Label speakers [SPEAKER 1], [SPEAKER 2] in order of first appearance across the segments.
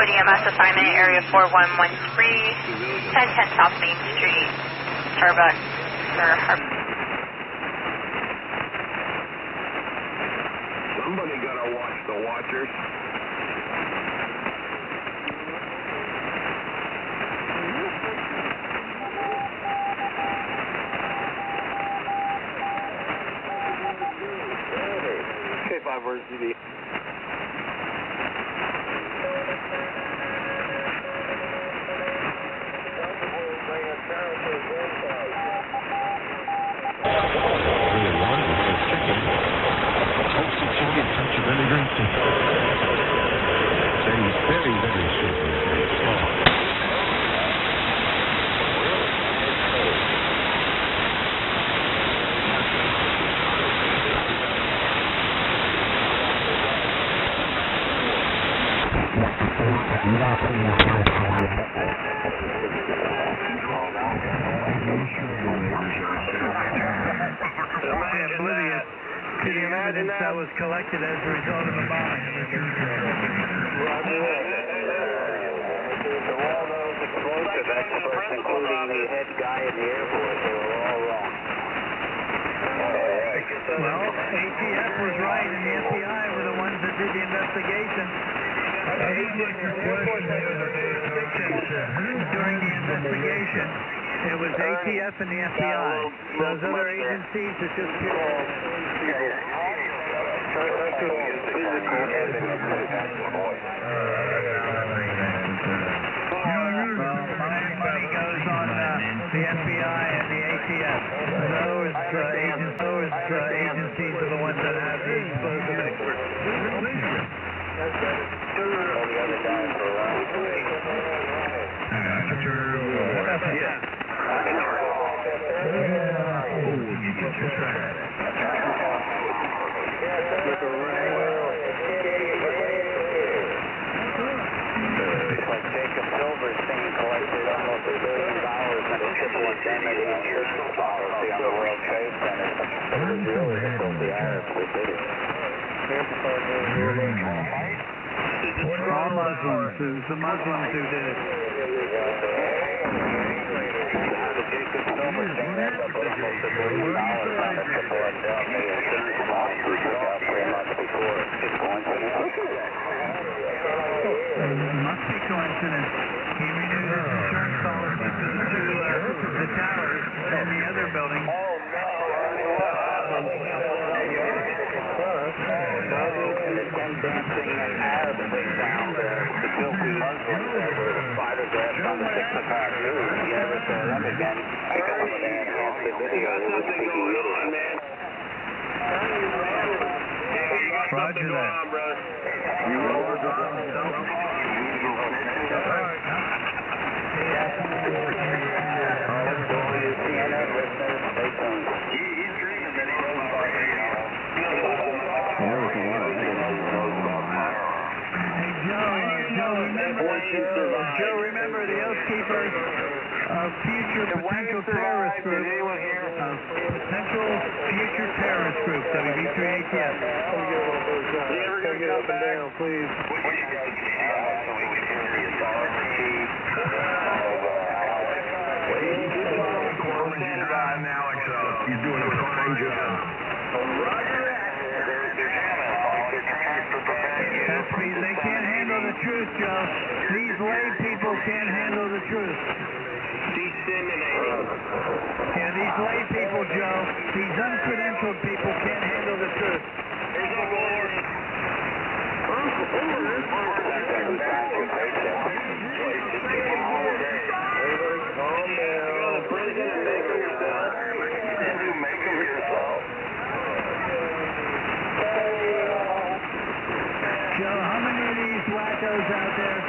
[SPEAKER 1] Bravo DMS assignment area 4113, 1010 South Main Street, Starbucks,
[SPEAKER 2] Somebody gotta watch the watchers. K5 where's DB?
[SPEAKER 3] Oblivious to the evidence that was collected as a result of the bombing.
[SPEAKER 4] So all those explosive experts, including the head guy in the airport, they were all wrong.
[SPEAKER 3] Well, ATF was right, and the FBI were the ones that did the investigation. During the investigation, it was ATF and the FBI. Those other agencies are just pure. Well, my money goes on the FBI and the ATF. Those agencies are the ones that have the explosive experts.
[SPEAKER 4] All the other guys were wrong. Like Jacob Silverstein collected almost $1 billion in a triple indemnity insurance policy on the World Trade Center. It was really the Arabs that did it.
[SPEAKER 3] All Muslims. It was the Muslims who did it.
[SPEAKER 4] Jacob Silverstein had to put almost $1 billion on a triple indemnity insurance policy he took out 3 months before. It's coincidence.
[SPEAKER 3] It must be coincidence. He renewed his insurance policy for the towers and the other building.
[SPEAKER 4] And the 10 dancing Arabs they found, the filthy Muslims that were photographed on the 6 o'clock news. You never saw them again because when they enhanced the video, they were speaking Yiddish.
[SPEAKER 3] Roger that.
[SPEAKER 4] CNN listeners, stay tuned.
[SPEAKER 3] Joe, remember the Oath Keepers of future potential terrorist group, WB3ATF.
[SPEAKER 2] Get up and down, please. You're doing a fine job.
[SPEAKER 3] They can't handle the truth, Joe. These lay people can't handle the truth. Yeah, these lay people, Joe, these uncredentialed people can't handle the truth.
[SPEAKER 2] Calm down. Make them yourself.
[SPEAKER 3] Joe, how many of these wackos out there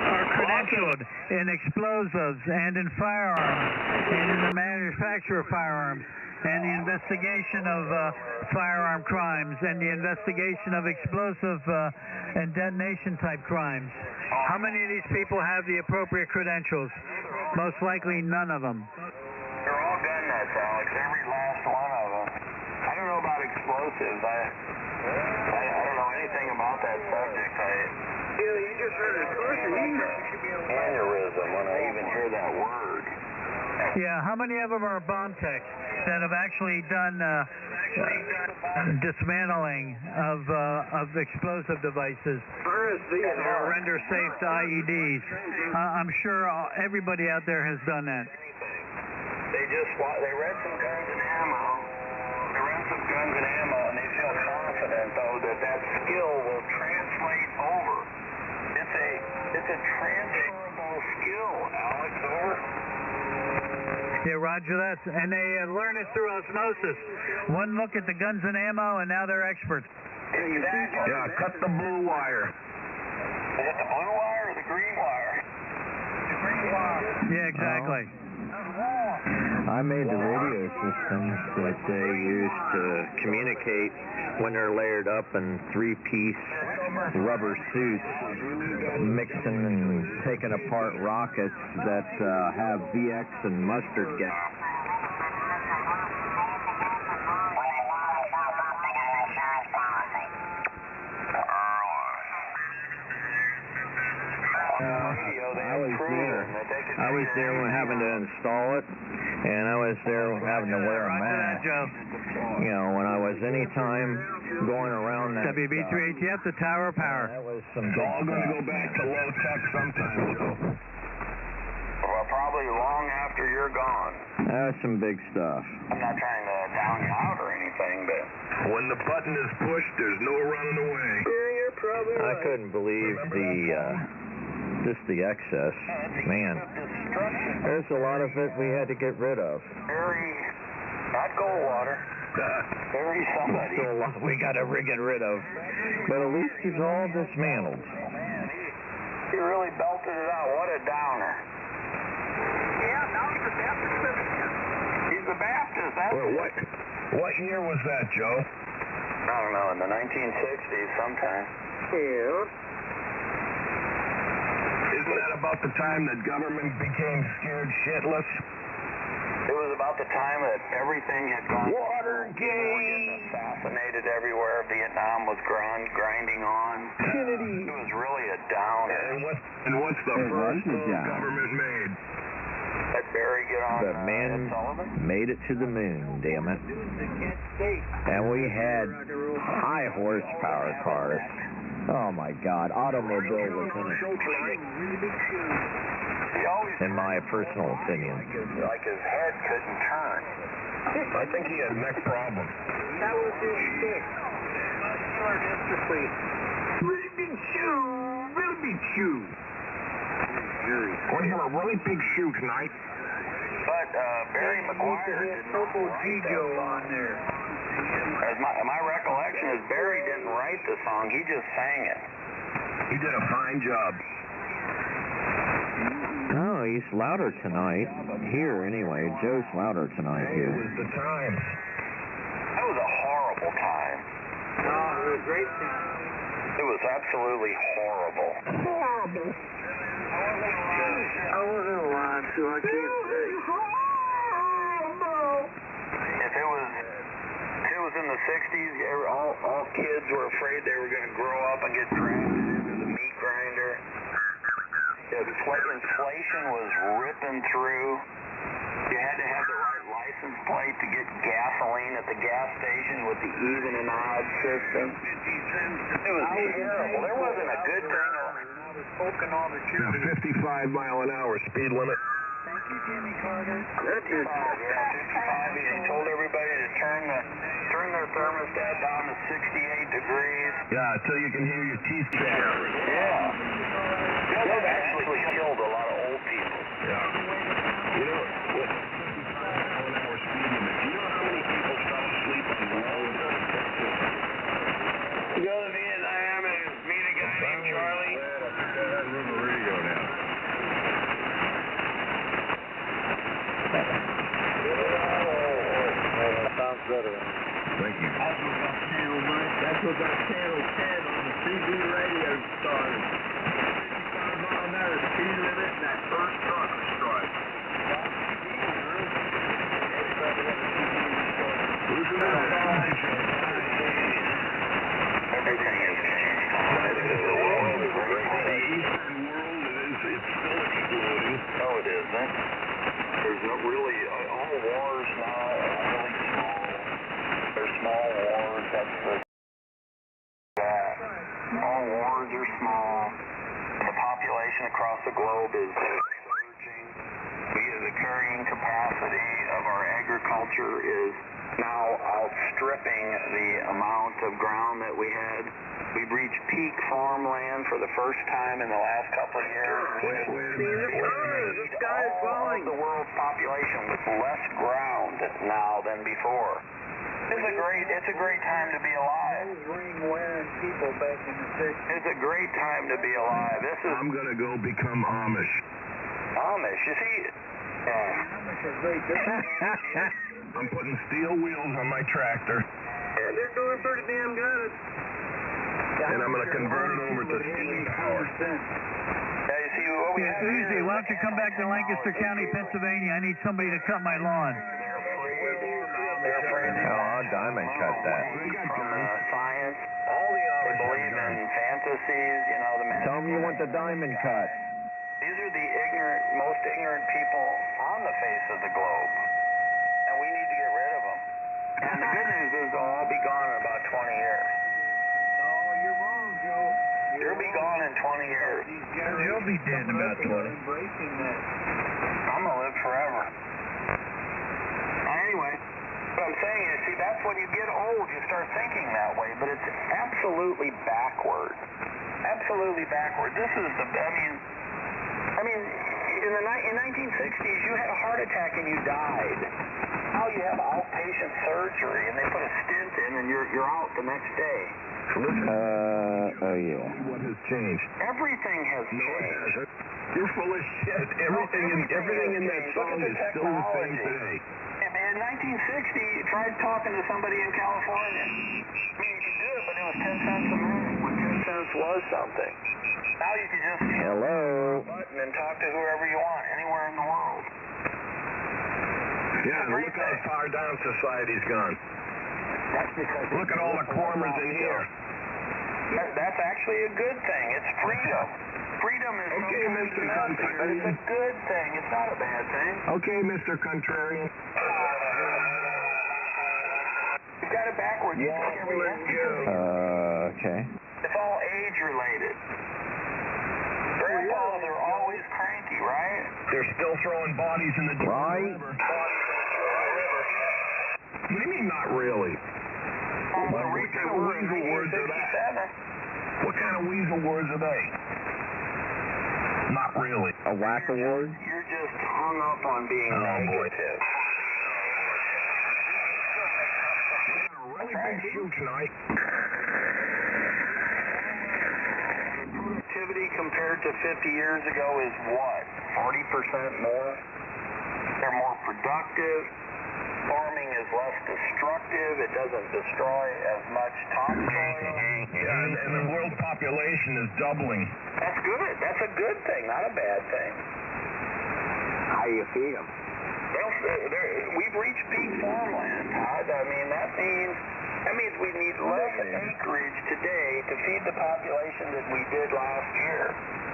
[SPEAKER 3] are credentialed in explosives and in firearms and in the manufacture of firearms and the investigation of firearm crimes and the investigation of explosive and detonation type crimes? How many of these people have the appropriate credentials? Most likely none of them.
[SPEAKER 4] They're all done that, Alex. Every last one of them. I don't know about explosives. I don't know anything about that subject. You just aneurysm when I even hear that word.
[SPEAKER 3] Yeah, how many of them are bomb techs that have actually done dismantling of explosive devices or render safe to IEDs? I'm sure everybody out there has done that.
[SPEAKER 4] They read some guns and ammo. And they feel confident, though, that skill will translate over. It's a transferable skill, Alex. Over.
[SPEAKER 3] Yeah, roger that. And they learn it through osmosis. One look at the guns and ammo, and now they're experts.
[SPEAKER 4] Exactly.
[SPEAKER 2] Yeah, cut the blue wire.
[SPEAKER 4] Is it the blue wire or the green wire? The green wire.
[SPEAKER 3] Yeah, exactly.
[SPEAKER 5] I made the radio systems that they use to communicate when they're layered up in three-piece rubber suits, mixing and taking apart rockets that have VX and mustard gas. I was there when having to install it, and I was there having to wear a mask. You know, when I was any time going around that.
[SPEAKER 3] WB3ATF, the Tower of Power.
[SPEAKER 5] That was some
[SPEAKER 2] It's
[SPEAKER 5] big
[SPEAKER 2] all going to
[SPEAKER 5] stuff.
[SPEAKER 2] go back to low tech sometime, Joe.
[SPEAKER 4] Well, probably long after you're gone.
[SPEAKER 5] That was some big stuff.
[SPEAKER 4] I'm not trying to down you out or anything, but
[SPEAKER 2] When the button is pushed, there's no running away.
[SPEAKER 4] you're probably
[SPEAKER 5] I couldn't believe just the excess. Man, there's a lot of it we had to get rid of.
[SPEAKER 4] Very, not Goldwater. Very somebody.
[SPEAKER 5] Still a lot we got to get rid of. But at least it's all dismantled.
[SPEAKER 4] Man, he really belted it out. What a downer. Yeah, now he's a Baptist citizen. He's a Baptist. That's
[SPEAKER 2] Well, what year was that, Joe?
[SPEAKER 4] I don't know, in the 1960s sometime. Yeah.
[SPEAKER 2] Isn't that about the time that government became scared shitless?
[SPEAKER 4] It was about the time that everything had gone.
[SPEAKER 2] Watergate!
[SPEAKER 4] Getting assassinated everywhere. Vietnam was grinding on.
[SPEAKER 5] Kennedy.
[SPEAKER 4] It was really a downer.
[SPEAKER 2] And what's the
[SPEAKER 5] It
[SPEAKER 2] first
[SPEAKER 5] was a
[SPEAKER 2] move
[SPEAKER 5] job.
[SPEAKER 2] government made?
[SPEAKER 4] Let Barry get on
[SPEAKER 5] The man
[SPEAKER 4] Ed Sullivan.
[SPEAKER 5] made it to the moon, damn it. And we had high horsepower cars. Oh my God, automobile was in it,
[SPEAKER 4] He always,
[SPEAKER 5] in my personal opinion.
[SPEAKER 4] like his head couldn't turn.
[SPEAKER 2] I think he had neck problems.
[SPEAKER 4] That was his stick. Muscular dystrophy.
[SPEAKER 2] Really big shoe. Really big shoe. Want to have a really big shoe tonight?
[SPEAKER 4] But Barry McGuire did not write that song.
[SPEAKER 3] there.
[SPEAKER 4] As my recollection is Barry didn't write the song, he just sang it.
[SPEAKER 2] He did a fine job.
[SPEAKER 5] Oh, he's louder tonight. Here, anyway. Joe's louder tonight
[SPEAKER 2] It
[SPEAKER 5] here.
[SPEAKER 2] was the time.
[SPEAKER 4] That was a horrible time.
[SPEAKER 3] No, it was a great time.
[SPEAKER 4] It was absolutely horrible.
[SPEAKER 2] Horrible.
[SPEAKER 3] I wasn't alive, so I can't say.
[SPEAKER 4] If it was in the 60s, all kids were afraid they were going to grow up and get drafted into the meat grinder. Inflation was ripping through. You had to have the right license plate to get gasoline at the gas station with the even and odd system. It was terrible. There wasn't a good thing.
[SPEAKER 2] Yeah, 55 mile an hour speed limit.
[SPEAKER 3] Thank you, Jimmy Carter.
[SPEAKER 4] 55, yeah, 55. He told everybody to turn their thermostat down to 68 degrees.
[SPEAKER 2] Yeah, until you can hear your teeth chatter.
[SPEAKER 4] Yeah. That actually killed a lot of old people.
[SPEAKER 2] Yeah. You know, with 55 mile an hour speed limit, do you know how many people fell asleep on the road?
[SPEAKER 4] Go to Vietnam and meet a guy named Charlie.
[SPEAKER 2] Radio now.
[SPEAKER 5] Sounds better.
[SPEAKER 2] Thank you.
[SPEAKER 3] That's what that channel 10 on the CB radio started. 55 mile an hour speed limit, and that first truck was strike.
[SPEAKER 4] Everything has changed. The world is a great place. it isn't. There's no really, all wars now are really small. They're small wars, that's that. All wars are small. The population across the globe is surging. The carrying capacity of our agriculture is now outstripping the amount of ground that we had. We've reached peak farmland for the first time in the last couple of years.
[SPEAKER 2] The sky is falling.
[SPEAKER 4] The world's population with less ground now than before. It's a great time to be alive.
[SPEAKER 2] People back in the 60s.
[SPEAKER 4] It's a great time to be alive.
[SPEAKER 2] I'm gonna go become Amish.
[SPEAKER 4] Amish, you see.
[SPEAKER 2] Amish are very different. I'm putting steel wheels on my tractor.
[SPEAKER 4] Yeah, they're doing pretty damn good.
[SPEAKER 2] And I'm gonna convert it over to steam power.
[SPEAKER 4] Yeah, you see what we have
[SPEAKER 3] Uzi,
[SPEAKER 4] here.
[SPEAKER 3] why don't you come back to Lancaster County, Pennsylvania? I need somebody to cut my lawn.
[SPEAKER 4] They're afraid they
[SPEAKER 5] I'll diamond cut that.
[SPEAKER 4] from science. They believe in fantasies, the
[SPEAKER 5] Tell them you want the diamond cut.
[SPEAKER 4] These are the most ignorant people on the face of the globe. And we need to get rid of them. And the good news is they'll all be gone in about 20 years.
[SPEAKER 2] No, you're wrong, Joe.
[SPEAKER 4] You'll be gone in 20 years.
[SPEAKER 2] You'll be dead in about 20.
[SPEAKER 4] Embracing that. I'm going to live forever. Anyway, what I'm saying is, see, that's when you get old, you start thinking that way, but it's absolutely backward. Absolutely backward. This is in the 1960s, you had a heart attack and you died. Now you have outpatient surgery and they put a stent in and you're out the next day.
[SPEAKER 5] Yeah.
[SPEAKER 2] What has changed?
[SPEAKER 4] Everything has
[SPEAKER 2] No, it
[SPEAKER 4] changed.
[SPEAKER 2] hasn't. You're full of shit. Everything in that song is still the same today.
[SPEAKER 4] In 1960, you tried talking to somebody in California. You could do it, but it was 10 cents a minute when 10 cents was something. Now you can just hit
[SPEAKER 5] Hello.
[SPEAKER 4] a button and talk to whoever you want, anywhere in the world.
[SPEAKER 2] Yeah, and look how far down society's gone.
[SPEAKER 4] That's because
[SPEAKER 2] Look at all the cormers in here.
[SPEAKER 4] That's actually a good thing. It's freedom. Freedom is
[SPEAKER 2] Okay,
[SPEAKER 4] sometimes
[SPEAKER 2] Mr.
[SPEAKER 4] messy, but it's a
[SPEAKER 2] Contrarian.
[SPEAKER 4] good thing. It's not a bad thing.
[SPEAKER 2] Okay, Mr. Contrarian.
[SPEAKER 4] You've got it backwards. You think
[SPEAKER 5] Okay.
[SPEAKER 4] it's all age-related. Grandpas are always cranky, right?
[SPEAKER 2] They're still throwing bodies in the
[SPEAKER 5] Right.
[SPEAKER 2] river. What do you mean, not really? What kind of weasel words are that? What kind of weasel words are they? Not really.
[SPEAKER 5] A whack award?
[SPEAKER 4] You're just hung up on being negative.
[SPEAKER 2] Really big shoot tonight.
[SPEAKER 4] Productivity compared to 50 years ago is what? 40% more? They're more productive. Farming is less destructive. It doesn't destroy as much topsoil.
[SPEAKER 2] Yeah, and the world population is doubling.
[SPEAKER 4] That's good. That's a good thing, not a bad thing.
[SPEAKER 5] How do you feed them?
[SPEAKER 4] Well, we've reached peak farmland, Todd. That means we need less acreage today to feed the population that we did last year.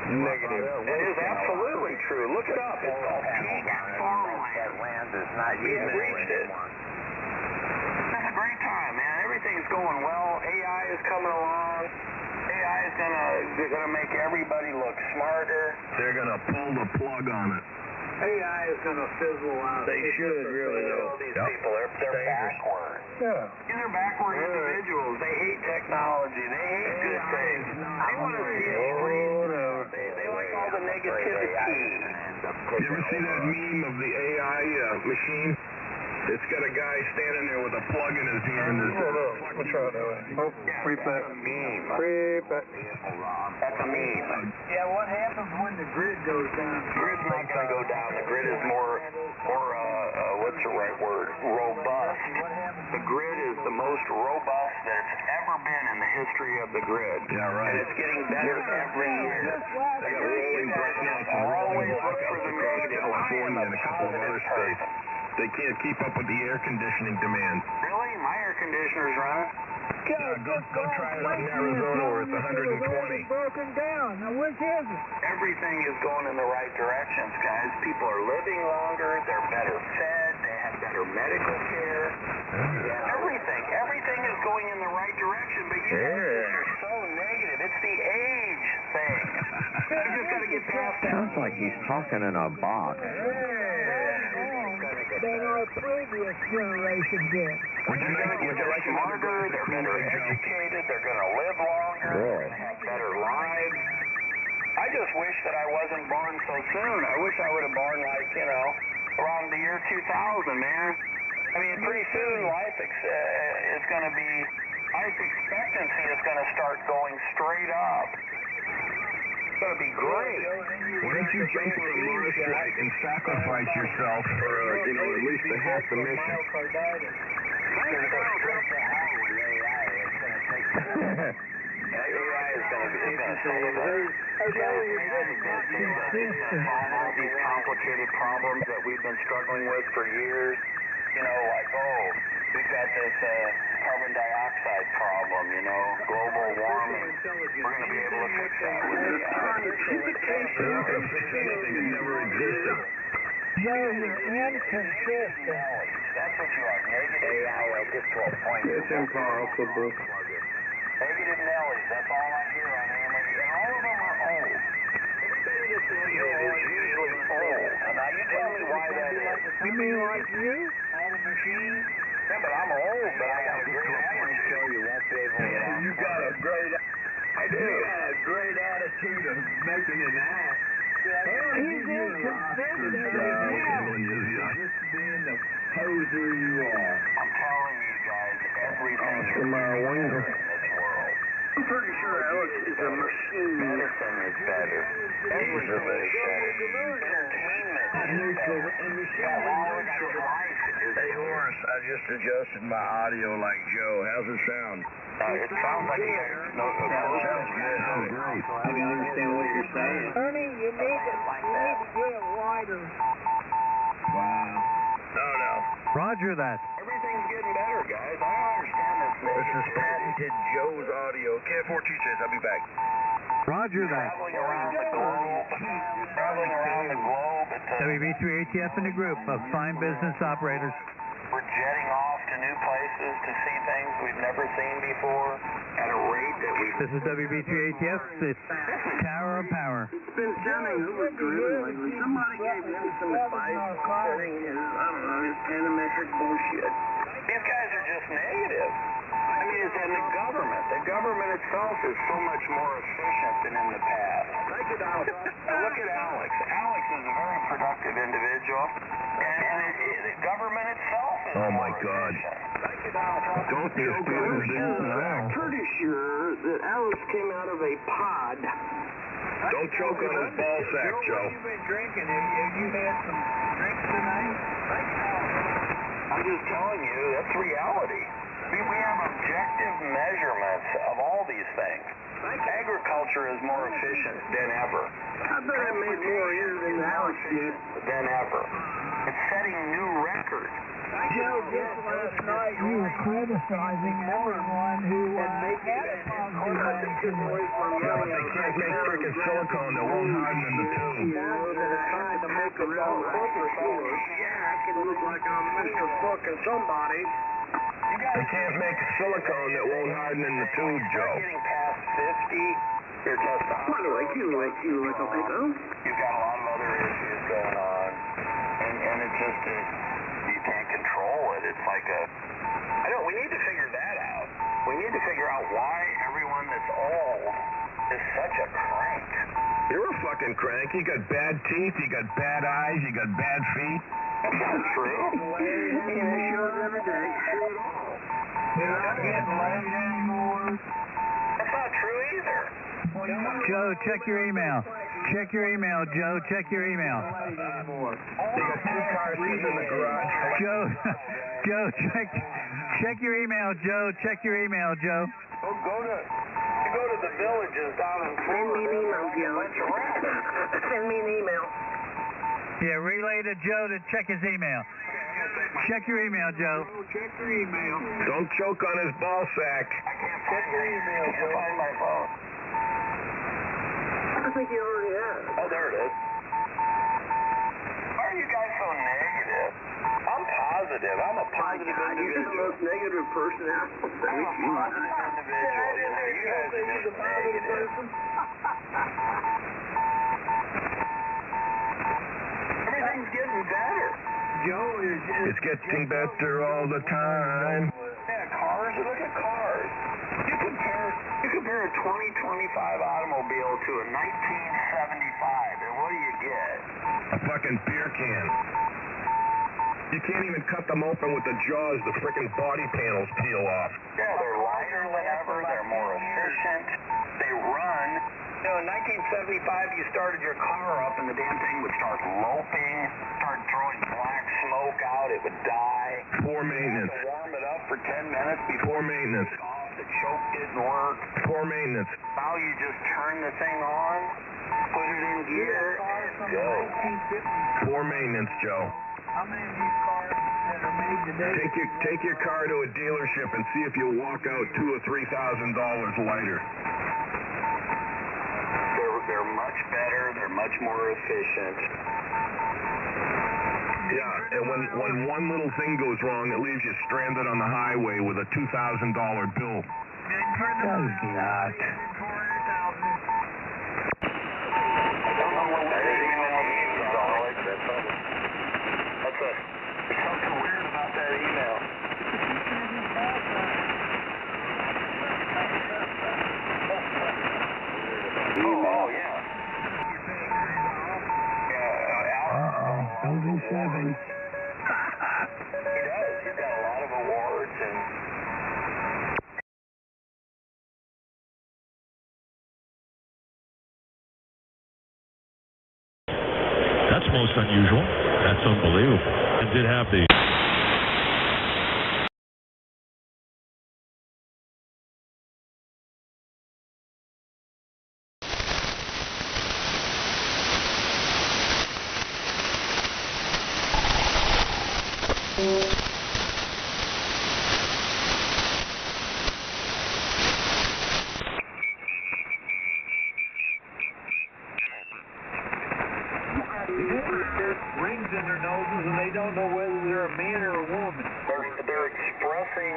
[SPEAKER 5] Negative.
[SPEAKER 4] It is absolutely true. Look it up. It's called peak farmland.
[SPEAKER 5] That land is not
[SPEAKER 4] We have reached it. It's a great time, man. Everything's going well. AI is coming along. AI is gonna make everybody look smarter.
[SPEAKER 2] They're going to pull the plug on it.
[SPEAKER 4] AI is gonna fizzle out.
[SPEAKER 5] They should, really, though.
[SPEAKER 4] These people, they're backward.
[SPEAKER 2] Yeah.
[SPEAKER 4] These are backward individuals. They hate technology. They hate good things. They want to see us freeze. They like all the negativity.
[SPEAKER 2] You ever see that meme of the AI machine? It's got a guy standing there with a plug in his hand.
[SPEAKER 5] What's wrong with it? Oh,
[SPEAKER 4] That's a meme. That's a meme.
[SPEAKER 2] Yeah, what happens when the grid goes down?
[SPEAKER 4] The grid's not going to go down. The grid is more what's the right word? Robust. The grid is the most robust that it's ever been in the history of the grid.
[SPEAKER 2] Yeah, right.
[SPEAKER 4] And it's getting better every year.
[SPEAKER 2] They got rolling blackouts and rolling blackouts across California and a couple of other states. They can't keep up with the air conditioning demand.
[SPEAKER 4] Really? My air conditioner's running.
[SPEAKER 2] Go try it out in Arizona where it's 120.
[SPEAKER 3] Broken down. Now, which is it?
[SPEAKER 4] Everything is going in the right directions, guys. People are living longer. They're better fed. They have better medical care. Everything is going in the right direction. But you guys are so negative. It's the age thing. I just got to get past that.
[SPEAKER 5] Sounds like he's talking in a box.
[SPEAKER 3] Than our previous generation did.
[SPEAKER 2] Would you like
[SPEAKER 4] smarter, they're better educated, they're going to live longer, they're going to have better lives. I just wish that I wasn't born so soon. I wish I would have born like, around the year 2000, man. I mean, pretty soon life expectancy is going to start going straight up. It's going to be great.
[SPEAKER 2] Why don't you jump on a Mars flight and sacrifice yourself for, at least a half the mission?
[SPEAKER 4] AI is going to save us. Solve all these complicated problems that we've been struggling with for years. We've got this carbon dioxide problem, global warming. We're going to be able to fix that with AI.
[SPEAKER 2] They're not going to fix anything that never existed.
[SPEAKER 3] Joe, you're inconsistent.
[SPEAKER 4] That's what you are, negative AI just to a point.
[SPEAKER 5] It's impossible.
[SPEAKER 4] Negative Nellies, that's all I hear on AM radio. And all of them are old. Everybody that's negative is usually old. Now you tell me why that is.
[SPEAKER 3] You mean like you?
[SPEAKER 4] All the machines? Yeah, but I'm old, but I got a great attitude. You won't be able to.
[SPEAKER 2] You got a great attitude of making an act.
[SPEAKER 3] He's inconsistent.
[SPEAKER 2] Just being the poser you are.
[SPEAKER 4] I'm telling you guys, everything is better in this world.
[SPEAKER 2] I'm pretty sure Alex is a machine.
[SPEAKER 4] Medicine is better. Everything is better. Entertainment is better. Quality of life is
[SPEAKER 2] Hey, Horace, I just adjusted my audio like Joe. How's it sound?
[SPEAKER 4] It sounds like you
[SPEAKER 2] Sounds good. Sounds great.
[SPEAKER 5] I don't understand what you're saying.
[SPEAKER 3] Ernie, you need to get it wider.
[SPEAKER 2] Wow. No.
[SPEAKER 3] Roger that.
[SPEAKER 4] Everything's getting better, guys. I don't understand this.
[SPEAKER 2] This is patented Joe's audio. K4 teachers, I'll be back.
[SPEAKER 3] Roger that.
[SPEAKER 4] Traveling around the globe.
[SPEAKER 3] WB3ATF and a group of fine business operators.
[SPEAKER 4] We're jetting off to new places to see things we've never seen before at a rate that we...
[SPEAKER 3] This is WB3ATF. It's Tower of Power.
[SPEAKER 6] It's been sounding overdriven lately. Somebody gave him some advice concerning his panametric bullshit.
[SPEAKER 4] These guys are just negative. I mean, it's in the government. The government itself is so much more efficient than in the past. Now look at Alex. Alex is a very productive individual, and the government itself is more efficient.
[SPEAKER 2] Don't be a student.
[SPEAKER 6] I'm pretty sure that Alex came out of a pod.
[SPEAKER 2] Don't choke on his ball sack, Joe.
[SPEAKER 3] What have you been drinking? Have you had some drinks tonight?
[SPEAKER 4] I'm just telling you, that's reality. We have objective measurements of all these things. Agriculture is more efficient than ever.
[SPEAKER 6] I bet I made more here than Alex did.
[SPEAKER 4] Than ever. It's setting new records.
[SPEAKER 3] Joe, just last night you were criticizing everyone who had positive attitude.
[SPEAKER 2] Yeah, but they can't make frickin' silicone that won't harden in the tube.
[SPEAKER 6] Tried to make a real yeah, I can look like I'm Mr. Fucking Somebody.
[SPEAKER 2] They can't make silicone that won't harden in the tube, Joe.
[SPEAKER 4] Getting past 50, your testosterone.
[SPEAKER 6] By the way, you like a pickle?
[SPEAKER 4] You've got a lot of other issues going on, and it's just you can't control it. It's like we need to figure that out. We need to figure out why everyone that's old is such a crank.
[SPEAKER 2] You're a fucking crank. You got bad teeth, you got bad eyes, you got bad feet.
[SPEAKER 4] That's not true.
[SPEAKER 6] Yeah, sure, every day.
[SPEAKER 3] You're not getting laid anymore.
[SPEAKER 4] That's not true either.
[SPEAKER 3] Joe, check your email. Check your email, Joe. Check your email.
[SPEAKER 2] You got 2 cars sitting in the garage.
[SPEAKER 3] Joe, check your email, Joe. Check your email, Joe.
[SPEAKER 4] Go to the villages down in Florida.
[SPEAKER 6] Send me an email, Joe. Send me an email.
[SPEAKER 3] Yeah, relay to Joe to check his email. Check your email, Joe.
[SPEAKER 6] Check your email.
[SPEAKER 2] Don't choke on his ball sack.
[SPEAKER 4] I
[SPEAKER 6] Check your email, Joe.
[SPEAKER 2] Find my phone.
[SPEAKER 6] I think you already have.
[SPEAKER 2] Oh, there it is. Why are you guys so negative? I'm positive. I'm a positive individual.
[SPEAKER 6] You're the most negative person out there.
[SPEAKER 2] I'm a positive individual. You know, you guys are just negative. Everything's getting better.
[SPEAKER 3] Joe is...
[SPEAKER 2] It's getting better all the time. Yeah, cars. Look at cars. You compare a 2025 automobile to a 1975, and what do you get? A fucking beer can. You can't even cut them open with the jaws. The frickin' body panels peel off. Yeah, they're lighter than ever. They're more efficient. They run. You know, in 1975, you started your car up, and the damn thing would start loping, start throwing black smoke out. It would die. Poor maintenance. You had to warm it up for 10 minutes before maintenance. The choke didn't work. Poor maintenance. Now you just turn the thing on, put it in gear, and go. Poor maintenance, Joe.
[SPEAKER 3] How many of these cars that are made today?
[SPEAKER 2] Take your car to a dealership and see if you'll walk out $2,000 or $3,000 lighter. They're much better. They're much more efficient. Yeah, and when one little thing goes wrong, it leaves you stranded on the highway with a $2,000 bill.
[SPEAKER 3] Does not.
[SPEAKER 2] There's something weird about that email. Oh, yeah.
[SPEAKER 3] Building 7.
[SPEAKER 2] He does. He's got a lot of awards and...
[SPEAKER 7] That's most unusual. That's unbelievable. And did have the...
[SPEAKER 3] Rings in their noses and they don't know whether they're a man or a woman.
[SPEAKER 2] They're expressing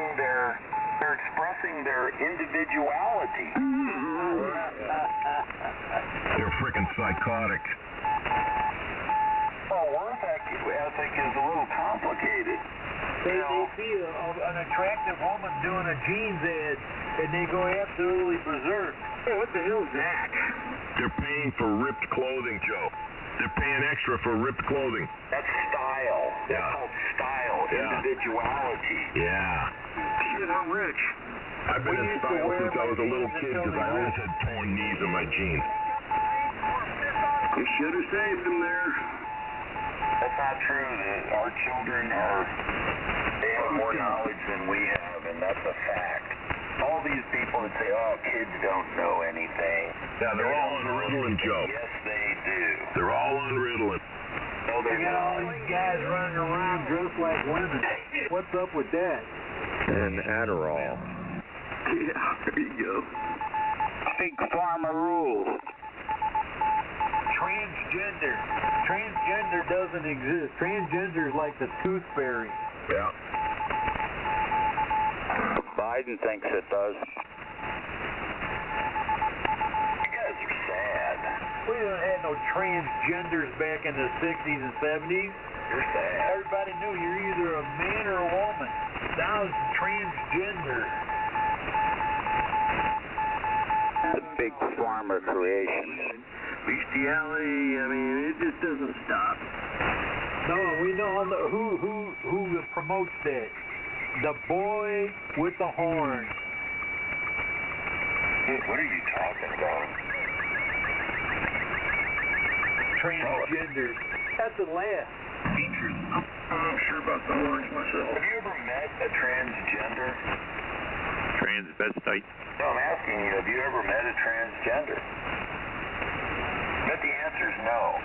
[SPEAKER 2] their individuality. They're freaking psychotic. Well, work ethic is a little complicated.
[SPEAKER 3] They see an attractive woman doing a jeans ad and they go absolutely berserk. Hey, what the hell's that?
[SPEAKER 2] They're paying for ripped clothing, Joe. They're paying extra for ripped clothing. That's style.
[SPEAKER 5] Yeah.
[SPEAKER 2] That's called style.
[SPEAKER 5] Yeah.
[SPEAKER 2] Individuality.
[SPEAKER 5] Yeah.
[SPEAKER 6] Shit, I'm rich.
[SPEAKER 2] I've been in style since I was a little kid because I always had torn knees in my jeans.
[SPEAKER 6] You should have saved them there.
[SPEAKER 2] That's not true. Our children they have more knowledge than we have, and that's a fact. All these people that say, oh, kids don't know anything. Yeah, they're all on Ritalin, Joe. Yes, they do. They're all on Ritalin. No, they're
[SPEAKER 3] You got all
[SPEAKER 2] not.
[SPEAKER 3] these guys running around dressed like women. What's up with that?
[SPEAKER 5] And Adderall.
[SPEAKER 6] Yeah, there you go.
[SPEAKER 2] Big Pharma rules.
[SPEAKER 3] Transgender. Transgender doesn't exist. Transgender is like the tooth fairy.
[SPEAKER 2] Yeah.
[SPEAKER 4] Biden thinks it does.
[SPEAKER 2] You guys are sad.
[SPEAKER 3] We didn't have no transgenders back in the 60s and 70s.
[SPEAKER 2] You're sad.
[SPEAKER 3] Everybody knew you're either a man or a woman. Now it's transgender.
[SPEAKER 4] The big Pharma creation.
[SPEAKER 6] Bestiality, I mean, it just doesn't stop.
[SPEAKER 3] No, we know who promotes that. The boy with the horn.
[SPEAKER 2] What are you talking about?
[SPEAKER 3] Transgender. That's a laugh.
[SPEAKER 6] Features. I'm not sure about the horns myself.
[SPEAKER 2] Have you ever met a transgender?
[SPEAKER 5] Transvestite.
[SPEAKER 2] No, I'm asking you, have you ever met a transgender? But the answer's no.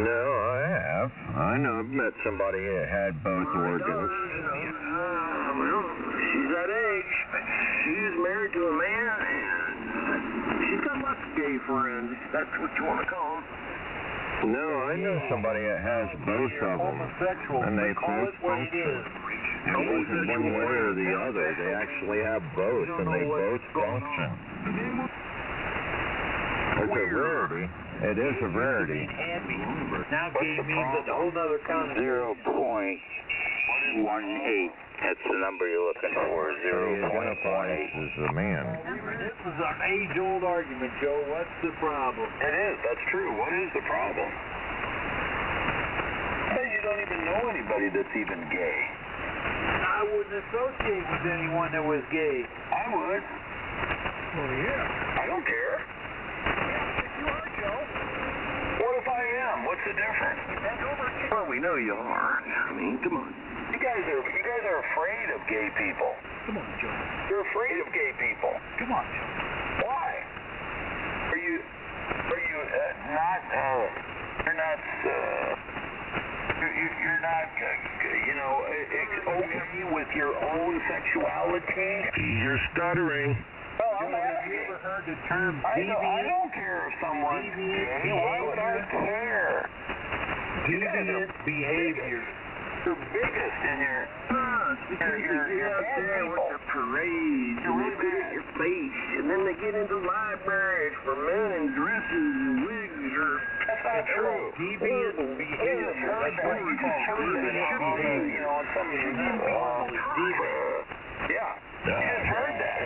[SPEAKER 5] No, I have. I know I've met somebody that had both organs.
[SPEAKER 6] well, she's that age. She's married to a man, and she's got lots of gay friends. That's what you want to call them.
[SPEAKER 5] No, I know somebody that has both of them, and they both function. It isn't one way or the other. They actually have both, and they both function. It's a rarity. It is a rarity.
[SPEAKER 4] Now gay means a whole other kind of 0.18. That's the number you're looking for. 0.18
[SPEAKER 5] is a man.
[SPEAKER 4] This is an age-old argument, Joe. What's the problem?
[SPEAKER 2] It is. That's true. What is the problem? Hey, you don't even know anybody that's even gay.
[SPEAKER 4] I wouldn't associate with anyone that was gay.
[SPEAKER 2] I would.
[SPEAKER 3] Well, yeah.
[SPEAKER 2] I don't care.
[SPEAKER 6] You are, Joe.
[SPEAKER 2] What if I am? What's the difference?
[SPEAKER 6] Well, we know you are. I mean, come on.
[SPEAKER 2] You guys are afraid of gay people.
[SPEAKER 3] Come on, Joe.
[SPEAKER 2] You're afraid of gay people.
[SPEAKER 3] Come on, Joe.
[SPEAKER 2] Why? Are you not? You're not, okay with your own sexuality?
[SPEAKER 5] You're stuttering.
[SPEAKER 2] Well,
[SPEAKER 4] Have you ever heard the term
[SPEAKER 2] I
[SPEAKER 4] deviant?
[SPEAKER 2] don't care if someone's gay. Why would I care?
[SPEAKER 4] Deviant behavior.
[SPEAKER 2] You're biggest in your...
[SPEAKER 6] Because they get out there with the parades, and they look at your face, and then they get into libraries for men in dresses and wigs, or...
[SPEAKER 2] That's not true.
[SPEAKER 4] Deviant behavior. That's what you call deviant behavior.
[SPEAKER 2] On some of these... Yeah. You just heard that.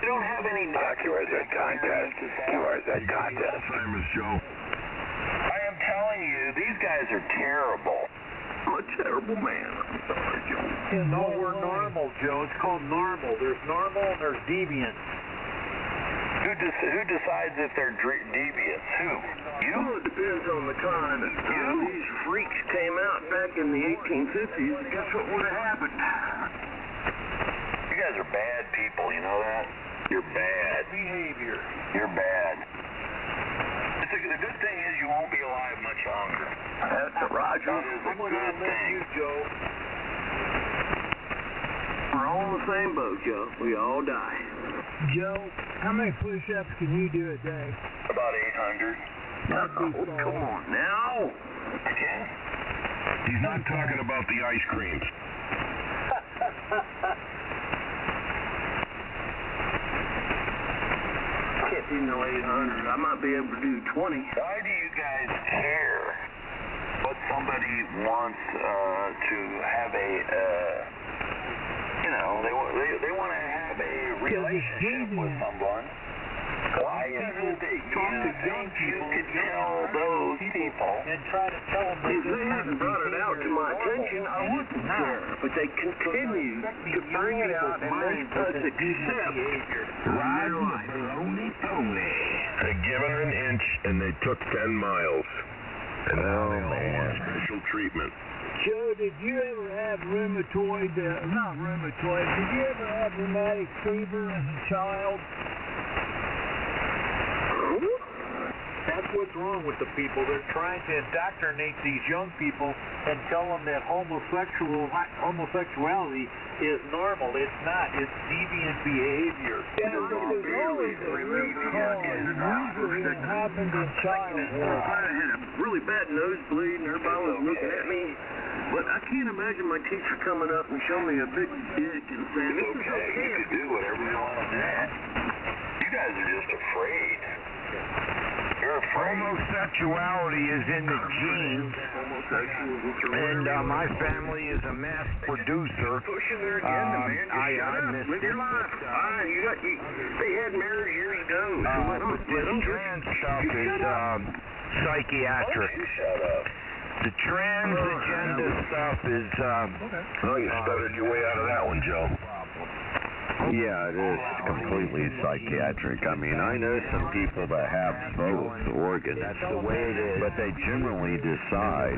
[SPEAKER 2] You don't have any...
[SPEAKER 5] QRZ contest. QRZ contest. Famous Joe.
[SPEAKER 2] I am telling you, these guys are terrible.
[SPEAKER 6] I'm a terrible man. I'm sorry, Joe.
[SPEAKER 4] No, we're normal, Joe. It's called normal. There's normal and there's deviant.
[SPEAKER 2] Who decides if they're deviants? Who? You?
[SPEAKER 6] Well, it depends on the time. These freaks came out back in the 1850s. Guess what would have happened?
[SPEAKER 2] You guys are bad people, you know that? You're bad.
[SPEAKER 4] Behavior.
[SPEAKER 2] You're bad. The good thing is you won't be alive much longer.
[SPEAKER 6] That's Roger.
[SPEAKER 2] That is a good thing.
[SPEAKER 4] Joe.
[SPEAKER 6] We're all in the same boat, Joe. We all die.
[SPEAKER 3] Joe, how many push-ups can you do a day?
[SPEAKER 2] About 800.
[SPEAKER 6] Come on now.
[SPEAKER 2] Yeah.
[SPEAKER 5] He's not talking about the ice creams.
[SPEAKER 6] Can't do no 800. I might be able to do 20.
[SPEAKER 2] Why do you guys care what somebody wants to have a, they want to have a relationship with someone? Why is it that you could tell those people
[SPEAKER 4] And try to tell them
[SPEAKER 6] If they hadn't brought it out to my attention, I wouldn't care. But they continue to bring it out and make us accept
[SPEAKER 5] Riding the baloney pony. They given her an inch and they took 10 miles. And now they all want special treatment.
[SPEAKER 3] Joe, did you ever have rheumatoid, not rheumatoid, did you ever have rheumatic fever as a child?
[SPEAKER 4] That's what's wrong with the people. They're trying to indoctrinate these young people and tell them that homosexuality is normal. It's not. It's deviant behavior.
[SPEAKER 3] Usually it happened in childhood.
[SPEAKER 6] I had a really bad nosebleed and everybody was looking at me. But I can't imagine my teacher coming up and showing me a big dick and saying,
[SPEAKER 2] it's okay, you can do whatever you want to do. You guys are just afraid. You're afraid.
[SPEAKER 5] Homosexuality is in the genes, and my family is a mass producer.
[SPEAKER 6] Pushing their agenda, man.
[SPEAKER 5] I missed
[SPEAKER 6] live your life. They had marriage years ago.
[SPEAKER 5] But this trans stuff is psychiatric.
[SPEAKER 2] You shut up.
[SPEAKER 5] The transgender stuff is, oh, you stuttered your way out of that one, Joe. Yeah, it is completely psychiatric. I mean, I know some people that have both organs. That's the way it is. But they generally decide,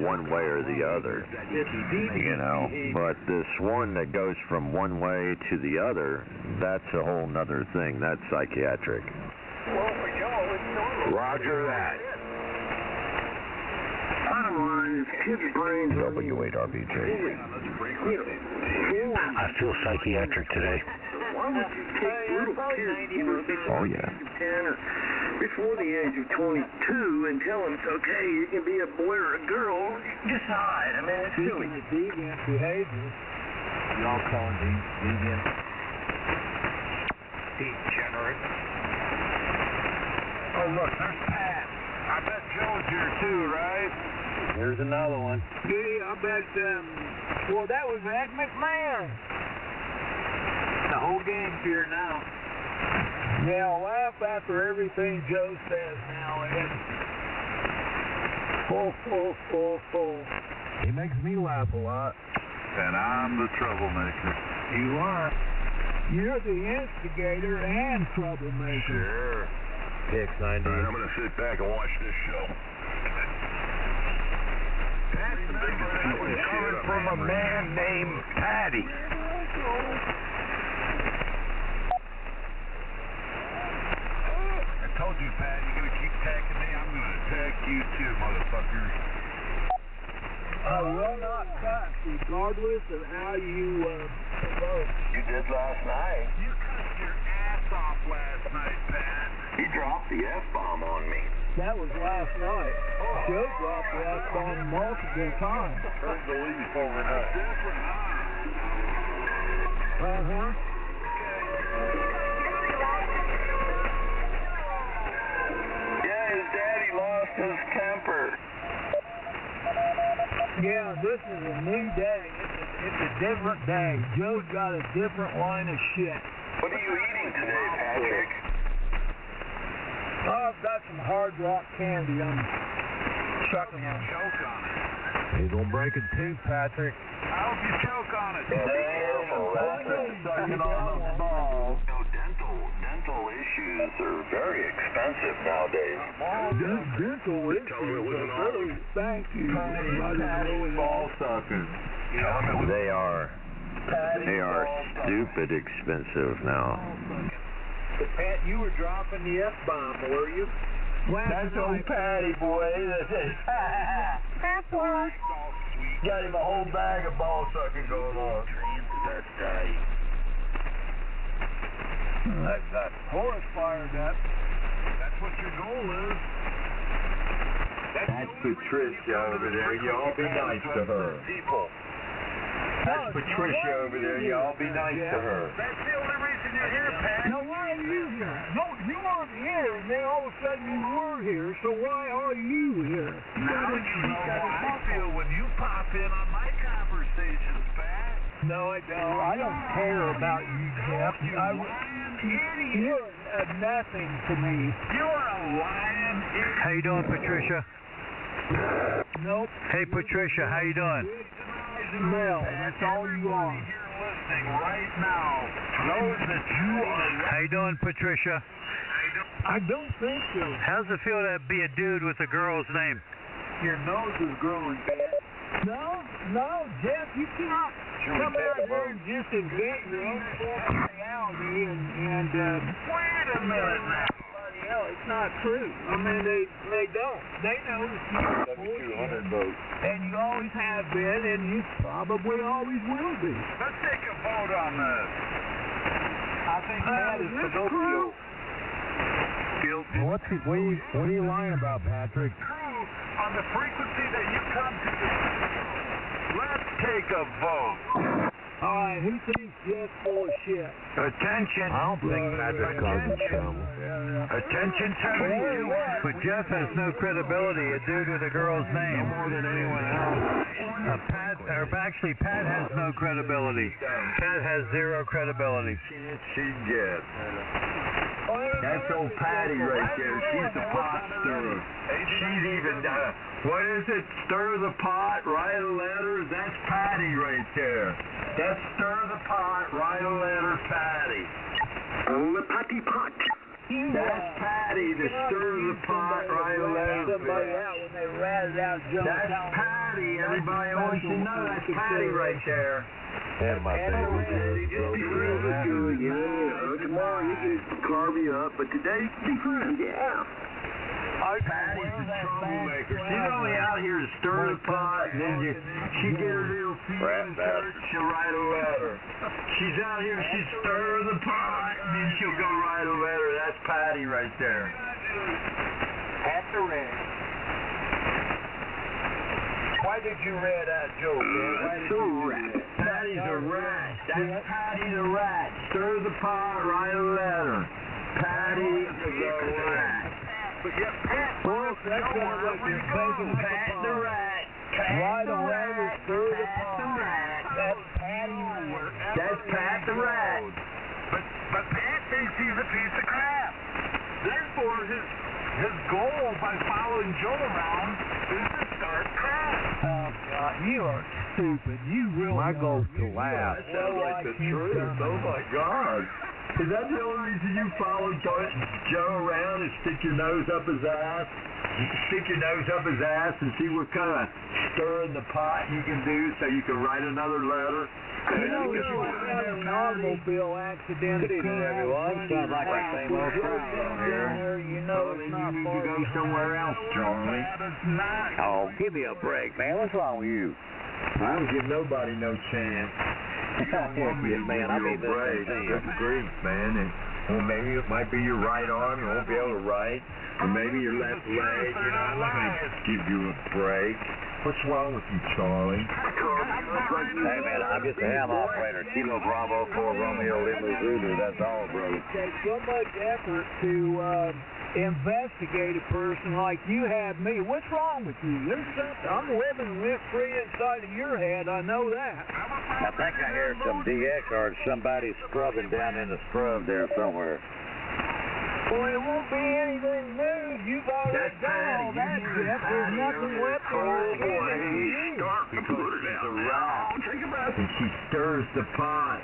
[SPEAKER 5] one way or the other. But this one that goes from one way to the other, that's a whole nother thing. That's psychiatric.
[SPEAKER 6] Well, for Joe, it's normal.
[SPEAKER 5] Roger that.
[SPEAKER 6] Bottom line is, kids' brains are
[SPEAKER 5] W8RBJ.
[SPEAKER 6] I feel psychiatric today. Why would you take little kids either
[SPEAKER 5] Oh, yeah.
[SPEAKER 6] 10 or before the age of 22 and tell them it's okay, you can be a boy or a girl? Decide. I mean, it's silly.
[SPEAKER 2] Deviant behavior.
[SPEAKER 5] Y'all calling deviant?
[SPEAKER 6] Degenerate.
[SPEAKER 2] Oh, look, there's Pat. I bet Joe's here too, right?
[SPEAKER 5] Here's another one.
[SPEAKER 2] Yeah, I bet, well, that was Ed McMahon.
[SPEAKER 5] The whole game's here now.
[SPEAKER 2] Yeah, I'll laugh after everything Joe says now, Ed. He makes me laugh a lot.
[SPEAKER 8] And I'm the troublemaker.
[SPEAKER 2] You are. You're the instigator and troublemaker.
[SPEAKER 8] Sure.
[SPEAKER 5] PX90.
[SPEAKER 8] I'm going to sit back and watch this show.
[SPEAKER 2] That's the biggest thing coming from a man named Patty.
[SPEAKER 8] I told you, Pat, you're going to keep attacking me. I'm going to attack you too, motherfuckers.
[SPEAKER 2] I will not cut, regardless of how you vote.
[SPEAKER 6] You did last night.
[SPEAKER 8] You cut your ass off last night, Pat.
[SPEAKER 6] He dropped the F-bomb on me.
[SPEAKER 2] That was last night. Joe dropped the F-bomb multiple times.
[SPEAKER 8] Heard the leaf overnight. Different, huh?
[SPEAKER 2] Uh-huh.
[SPEAKER 6] Yeah, his daddy lost his temper.
[SPEAKER 2] Yeah, this is a new day. It's a different day. Joe's got a different line of shit.
[SPEAKER 6] What are you eating today, Patrick?
[SPEAKER 2] Oh, I've got some Hard Rock candy I'm chucking on.
[SPEAKER 8] Choke on it.
[SPEAKER 5] He's gonna break a tooth, Patrick.
[SPEAKER 8] I hope you choke on it.
[SPEAKER 6] Sucking on the ball. Dental issues are very expensive nowadays.
[SPEAKER 2] Dental issues are really, thank you.
[SPEAKER 8] Ball suckers.
[SPEAKER 5] They are stupid expensive now.
[SPEAKER 2] Pat, you were dropping the F-bomb, were you?
[SPEAKER 6] That's old Patty, boy.
[SPEAKER 8] Got him a whole bag of ball sucking going on.
[SPEAKER 2] That horse fired up.
[SPEAKER 8] That's what your goal is.
[SPEAKER 5] That's Patricia over there. Y'all be nice to her.
[SPEAKER 8] People.
[SPEAKER 5] That's Patricia over there. Y'all be nice to her.
[SPEAKER 8] That's the only reason you're here, Pat.
[SPEAKER 2] Now, why are you here? No, you weren't here, and then all of a sudden you were here, so why are you here?
[SPEAKER 8] Now you know how I feel when you pop in on my conversations, Pat.
[SPEAKER 2] No, I don't. I don't care about you, Jeff.
[SPEAKER 8] You lying idiot.
[SPEAKER 2] You're nothing to me.
[SPEAKER 8] You are a lying idiot.
[SPEAKER 3] How you doing, Patricia?
[SPEAKER 2] Nope.
[SPEAKER 3] Hey, Patricia, how you doing?
[SPEAKER 2] Mel, that's all you are.
[SPEAKER 8] You're listening right now. Knows that you are.
[SPEAKER 3] How you doing, Patricia?
[SPEAKER 2] I don't think so.
[SPEAKER 3] How's it feel to be a dude with a girl's name?
[SPEAKER 2] Your nose is growing, Pat. No, Jeff, you cannot come out here and just invent your own reality and
[SPEAKER 8] Wait a minute now.
[SPEAKER 2] hell, it's not true. I mean, they don't. They know that you're
[SPEAKER 5] 200 votes.
[SPEAKER 2] and you always have been, and you probably always will be.
[SPEAKER 8] Let's take a vote on this.
[SPEAKER 2] I think that is Pinocchio.
[SPEAKER 8] Guilty.
[SPEAKER 5] What are you lying about, Patrick?
[SPEAKER 8] True on the frequency that you come to the show. Let's take a vote.
[SPEAKER 2] All right, who thinks Jeff's full of shit?
[SPEAKER 8] Attention.
[SPEAKER 5] I don't think Patrick causing trouble.
[SPEAKER 8] Attention, 72.
[SPEAKER 3] But Jeff has no credibility, a dude with a girl's name.
[SPEAKER 5] More than anyone else.
[SPEAKER 3] Pat has no credibility. Pat has zero credibility.
[SPEAKER 5] She gets. That's old Patty right there. She's the pot stirrer. She's even, what is it? Stir the pot, write a letter. That's Patty right there. That's stir the pot, write a letter, Patty.
[SPEAKER 6] Oh, the patty pot.
[SPEAKER 5] That's Patty, the stir the pot, write a letter.
[SPEAKER 2] Somebody out when they ratted out Joe.
[SPEAKER 5] That's Patty. Everybody wants to know that's Patty right there. That's my favorite.
[SPEAKER 6] Just be friends with you again. Tomorrow you can carve you up, but today be friends. Yeah. Patty's a troublemaker. She's only out here to stir the pot, and then she get her little feelings hurt, she'll write a letter. She's out here, she stir the pot, and then she'll go write a letter. That's Patty right there.
[SPEAKER 2] Pat the red. Why did you read that joke, man? Why did you read it?
[SPEAKER 6] Patty's a rat. That's Patty the rat. Stir the pot, write a letter. Patty the rat.
[SPEAKER 2] Well, that sounds like you're thinking
[SPEAKER 6] Pat the rat.
[SPEAKER 2] Write a letter, stir the pot.
[SPEAKER 6] That's Patty. That's Pat the rat.
[SPEAKER 8] But Pat thinks he's a piece of crap. Therefore, his goal by following Joe around is to start crap.
[SPEAKER 2] Oh, God, you are stupid. You really
[SPEAKER 6] My goal's to
[SPEAKER 2] are.
[SPEAKER 6] laugh. That sounds like the truth. Oh, my God. Is that the only reason you follow Joe around and stick your nose up his ass? Stick your nose up his ass and see what kind of stirring the pot you can do so you can write another letter?
[SPEAKER 2] You know, if you had an automobile accident,
[SPEAKER 4] Good evening, everyone. Sounds like the same old crowd on here.
[SPEAKER 2] You know it's not
[SPEAKER 6] You need
[SPEAKER 2] far
[SPEAKER 6] to go somewhere else, Charlie.
[SPEAKER 4] Oh, give me a break, man. What's wrong with you?
[SPEAKER 6] I don't give nobody no chance.
[SPEAKER 4] Yes, man. I mean,
[SPEAKER 6] Good grief, man. Well, maybe it might be your right arm. You won't be able to write. Or maybe your left leg. You know, I'm not going to give you a break. What's wrong with you, Charlie?
[SPEAKER 4] Hey, man, I'm just a ham operator. Kilo Bravo 4 Romeo Lima Zulu. That's all, bro.
[SPEAKER 2] It takes so much effort to investigate a person like you had me. What's wrong with you? There's something. I'm living rent-free inside of your head. I know that.
[SPEAKER 4] I think I hear some DX or somebody scrubbing down in the scrub there somewhere.
[SPEAKER 2] Well, it won't be anything new. You've already done all that, Jeff. There's nothing left in your head.
[SPEAKER 6] She's a rat. And she stirs the pot.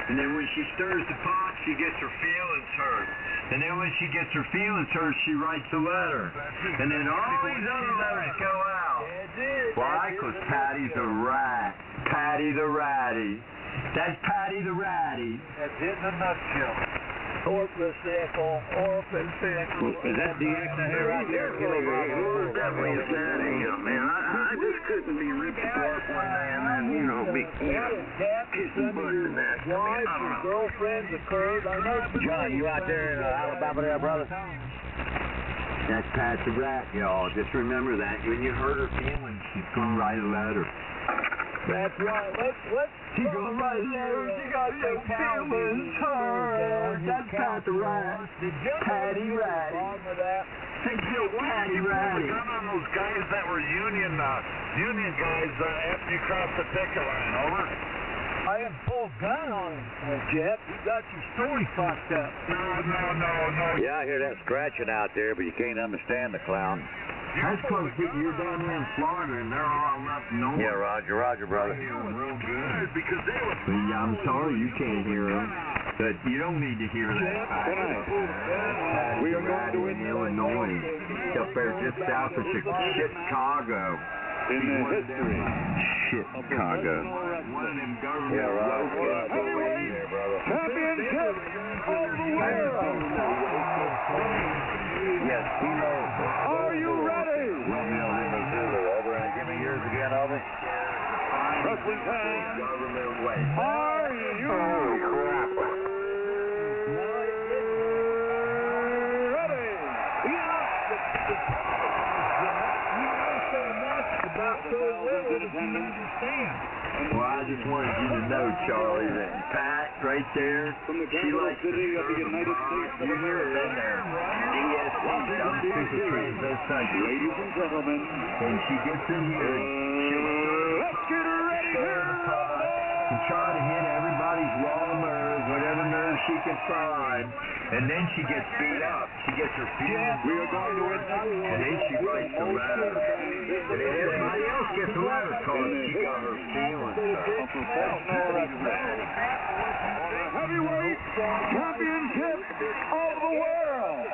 [SPEAKER 6] And then when she stirs the pot, she gets her feelings hurt. And then when she gets her feelings hurt, she writes a letter. And then all these other letters go out. Why? Because Patty's a rat. Patty the ratty. That's Patty the ratty.
[SPEAKER 2] That's it in a nutshell. Orphicycle.
[SPEAKER 4] Is that DX I hear right there? Kilo Bravo 4 Romeo Zulu.
[SPEAKER 6] Man, I just couldn't be ripped apart one day and then, you know, be kissing butt in that.
[SPEAKER 2] Wives or girlfriends occurred. I know.
[SPEAKER 4] John, you out there in Alabama there, brother?
[SPEAKER 6] That's Pat the rat, y'all. Just remember that. When you hurt her feelings, she's going to write a letter.
[SPEAKER 2] That's right. Let's.
[SPEAKER 6] She's going to write a letter. She got no feelings hurt. That's Pat the rat. Patty Rat. Take your Patty Ratty.
[SPEAKER 8] Gun on those guys that were union guys after you crossed the picket line, over?
[SPEAKER 2] I didn't pull a gun on him, Jeff. You got your story fucked up.
[SPEAKER 8] No.
[SPEAKER 4] Yeah, I hear that scratching out there, but you can't understand the clown.
[SPEAKER 6] That's because you're down here in Florida and they're all up north.
[SPEAKER 4] Yeah, Roger, brother.
[SPEAKER 6] Real good.
[SPEAKER 8] Because they were...
[SPEAKER 6] I'm sorry you can't hear them, but you don't need to hear that. We are going to Illinois, up there just south of Chicago.
[SPEAKER 4] In the history.
[SPEAKER 6] Chicago. One of them government
[SPEAKER 4] Roger.
[SPEAKER 6] there, brother.
[SPEAKER 2] Championship of the world.
[SPEAKER 4] Yes, Kilo.
[SPEAKER 2] Are you ready?
[SPEAKER 4] Romeo Lima Zulu. Over and give me yours again, over.
[SPEAKER 2] Wrestling fans.
[SPEAKER 6] Government way.
[SPEAKER 2] Are you ready? You know so much about so little that you understand.
[SPEAKER 6] Well, I just wanted you to know, Charlie, that Pat right there, she likes to serve the pot. You hear it in there. DSC, some super trains, those types. Ladies and gentlemen, when she gets in here,
[SPEAKER 2] Let's get her ready
[SPEAKER 6] stir the pot and try to hit everybody's raw nerves, whatever nerves she can find. And then she gets beat up. She gets her feelings.
[SPEAKER 2] We are going to win.
[SPEAKER 6] And then she writes a letter. And then everybody else gets a letter because she got her feelings.
[SPEAKER 2] Heavyweight championship of the world.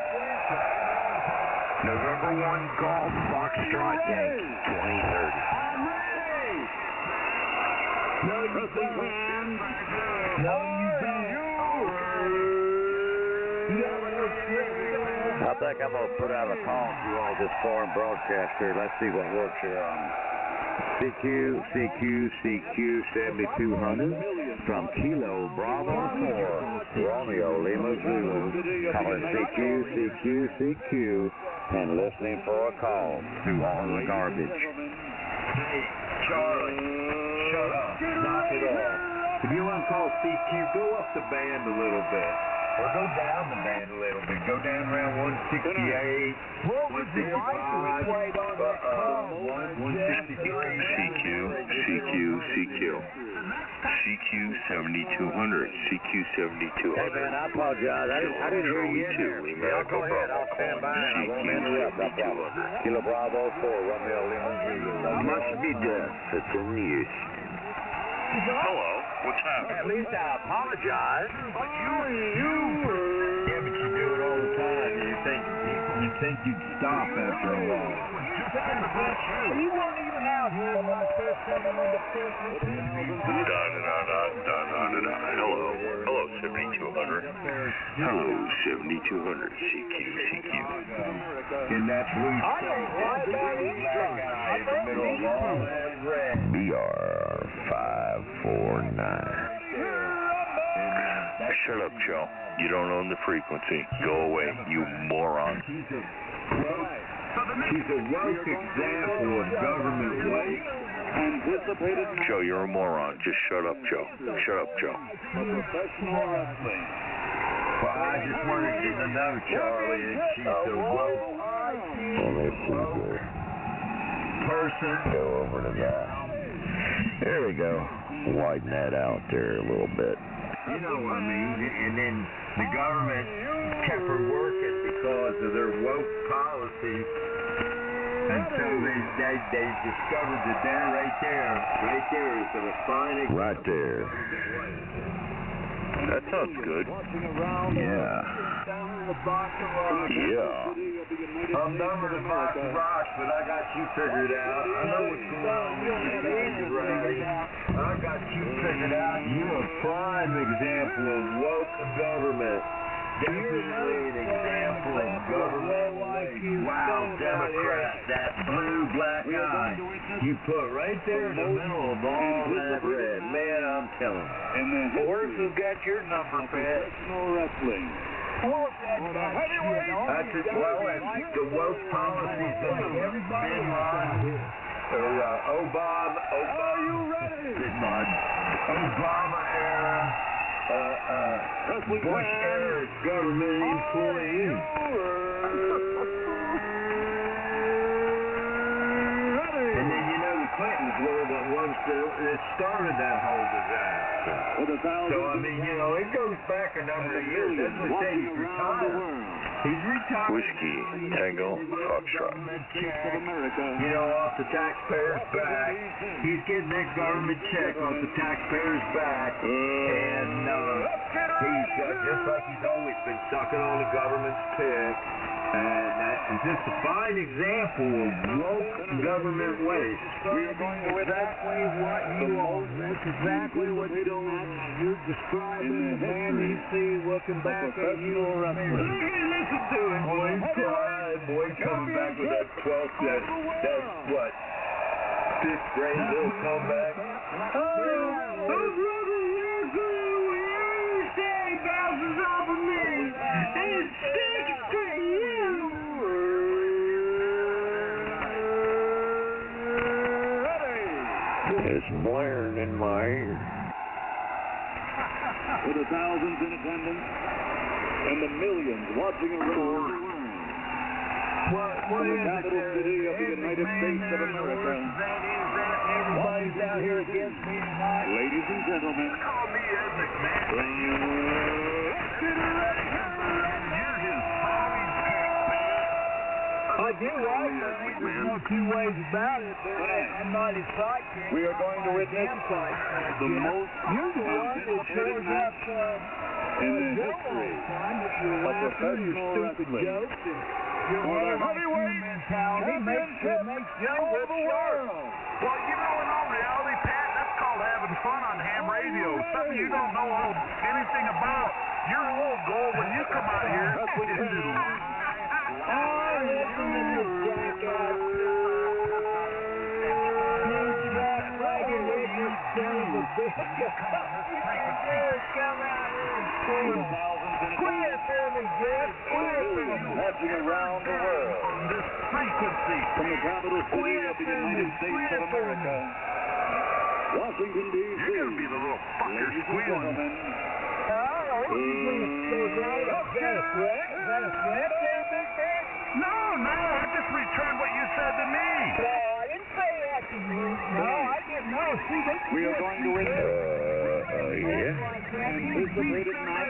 [SPEAKER 6] November 1 Golf Foxtrot Yankee 2030.
[SPEAKER 2] I'm ready. No, you can't. No, you don't. You got no shit.
[SPEAKER 4] I think I'm going to put out a call to all this foreign broadcaster. Let's see what works here on CQ 7200 from Kilo Bravo 4, Romeo Lima Zulu, calling CQ, and listening for a call to all the garbage.
[SPEAKER 6] Hey, Charlie, shut up. Knock it off. If you want to call CQ, go up the band a little bit. Or go down the band a little bit. Go down around 168.
[SPEAKER 8] What was the license plate on that car?
[SPEAKER 6] 163.
[SPEAKER 9] CQ 7200.
[SPEAKER 4] Hey man, I apologize. I didn't hear you in there. Yeah, go ahead. I'll stand by and I won't interrupt. No problem. Kilo Bravo 4, Romeo Lima Zulu.
[SPEAKER 9] Much видать, это не есть. Hello, what's happening?
[SPEAKER 4] At least I apologize.
[SPEAKER 6] But yeah, but you do it all the time. You think you'd stop after a while.
[SPEAKER 8] You weren't even out here when I first coming into Christmas.
[SPEAKER 9] Hello, 7200. Hello, 7200. CQ.
[SPEAKER 6] In that blue black guy in the middle of all that red.
[SPEAKER 4] BR 549.
[SPEAKER 9] Shut up, Joe. You don't own the frequency. Go away, you moron.
[SPEAKER 6] He's a woke example of government waste.
[SPEAKER 9] Joe, you're a moron. Just shut up, Joe. Shut up, Joe.
[SPEAKER 6] Professional wrestling. Well, I just wanted you to know, Charlie, that she's a woke person.
[SPEAKER 4] Go over to that. There we go. Widen that out there a little bit.
[SPEAKER 6] You know what I mean? And then the government kept her working because of their woke policies. And so they discovered that there, right there is a fine example.
[SPEAKER 4] Right there.
[SPEAKER 9] That sounds good.
[SPEAKER 4] Yeah.
[SPEAKER 6] I'm done with the box of rocks, but I got you figured out. I know what's going on with your danger rally. I got you figured out. You're a prime example of woke government. Definitely an example of government waste. Wow, Democrat, that blue-black eye. You put right there in the middle of all that red. Man, I'm telling you.
[SPEAKER 8] And the
[SPEAKER 6] Horse has got your number, Pat.
[SPEAKER 8] professional wrestling.
[SPEAKER 6] That's as well as the woke policies of the Bin Laden, Obama era, Bush era government employees. And then you know the Clintons were the ones that started that whole disaster. So I mean, you know, it goes back a number of years. That's what they say he's retired. He's retired.
[SPEAKER 9] Whiskey, Tango, Foxtrot.
[SPEAKER 6] You know, off the taxpayers' back. He's getting that government check off the taxpayers' back. And he's just like he's always been sucking on the government's pick. And that is just a fine example of woke government waste.
[SPEAKER 8] We are going to exactly what you are. That's exactly what you're describing the man you see looking back at you.
[SPEAKER 6] Listen to him, boy. Boy, coming back with that 12th, that's what? 6th grade little comeback. Those rubber ears say bounces off of me, and it sticks to you.
[SPEAKER 4] It's blaring in my ear.
[SPEAKER 8] With the thousands in attendance and the millions watching around the world.
[SPEAKER 6] What is
[SPEAKER 8] the capital city of the United States of America.
[SPEAKER 6] Everybody's out here against me tonight.
[SPEAKER 8] Ladies and gentlemen,
[SPEAKER 6] Call me Essex, man.
[SPEAKER 8] I do like it. There's no two ways about it, but I'm not his sidekick.
[SPEAKER 6] We are going to witness
[SPEAKER 8] the most. You're the one that shows up
[SPEAKER 6] in the
[SPEAKER 8] Joe all
[SPEAKER 6] history
[SPEAKER 8] the time, but you're laughing your stupid jokes and your heavyweight mentality makes Joe look sharp.
[SPEAKER 6] Well, you know, in all reality, Pat, that's called having fun on ham radio. Something you don't know anything about. Your whole goal when you come out here is Watching around the world on this frequency from the capital city of the United States of America, Washington, D.C. You're going to be the little fucker squealing. No, I just returned what you said to me.
[SPEAKER 2] No, I didn't say that to you. No, I didn't know.
[SPEAKER 6] We are going to witness anticipated match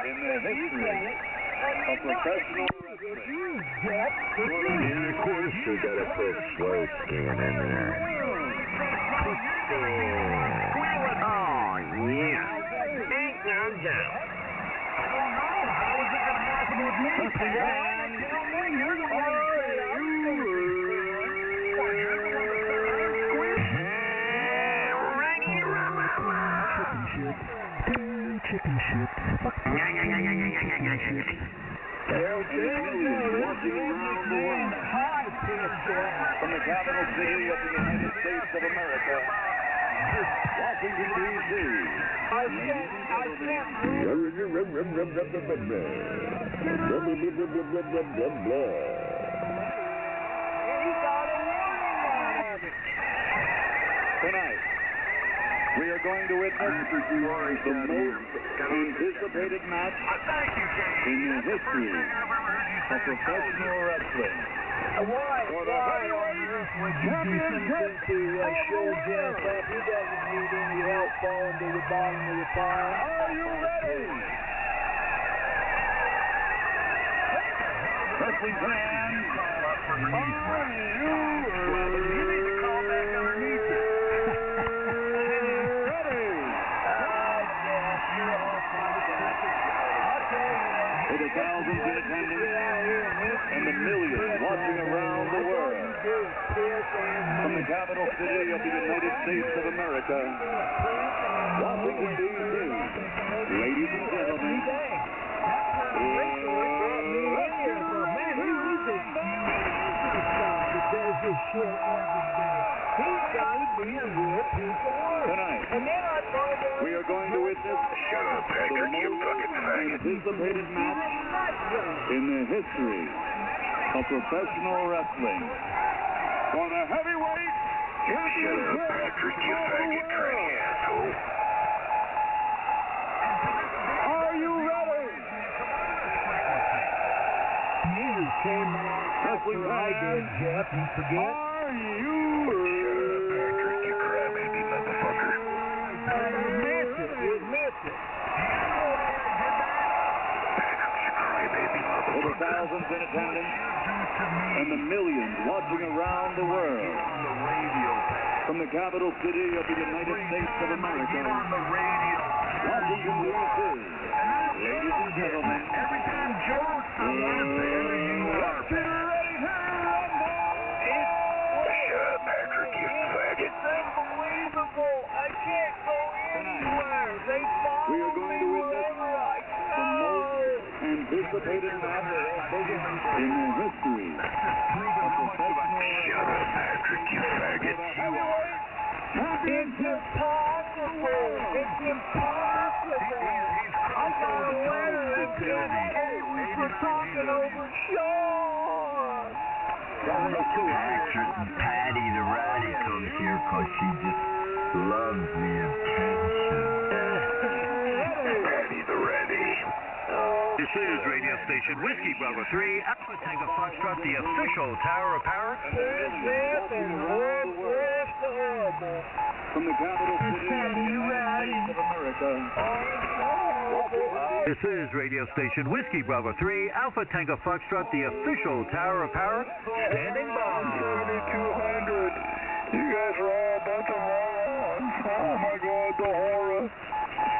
[SPEAKER 6] in the history of professional wrestling.
[SPEAKER 9] And of course, we got to put slow scan in there. Oh, yeah. Ain't no doubt.
[SPEAKER 6] How is it going to happen with me? You're the one who said I was going to be chicken shit. Watching around the world from the capital city of the United States of America, Washington, D.C. Tonight, we are going to witness the most anticipated match in the history of professional wrestling. For the heavyweight championship
[SPEAKER 2] Sure, Jeff, he doesn't need any help falling to the bottom of the pile.
[SPEAKER 6] Are you ready? Wrestling fans, are you need to call back underneath it. For the thousands in attendance and the millions watching around the world from the capital city of the United States of America, Washington, D.C. Ladies and gentlemen, tonight, we are going to witness
[SPEAKER 9] Shut up, Patrick, you fucking faggot.
[SPEAKER 6] anticipated match in the history of professional wrestling. For the heavyweight
[SPEAKER 9] Shut up, Patrick, you faggot tranny asshole.
[SPEAKER 6] Are you ready?
[SPEAKER 2] You came out
[SPEAKER 6] Wrestling
[SPEAKER 2] I did, Jeff. You forget?
[SPEAKER 6] Are you
[SPEAKER 9] Shut up, Patrick, you crybaby motherfucker.
[SPEAKER 2] You missed it. You missed it.
[SPEAKER 9] Patrick, you crybaby
[SPEAKER 6] for the
[SPEAKER 9] motherfucker.
[SPEAKER 6] thousands in attendance and the millions watching around the world from the capital city of the United States of America, Washington, D.C. Ladies and gentlemen, every time Joe's somewhere, there you are.
[SPEAKER 9] Shut up, Patrick, you faggot.
[SPEAKER 2] It's unbelievable. I can't go anywhere. They
[SPEAKER 6] We are
[SPEAKER 2] follow
[SPEAKER 6] going
[SPEAKER 2] me
[SPEAKER 6] to witness
[SPEAKER 2] wherever I
[SPEAKER 6] the
[SPEAKER 2] go.
[SPEAKER 6] most anticipated match in the history of professional
[SPEAKER 9] Shut up, Patrick, you faggot.
[SPEAKER 2] It's impossible. It's impossible. I got a letter that said, hey, we were talking over Sean.
[SPEAKER 9] Patrick and Patty the Ratty comes here because she just loves the attention. Patty the Ratty.
[SPEAKER 6] This is radio station Whiskey Bravo 3, Alpha Tango Foxtrot, the official Tower of Power. From the capital city of the United States of America. This is radio station Whiskey Bravo 3, Alpha Tango Foxtrot, the official Tower of Power. Standing by.
[SPEAKER 2] 3200. You guys are all a bunch of morons. Oh my God, the horror.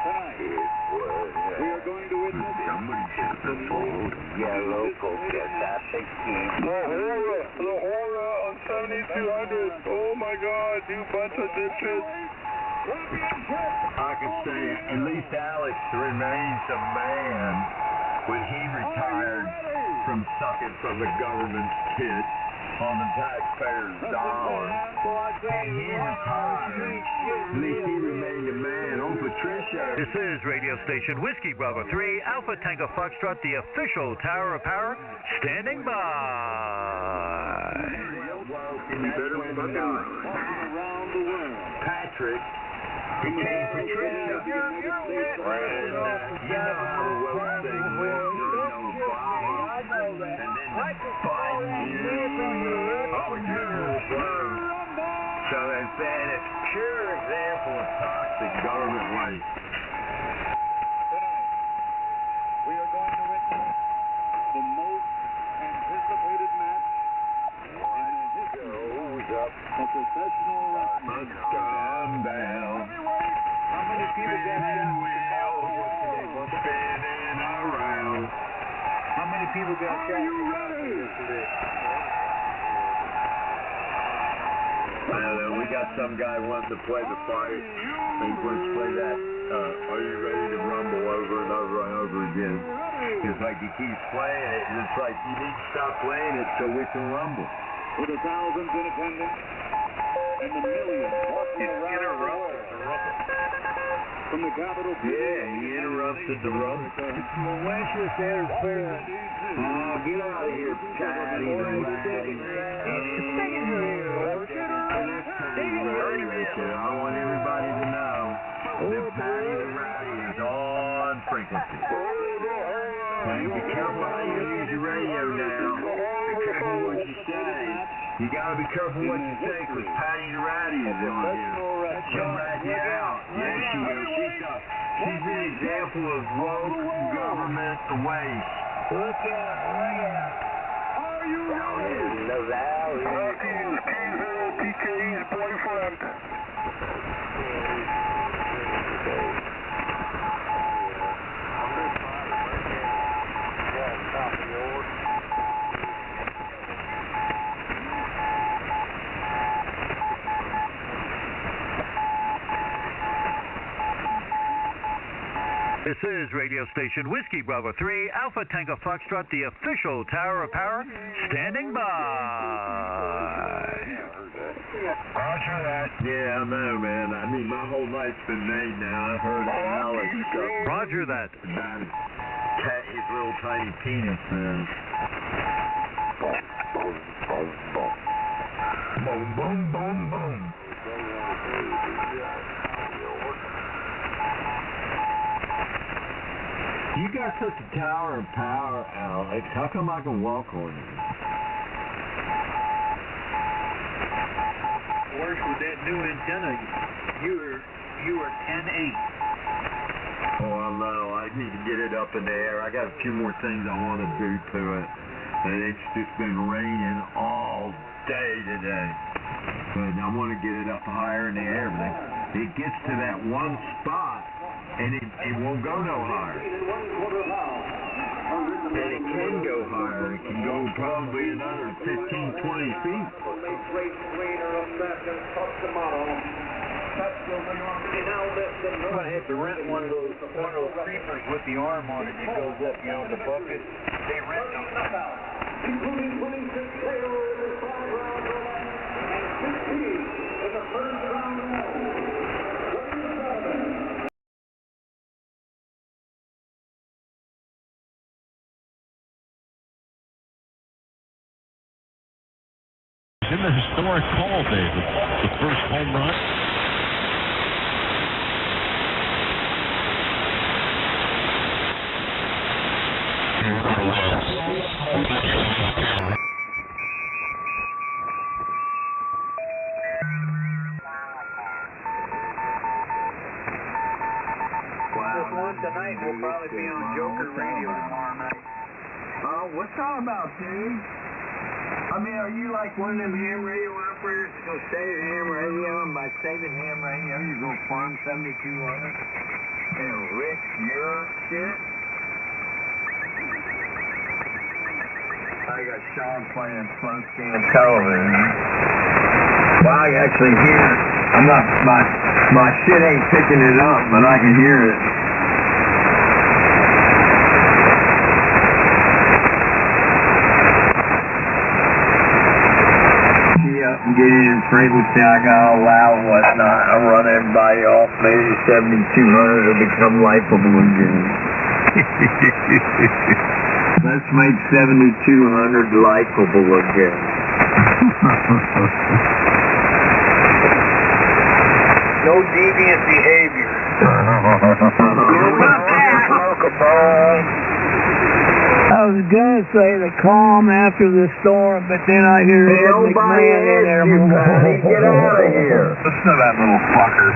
[SPEAKER 6] Tonight, we are going to witness
[SPEAKER 9] Somebody just the phone.
[SPEAKER 4] Yeah, local, get that big team.
[SPEAKER 2] The horror on 7200. Oh my God, you bunch of dipshits.
[SPEAKER 9] I can say at least Alex remains a man. When he retired,
[SPEAKER 6] from sucking from the government's tit on the taxpayer's dollar. And he retired. At least he remained a man. Oh, Patricia.
[SPEAKER 10] This is radio station Whiskey Bravo 3, Alpha Tango Foxtrot, the official Tower of Power, standing by.
[SPEAKER 6] Patrick became Patricia. And you know how the woke thing went during Obama. And then Biden. Oh, you're slow. So it's been a pure example of toxic government waste.
[SPEAKER 8] Tonight, we are going to witness the most anticipated match in the history of professional wrestling.
[SPEAKER 6] Let's calm down.
[SPEAKER 8] How many people got
[SPEAKER 6] Spinning wheels, spinning around.
[SPEAKER 8] How many people got shot yesterday?
[SPEAKER 6] We got some guy wanting to play the fight. He wants to play that, are you ready to rumble over and over and over again? It's like he keeps playing it, and it's like, you need to stop playing it so we can rumble.
[SPEAKER 8] With the thousands in attendance and the millions watching around the world. From the capital city.
[SPEAKER 6] Yeah, he interrupted the rumble.
[SPEAKER 8] West was there for.
[SPEAKER 6] Oh, get out of here, Patty the Ratty. I want everybody to know that Patty the Ratty is on frequency. Now, be careful how you use your radio now. Be careful what you say. You gotta be careful what you say, because Patty the Ratty is on here. She'll rat you out. Yes, she is. She's an example of woke government waste.
[SPEAKER 8] Look out, are you ready?
[SPEAKER 6] In the valley.
[SPEAKER 2] TK's boyfriend.
[SPEAKER 10] This is radio station Whiskey Bravo 3, Alpha Tango Foxtrot, the official Tower of Power, standing by.
[SPEAKER 6] Roger that. Yeah, I know, man. I mean, my whole night's been made now. I've heard Alex stuff.
[SPEAKER 10] Roger that.
[SPEAKER 6] About his little tiny penis, man. Boom, boom, boom, boom. You got such a tower of power, Alex. How come I can walk on it?
[SPEAKER 3] Worse with that new antenna. You were 10.8.
[SPEAKER 6] Oh, I know. I need to get it up in the air. I got a few more things I want to do to it. And it's just been raining all day today. But I want to get it up higher in the air. But it gets to that one spot, and it won't go no higher. And it can go higher. It can go probably another 15, 20 feet.
[SPEAKER 3] I'm going to have to rent one of those creepers with the arm on it that goes up, the bucket. They rent them.
[SPEAKER 8] Including 26 KOs in 5 rounds and 15 in the first round.
[SPEAKER 7] In the historic call, David, the first home run.
[SPEAKER 3] This one tonight will probably be on Joker Radio tomorrow night.
[SPEAKER 6] Oh, what's that about, dude? I mean, are you like one of them ham radio operators that's going to save ham radio, and by saving ham radio, you're going to farm 7200 and risk your shit? I got Sean playing slow scan television. Well, I actually hear, I'm not, my shit ain't picking it up, but I can hear it.
[SPEAKER 5] and get in frequency, I got loud and whatnot. I run everybody off, maybe 7,200 will become likeable again. Let's make 7,200 likeable again.
[SPEAKER 2] No deviant behavior.
[SPEAKER 3] I was going to say the calm after the storm, but then I hear Ed McMahon in there.
[SPEAKER 5] Get out of here.
[SPEAKER 8] Listen to that little fucker.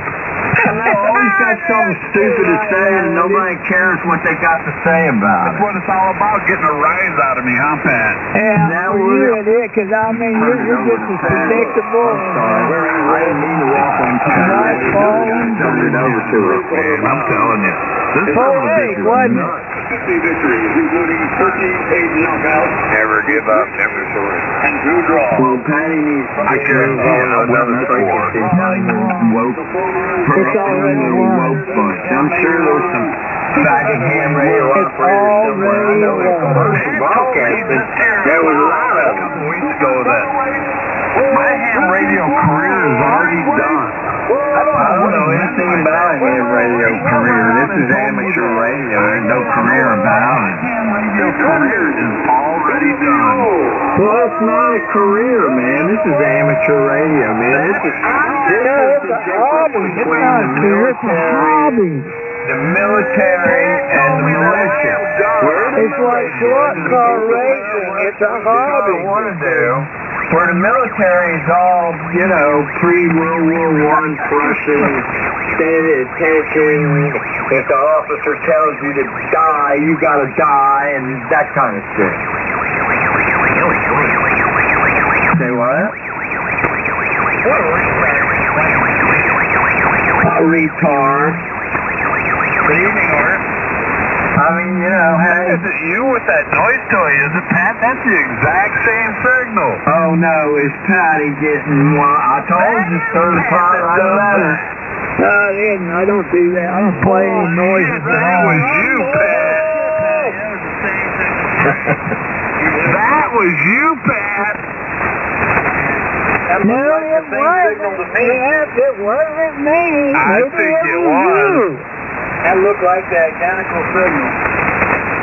[SPEAKER 5] Always got something stupid to say and nobody cares what they got to say about
[SPEAKER 8] That's
[SPEAKER 5] it.
[SPEAKER 8] what it's all about, getting a rise out of me, huh, Pat?
[SPEAKER 3] Yeah, well, you did, because I mean, you're just as predictable.
[SPEAKER 5] I didn't mean to walk on camera. I just turned it over to her.
[SPEAKER 8] Man, I'm telling you. This is
[SPEAKER 3] Oh, hey, wasn't it?
[SPEAKER 2] 50 victories, including 13 paid knockouts.
[SPEAKER 8] Never give up, never surrender.
[SPEAKER 2] And 2 draws.
[SPEAKER 5] Well, Patty needs to
[SPEAKER 8] I can't
[SPEAKER 5] move
[SPEAKER 8] see it.
[SPEAKER 5] on
[SPEAKER 8] I've done
[SPEAKER 5] another
[SPEAKER 8] it before.
[SPEAKER 5] frequency.
[SPEAKER 3] No, you won't.
[SPEAKER 5] Woke.
[SPEAKER 3] It's already won.
[SPEAKER 5] Woke bunch. I'm sure there's some faggot ham radio
[SPEAKER 3] It's
[SPEAKER 5] operators somewhere. I know
[SPEAKER 3] already
[SPEAKER 5] in commercial
[SPEAKER 3] won.
[SPEAKER 5] broadcasting, there was a lot of them.
[SPEAKER 8] A couple weeks ago that my ham radio career is already done.
[SPEAKER 5] I don't know anything about a ham radio career. This is amateur radio. There's no career about it.
[SPEAKER 8] Ham radio career is already done.
[SPEAKER 5] Well, it's not a career, man. This is amateur radio, man. This is
[SPEAKER 3] It's a hobby. It's not a career. It's a hobby.
[SPEAKER 5] the military and the militia.
[SPEAKER 3] It's like slot car racing. It's a hobby.
[SPEAKER 5] What I want to do, where the military is all, you know, pre-World War I Prussian, stand at attention. If the officer tells you to die, you gotta die, and that kind of shit. Say what? A retard.
[SPEAKER 8] Good evening, Art.
[SPEAKER 5] I mean, you know, hey.
[SPEAKER 8] Is it you with that noise toy, is it, Pat? That's the exact same signal.
[SPEAKER 5] Oh no, it's Patty getting one. I told you, sir, the pilot write a letter.
[SPEAKER 3] No, it isn't. I don't do that. I don't play any noises at
[SPEAKER 8] That
[SPEAKER 3] all.
[SPEAKER 8] was you, Pat. That was you, Pat.
[SPEAKER 3] No, it wasn't. Yes, it wasn't me.
[SPEAKER 8] I
[SPEAKER 3] Maybe
[SPEAKER 8] think
[SPEAKER 3] it
[SPEAKER 8] it
[SPEAKER 3] was
[SPEAKER 8] was.
[SPEAKER 3] you.
[SPEAKER 2] That looked like the identical signal.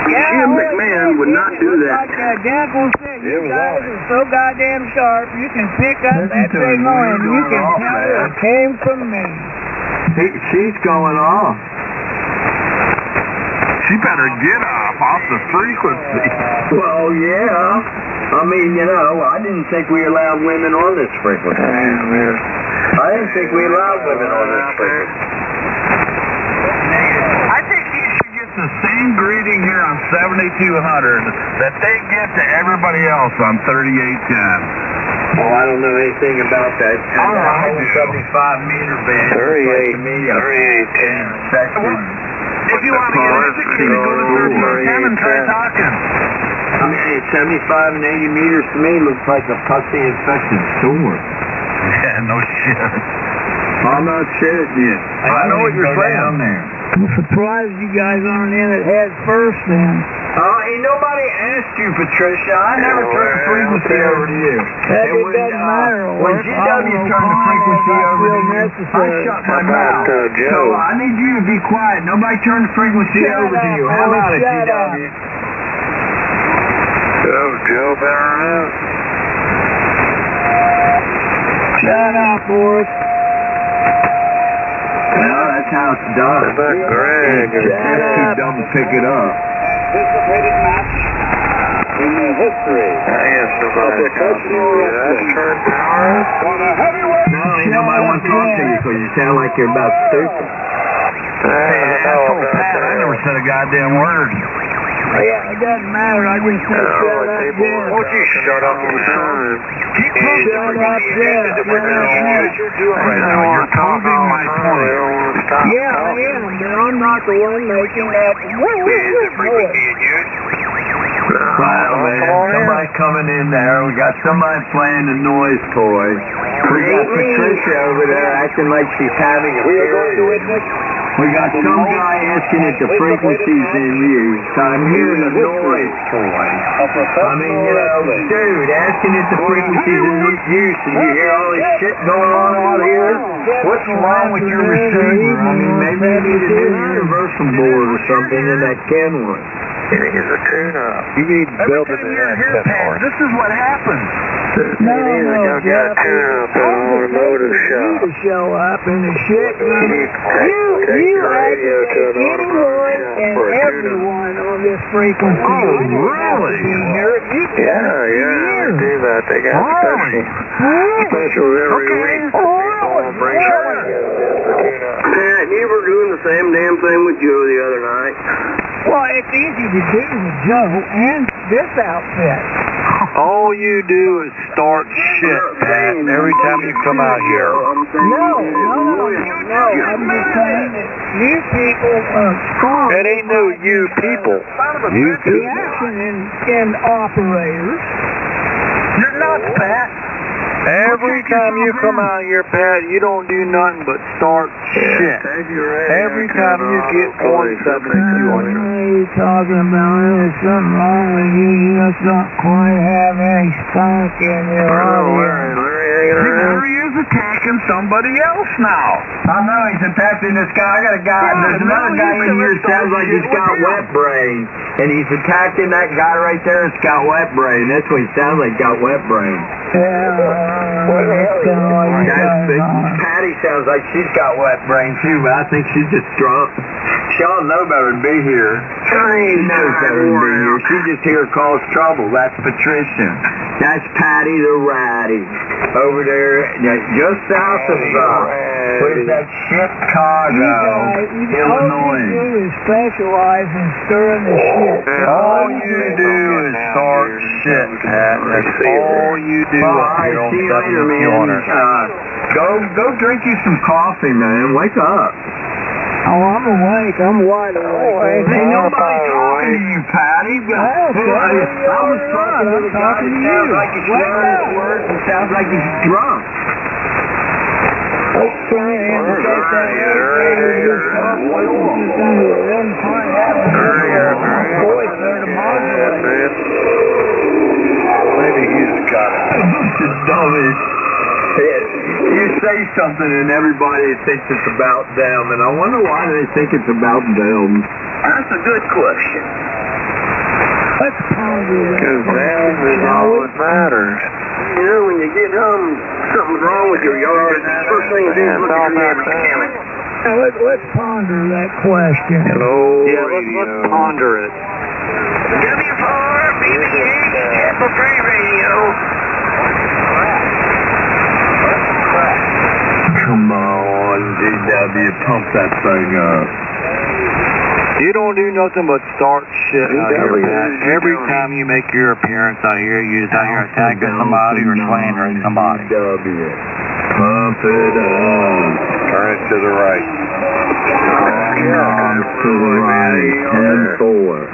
[SPEAKER 3] Yeah,
[SPEAKER 5] Jim McMahon would not do that.
[SPEAKER 3] Like the identical signal.
[SPEAKER 8] It
[SPEAKER 3] You
[SPEAKER 8] was
[SPEAKER 3] guys
[SPEAKER 8] on.
[SPEAKER 3] are so goddamn sharp. You can pick up
[SPEAKER 5] Listen
[SPEAKER 3] that
[SPEAKER 5] to him.
[SPEAKER 3] signal
[SPEAKER 5] We're
[SPEAKER 3] and you
[SPEAKER 5] going
[SPEAKER 3] can
[SPEAKER 5] off,
[SPEAKER 3] tell
[SPEAKER 5] man.
[SPEAKER 3] it came from me.
[SPEAKER 5] She's going off.
[SPEAKER 8] She better get off the frequency.
[SPEAKER 5] Well, yeah. I mean, you know, I didn't think we allowed women on this frequency. I didn't think we allowed women on this frequency.
[SPEAKER 8] I think he should get the same greeting here on 7200 that they get to everybody else on 3810.
[SPEAKER 5] Well, I don't know anything about that.
[SPEAKER 8] Oh, I do.
[SPEAKER 5] 75-meter band. 38.
[SPEAKER 8] If you want to get educated, go to 3810 and try talking.
[SPEAKER 5] I mean, 75 and 80 meters to me looks like a pussy-infected sword.
[SPEAKER 8] Yeah, no shit.
[SPEAKER 5] I'm not shitting you.
[SPEAKER 8] I know what you're saying.
[SPEAKER 5] Down there.
[SPEAKER 3] I'm surprised you guys aren't in it head first then.
[SPEAKER 5] Ain't nobody asked you, Patricia. I never turned the frequency over to you.
[SPEAKER 3] It doesn't matter.
[SPEAKER 5] When GW turned the frequency over to you, I shut my mouth. So I need you to be quiet. Nobody turned the frequency over to you. How about it, GW?
[SPEAKER 8] Oh, Joe Barron.
[SPEAKER 3] Shut up, Boris.
[SPEAKER 5] Well, that's how it's done.
[SPEAKER 8] Greg.
[SPEAKER 5] It's too dumb to pick it up.
[SPEAKER 2] Anticipated match in the history of professional wrestling. For the heavyweight.
[SPEAKER 5] No, ain't nobody want to talk to you because you sound like you're about stupid.
[SPEAKER 8] Hey, I told Pat I never said a goddamn word.
[SPEAKER 3] Yeah, it doesn't matter. I just said shut up, Jim.
[SPEAKER 8] Won't you shut up all the time? Keep proving
[SPEAKER 3] Shut up, Jim.
[SPEAKER 8] you're doing right now. You're proving my point.
[SPEAKER 3] Yeah, I am, but I'm not the one making that. What noise?
[SPEAKER 5] Well, man, somebody coming in there. We got somebody playing the noise toy. We got Patricia over there acting like she's having a
[SPEAKER 2] We are going to
[SPEAKER 5] period.
[SPEAKER 2] witness
[SPEAKER 5] We got some guy asking if the frequency's in use. I'm hearing a noise, Troy. I mean, you know, dude, asking if the frequency's in use, and you hear all this shit going on out here? What's wrong with your receiver? I mean, maybe you need a new universal board or something in that Kenwood.
[SPEAKER 2] It is a tune-up.
[SPEAKER 5] You need to build it
[SPEAKER 8] Every time
[SPEAKER 5] in
[SPEAKER 8] you're
[SPEAKER 5] that
[SPEAKER 8] here, Pat, this is what happens.
[SPEAKER 2] No, I've got a tune-up at an automotive shop.
[SPEAKER 11] To show up in the shit.
[SPEAKER 2] Take your radio to an automotive shop
[SPEAKER 11] and
[SPEAKER 2] for a tune-up.
[SPEAKER 11] everyone on this frequency.
[SPEAKER 8] Oh, really?
[SPEAKER 2] Yeah, they do that. They got specials every week. Bring Pat, you were doing the same damn thing with Joe the other night.
[SPEAKER 11] Well, it's easy to do with Joe and this outfit.
[SPEAKER 5] All you do is start shit, Pat, every time you come out here.
[SPEAKER 11] No. I'm just saying that you people
[SPEAKER 5] It ain't no you people. You people.
[SPEAKER 11] reaction in operators.
[SPEAKER 8] You're nuts, Pat.
[SPEAKER 5] Every time you come out here, Pat, you don't do nothing but start shit. Every time you get 172 on your...
[SPEAKER 11] What are you talking about? There's something wrong with you. You just don't quite have any spunk in your audio.
[SPEAKER 8] There he is attacking somebody else now.
[SPEAKER 5] I know he's attacking this guy. I got a guy. There's another guy in here that sounds like he's got wet brain. And he's attacking that guy right there that's got wet brain. That's what he sounds like, got wet brain. Patty sounds like she's got wet brain too, but I think she's just drunk. She ought to know better than be here. She knows better than be here. She's just here to cause trouble. That's Patricia. That's Patty the Ratty. Over there, just south of where's that Chicago, Illinois.
[SPEAKER 11] All you do is specialize in stirring the shit.
[SPEAKER 5] All you do is start shit, Pat. That's all you do up here on 7200. Go drink you some coffee, man. Wake up.
[SPEAKER 11] Oh, I'm awake. I'm wide awake.
[SPEAKER 5] Ain't nobody talking to you, Patty.
[SPEAKER 11] I was talking to the guy that sounds like he's slurring his words and sounds like he's drunk. Let's try and get that voice there to modulate.
[SPEAKER 5] Maybe he's got it. Dummy. You say something and everybody thinks it's about them, and I wonder why they think it's about them.
[SPEAKER 2] That's a good question.
[SPEAKER 11] Let's ponder that.
[SPEAKER 2] Because them is all that matters. You know, when you get home, something's wrong with your yard, the first thing you do is look at your mechanic.
[SPEAKER 11] Now, let's ponder that question.
[SPEAKER 2] Hello,
[SPEAKER 5] yeah, let's ponder it.
[SPEAKER 2] W4, BB8, Tampa Free Radio.
[SPEAKER 5] Come on, DW, pump that thing up. You don't do nothing but start shit out here, Pat. Every time you make your appearance out here, you're out here attacking somebody or slandering somebody. DW, pump it up. Turn it to the right. To the right, 10-4.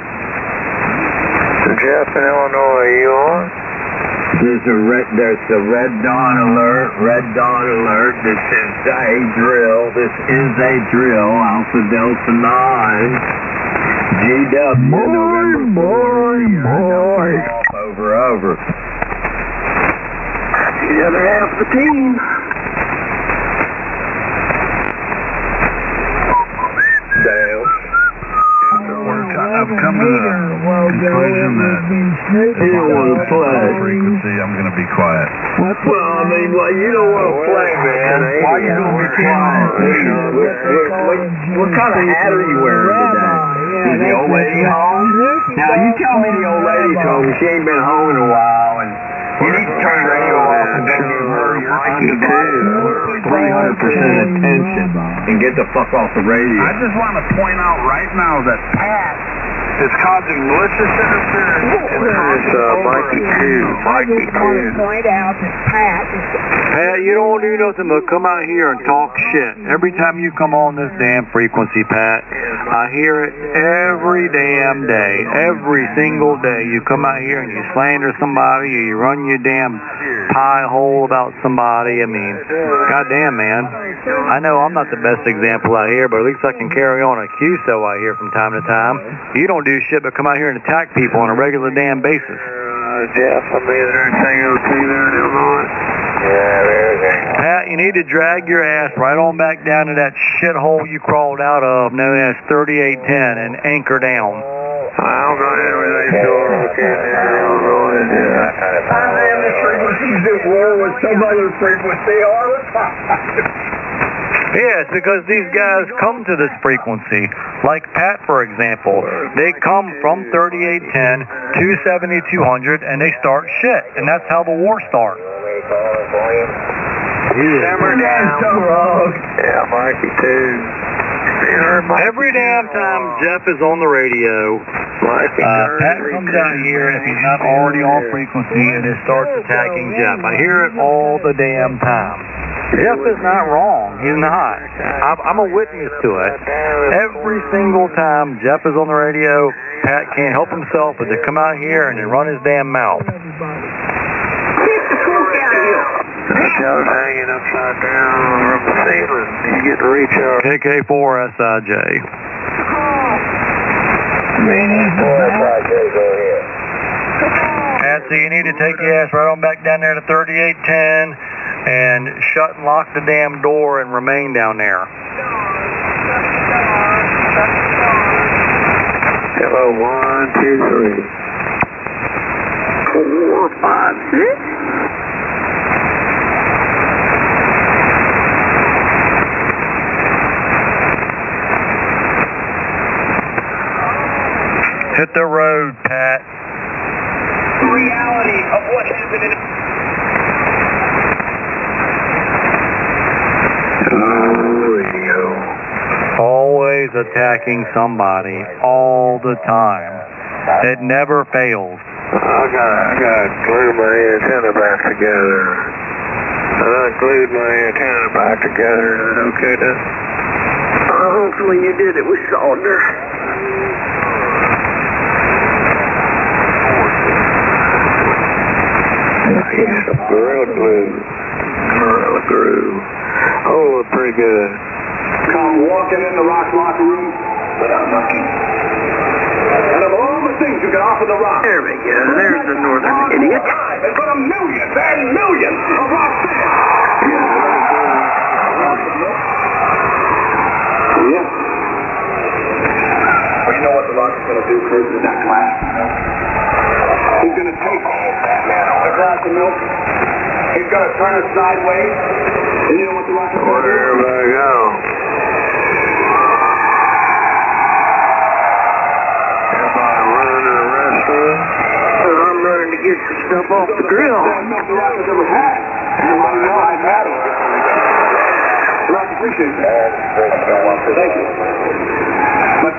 [SPEAKER 2] Jeff in Illinois, are you on?
[SPEAKER 5] There's a red dawn alert. This is a drill. Alpha Delta 9. GW. Boy. Over.
[SPEAKER 2] The other half of the team.
[SPEAKER 5] Dale.
[SPEAKER 8] I've come to the conclusion that
[SPEAKER 5] you don't want to play.
[SPEAKER 8] Frequency, I'm going to be quiet.
[SPEAKER 5] Well, I mean, you don't want to play, man. Why are you going to be quiet? What kind of hat are you wearing today? Is the old lady home? Now, you tell me the old lady's home. She ain't been home in a while, and you need to turn the radio off and go give her your undivided 300% attention and get the fuck off the radio.
[SPEAKER 8] I just want to point out right now that Pat is causing malicious interference.
[SPEAKER 2] It's Mikey Q.
[SPEAKER 11] I just want to point out that Pat is...
[SPEAKER 5] Pat, you don't do nothing but come out here and talk shit. Every time you come on this damn frequency, Pat, I hear it every damn day. Every single day. You come out here and you slander somebody, or you run your damn pie hole about somebody. I mean, goddamn, man. I know I'm not the best example out here, but at least I can carry on a QSO out here from time to time. You don't do shit but come out here and attack people on a regular damn basis.
[SPEAKER 2] Jeff, I mean, is there anything else there in Illinois? Yeah, there's it.
[SPEAKER 5] Pat, you need to drag your ass right on back down to that shithole you crawled out of, known as 3810, and anchor down.
[SPEAKER 2] I'm going to everything sure okay there in Illinois, yeah. I damn the frequencies at war with some other frequency all the time.
[SPEAKER 5] Yeah, it's because these guys come to this frequency. Like Pat, for example. They come from 3810 to 7200 and they start shit. And that's how the war starts.
[SPEAKER 2] Simmer down. So wrong. Yeah, Mikey too.
[SPEAKER 5] Every damn time Jeff is on the radio, Pat comes out here, and if he's not already on frequency, and it starts attacking Jeff. I hear it all the damn time. Jeff is not wrong. He's not. I'm a witness to it. Every single time Jeff is on the radio, Pat can't help himself but to come out here and then run his damn mouth.
[SPEAKER 2] I was hanging upside down from the ceiling. You get to reach out.
[SPEAKER 5] KK4SIJ. Patsy, you need to take your ass right on back down there to 3810 and shut and lock the damn door and remain down there.
[SPEAKER 2] Hello, 1, 2, 3. 4, 5, 6.
[SPEAKER 5] Hit the road, Pat.
[SPEAKER 2] The reality of what happened in... Radio.
[SPEAKER 5] Always attacking somebody, all the time. It never fails.
[SPEAKER 2] I got to glue my antenna back together. I glued my antenna back together. Is that okay, then? Hopefully you did it with solder. Gorilla glue. Gorilla glue. Oh, pretty good. Come walking in the rock locker room without knocking. And of all the things you can offer the rock. There we go. There's the northern idiot. They've got millions and millions of rock fans. Yeah. Well, you know what the rock is going to do first in that class? He's going to take a glass of milk. He's going to turn it sideways. And you know what the rock is going to do? Where do I go? Am I running to the restaurant? I'm running to get some stuff off the grill. That's the milk the rock has ever had. I've had it. The rock appreciates that. Thank you. But,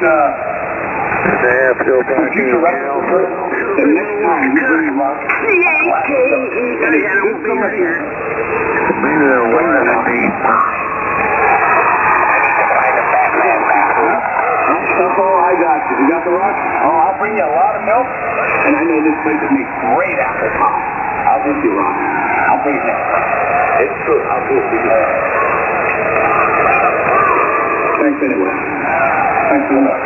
[SPEAKER 2] they have to go back in the record. The next time you bring a rock, and it's good summer here. Maybe they'll wait on it deep. That's all I got. You got the rock? Oh, I'll bring you a lot of milk. And I know this place that makes great apple pie. I'll bring you rock. I'll bring it next time. It's true. I'll do it for you. Thanks anyway. Thanks for the milk.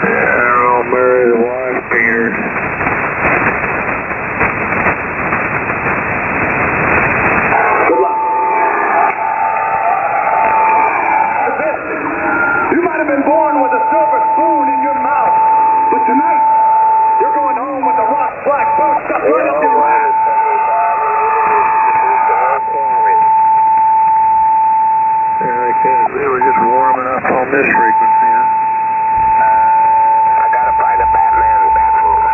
[SPEAKER 2] Yeah, I'll marry the wife, Peter. Good luck. You might have been born with a silver spoon in your mouth, but tonight, you're going home with a rock black boot stuck right up your ass. They were just warming up on this frequency, huh? I gotta find a Batman bathroom.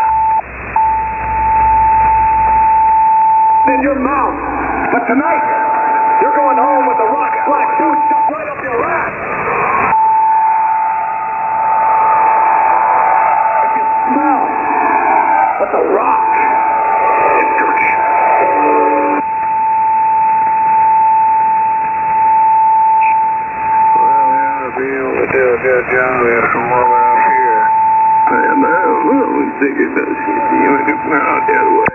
[SPEAKER 2] In your mouth. But tonight, you're going home with the rock black boot stuck right up your ass. I can smell it. That's a rock. It's delicious. Well, we ought to be able to do a good job here from over up here. I don't know. We figured those shit. You would have gone out the other way.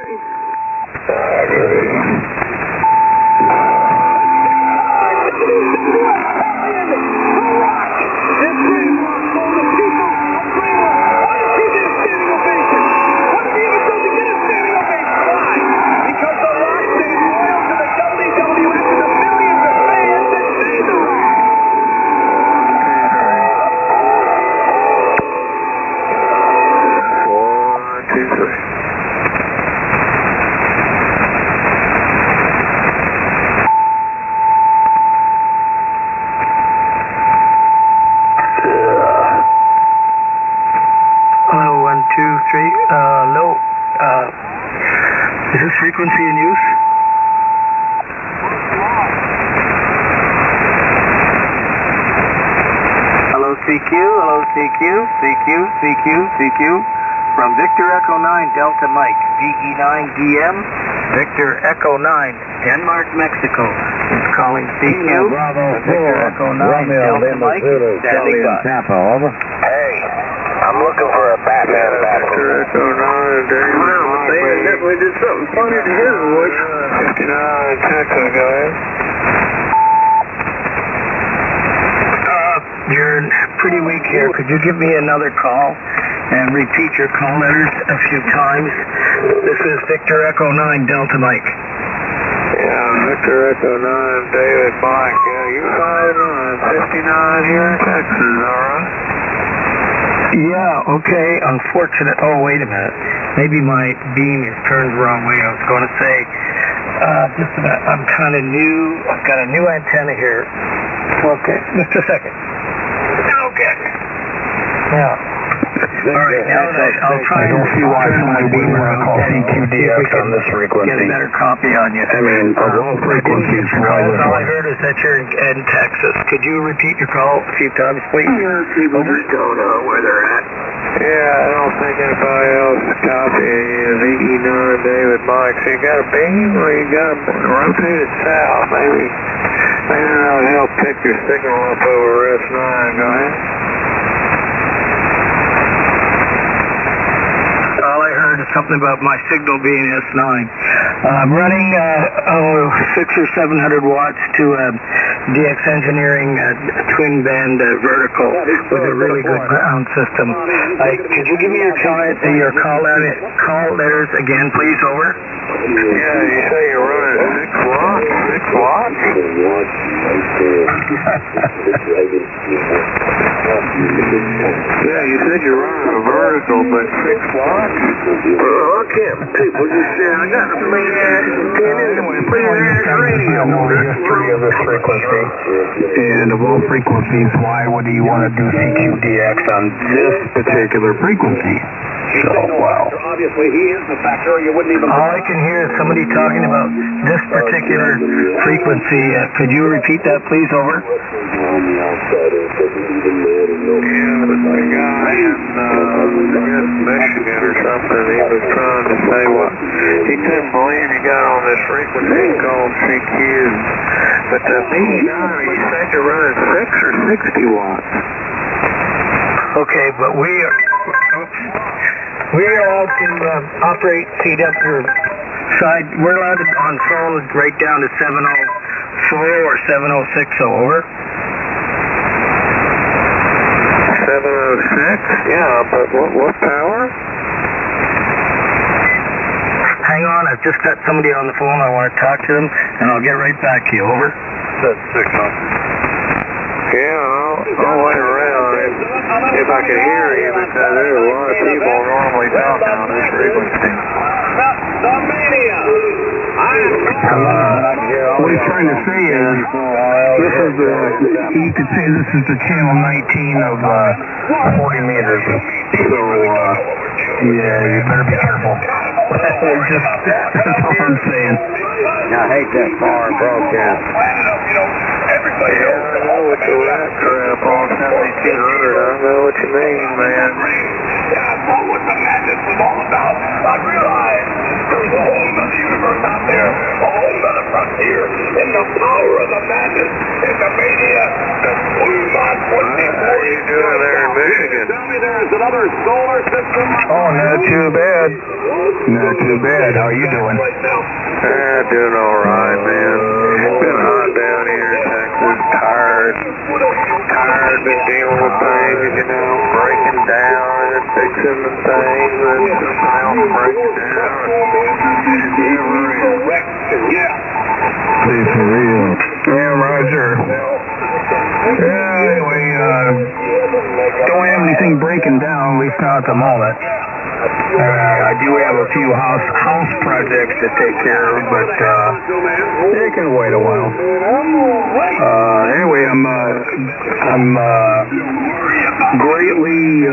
[SPEAKER 2] Is this frequency in use? Hello CQ, hello CQ, CQ, CQ, CQ. From Victor Echo 9 Delta Mike, DE9DM, Victor Echo 9, Denmark, Mexico. It's calling CQ, Victor Echo 9 Delta Mike, standing by.
[SPEAKER 5] Over.
[SPEAKER 4] Hey, I'm looking for a Batman battle.
[SPEAKER 2] Victor Echo 9, They definitely did something funny to his voice. 59, Texas, go ahead. You're pretty weak here. Could you give me another call and repeat your call letters a few times? This is Victor Echo 9, Delta Mike. Yeah, Victor Echo 9, David Mike. Yeah, you 59 here in Texas, alright? Yeah, okay, unfortunate. Oh, wait a minute. Maybe my beam is turned the wrong way. I was going to say, I'm kind of new. I've got a new antenna here. Okay, just a second. Okay. Yeah. All right, now I'll try and see why my beam is called CQDX on this frequency. Get a better copy on you. I mean, of all frequencies, all I heard is that you're in Texas. Could you repeat your call a few times, please? Yeah, people just don't know where they're at. Yeah, I don't think anybody else is copying you. DE9 David Mike. So you got a beam or you got to rotate it south? Maybe that'll help pick your signal up over S9. Go ahead. All I heard is something about my signal being S9. I'm running 600 or 700 watts to DX Engineering twin band vertical with a really good ground system. Could you give me your call letters again, please? Over. Yeah, you say you're running 6 watts? 6 watts? Yeah, you said you're running a vertical, but 6 watts? I can't. People just say, I got the main radio. I know the history of this frequency. And of all frequencies, why would you want to do CQDX on this particular frequency? So, wow. Obviously, he is the factor. You wouldn't even. All I can hear is somebody talking about this particular frequency. Could you repeat that, please? Over. Yeah, the guy in Michigan or something, he was trying to say what he couldn't believe he got on this frequency called CQ. But the DE9, he said you're running 6 or 60 watts. Okay, but we are allowed to operate CW side. We're allowed to on phone right down to 704 or 7060. Over. 706? Yeah, but what power? Hang on, I've just got somebody on the phone. I want to talk to them, and I'll get right back to you. Over. That's 600. Yeah, I'll wait around if I can hear you, because there's a lot of people normally talking on this frequency. What he's trying to say is, this is you could say this is the channel 19 of 40 meters. So, yeah, you better be careful. That's all I'm saying.
[SPEAKER 5] I hate that far broadcast.
[SPEAKER 2] Everybody else, I know what you're at, crap on 7200. I know what you mean, man. Yeah, I saw what the madness was all about. I realized there's a whole other universe out there, a whole other frontier, and the power of the madness and the mania that blew my 24 How are you doing there in Michigan? Tell me there's another solar system. Oh, not too bad. Not too bad. How are you doing? Doing all right, man.
[SPEAKER 5] tired. Tired of dealing with things, you know, breaking down and fixing the things and something else breaks down.
[SPEAKER 11] Be for real. Yeah, Roger. Yeah, anyway, don't have anything breaking down, at least not at the moment. I do have a few house projects to take care of, but they can wait a while. Anyway, I'm greatly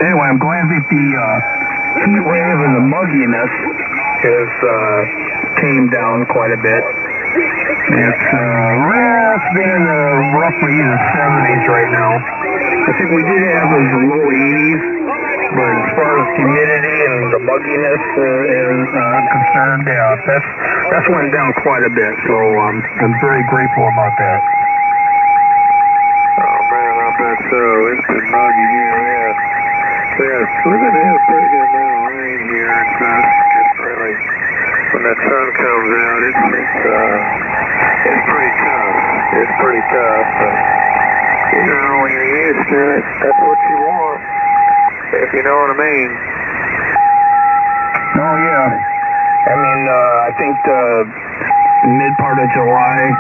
[SPEAKER 11] anyway, I'm glad that the heat wave and the mugginess has tamed down quite a bit. It's been in the roughly the 70s right now. I think we did have those low 80s, but as far as humidity and the mugginess is concerned, yeah, that's went down quite a bit. So I'm very grateful about that.
[SPEAKER 5] Oh man, I bet so. It's been muggy here, yeah. Yeah, look at this, pretty good amount of rain here. It's really, when that sun comes out, it's pretty tough. It's pretty tough, but you know, when you're used to it, that's what you want, if you know what I mean.
[SPEAKER 11] Oh yeah, I mean, I think the mid part of July,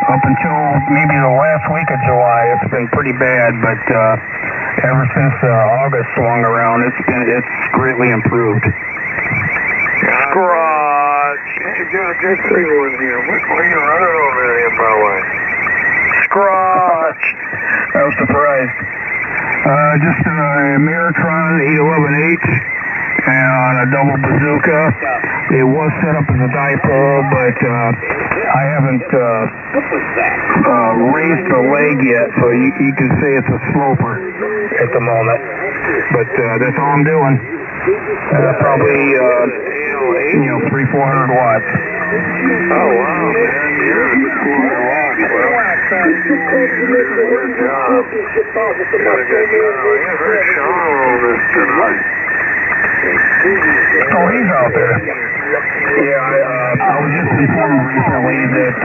[SPEAKER 11] up until maybe the last week of July, it's been pretty bad, but ever since August swung around, it's greatly improved.
[SPEAKER 5] Scratch! Just see one here. What are you running over there, by the way?
[SPEAKER 11] Scratch! I was surprised. Just a Maritron 811H and a double bazooka. It was set up as a dipole, but I haven't raised the leg yet, so you can say it's a sloper at the moment. But that's all I'm doing. Probably 300-400 watts.
[SPEAKER 5] Oh wow, man! You're 400 watts. Well, good job. You're very strong on this tonight.
[SPEAKER 11] Oh, he's out there. Yeah, I was just informed recently that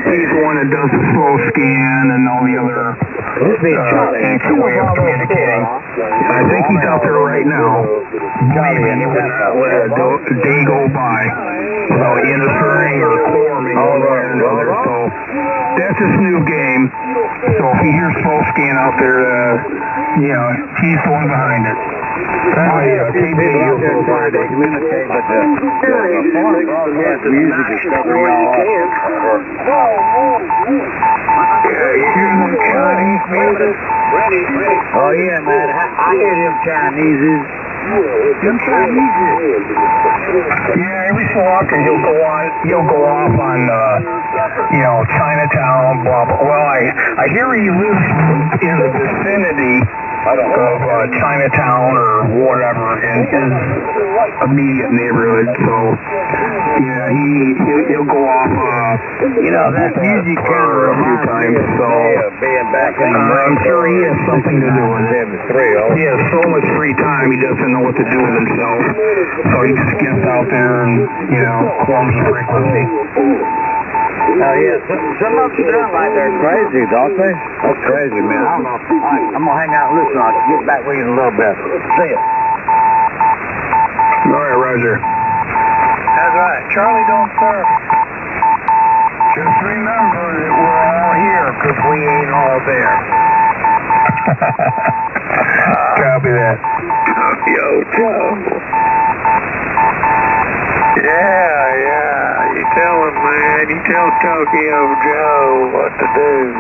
[SPEAKER 11] he's the one that does the slow scan and all the other ancient way of communicating. I think he's out there right now. Maybe he would not let a day go by without interfering or forming one way or another. So that's his new game. So if he hears slow scan out there, he's the one behind it. Anyway, KB, you'll go by to communicate, but the foreign broadcast music is covering all up.
[SPEAKER 5] Yeah, you hear them Chinese music?
[SPEAKER 4] Oh yeah, man, I hear them Chineses. Them Chineses.
[SPEAKER 11] Yeah, every so often he'll go off on, Chinatown, blah, blah. Well, I hear he lives in the vicinity of Chinatown or whatever in his immediate neighborhood, so yeah, he'll go off
[SPEAKER 4] that music kind of
[SPEAKER 11] a few times, so
[SPEAKER 4] being back in the
[SPEAKER 11] I'm sure he has something to do with it. He has so much free time he doesn't know what to do with himself, so he just gets out there and forms a frequency.
[SPEAKER 4] Oh yeah, some of them sound like they're crazy, don't they? That's crazy, man. I don't know. I'm gonna hang out and listen. I'll get back with you in a little bit. See ya.
[SPEAKER 11] All right, Roger.
[SPEAKER 3] That's right. Charlie don't surf.
[SPEAKER 11] Just remember that we're all here because we ain't all there. Copy that.
[SPEAKER 5] Yo, Joe. Yeah. You tell him, man. You tell Tokyo Joe what to do.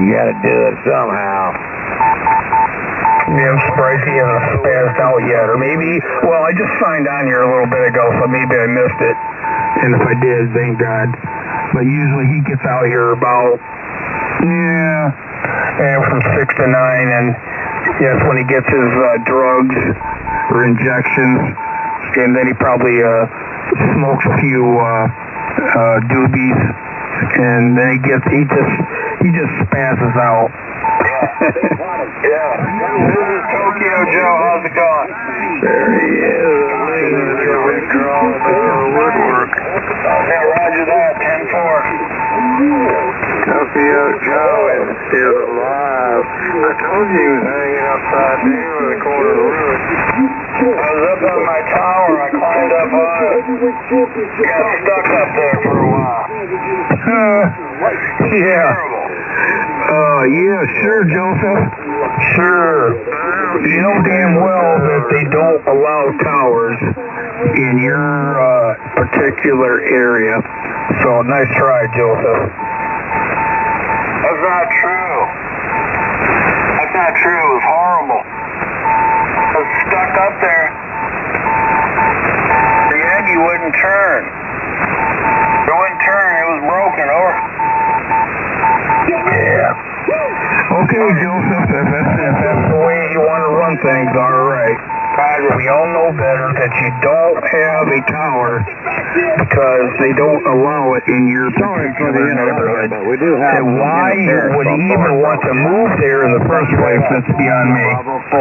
[SPEAKER 4] You gotta do it somehow.
[SPEAKER 11] Yeah, I'm surprised he hasn't spazzed out yet. Or maybe, I just signed on here a little bit ago, so maybe I missed it. And if I did, thank God. But usually he gets out here about, from 6 to 9, and that's when he gets his drugs or injections. And then he probably smokes a few doobies, and then he just spazzes out.
[SPEAKER 5] Yeah. This is Tokyo Joe. How's it going? There he is. Woodwork. Yeah, roger that. 10-4.
[SPEAKER 2] is alive. I told you he was hanging upside down in the corner of the room. I was up on my tower. I climbed up on it. Got stuck up there for a while.
[SPEAKER 11] Yeah. Yeah, sure, Joseph. Sure. You know damn well that they don't allow towers in your particular area. So nice try, Joseph.
[SPEAKER 2] That's not true. That's not true. It was horrible. I was stuck up there. The Aggie wouldn't turn. It wouldn't turn. It was broken over.
[SPEAKER 11] Yeah. Okay, Joseph, if that's the way you want to run things, all right. We all know better that you don't have a tower because they don't allow it in your particular neighborhood. And why you would even want to move there in the first place, that's beyond me. So,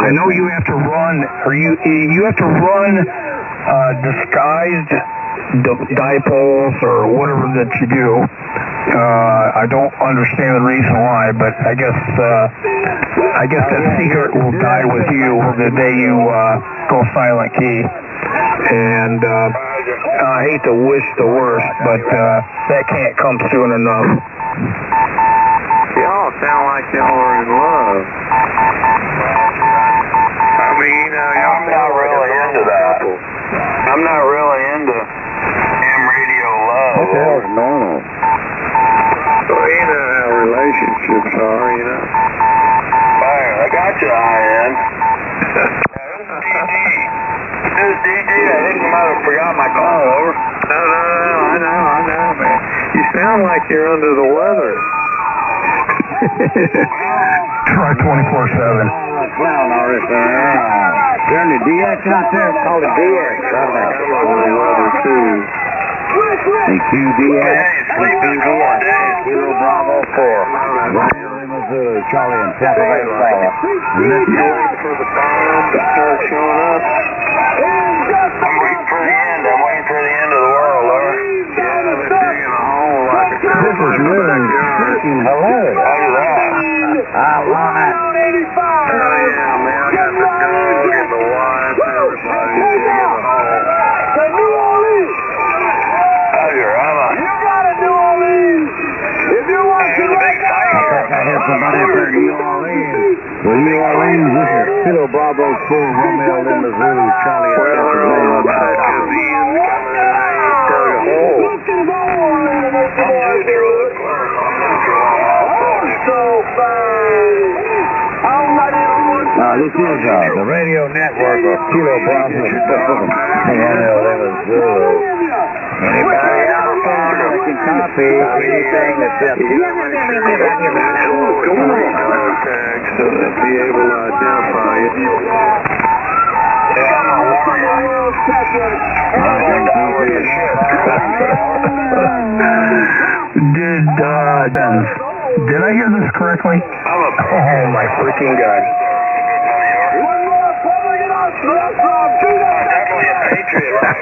[SPEAKER 11] I know you have to run, or you have to run disguised dipoles or whatever that you do. I don't understand the reason why, but I guess that secret will die with you the day you go silent key. And I hate to wish the worst, but that can't come soon enough.
[SPEAKER 2] Y'all sound like y'all are in love. I mean, you know, y'all
[SPEAKER 4] I'm not really into that. I'm not really into ham radio love.
[SPEAKER 2] What the hell's normal? Well, you know how relationships are, you know.
[SPEAKER 4] Fire, I got you, IN. This is DD. I think you might have forgot my call, over.
[SPEAKER 2] No, I know, man. You sound like you're under the weather.
[SPEAKER 11] Try 24/7.
[SPEAKER 4] Clown already. You're in the DX out there? It's called a DX.
[SPEAKER 2] I'm under the weather, too.
[SPEAKER 4] The QDX, Kilo Bravo 4. Missouri, Charlie and Papa Bay Fire.
[SPEAKER 2] You waiting for the bomb to start showing up?
[SPEAKER 4] I'm waiting for the end. I'm waiting for the end of the world, Laura.
[SPEAKER 2] Yeah, I've been digging a hole like a
[SPEAKER 4] This is really freaking hilarious. Look at that. I want it.
[SPEAKER 2] Oh, yeah, man. I got the dog and the wife and everybody digging a hole.
[SPEAKER 4] I hear somebody up there in New Orleans. Well, New Orleans, this is Kilo Bravo 4, Romeo in Missouri, Charlie.
[SPEAKER 2] Well, they're all upset because the end's coming and I ain't dug a hole. I'm just drilling. I'm drilling all for
[SPEAKER 4] This is the radio network of Kilo Bravo 4, Romeo in Missouri. Anybody out there that can copy anything that's up here?
[SPEAKER 2] Tag so that be able to identify it.
[SPEAKER 4] Yeah, I'm a warrior.
[SPEAKER 11] Did I hear this correctly? Oh my freaking God.
[SPEAKER 2] Definitely a patriot, right?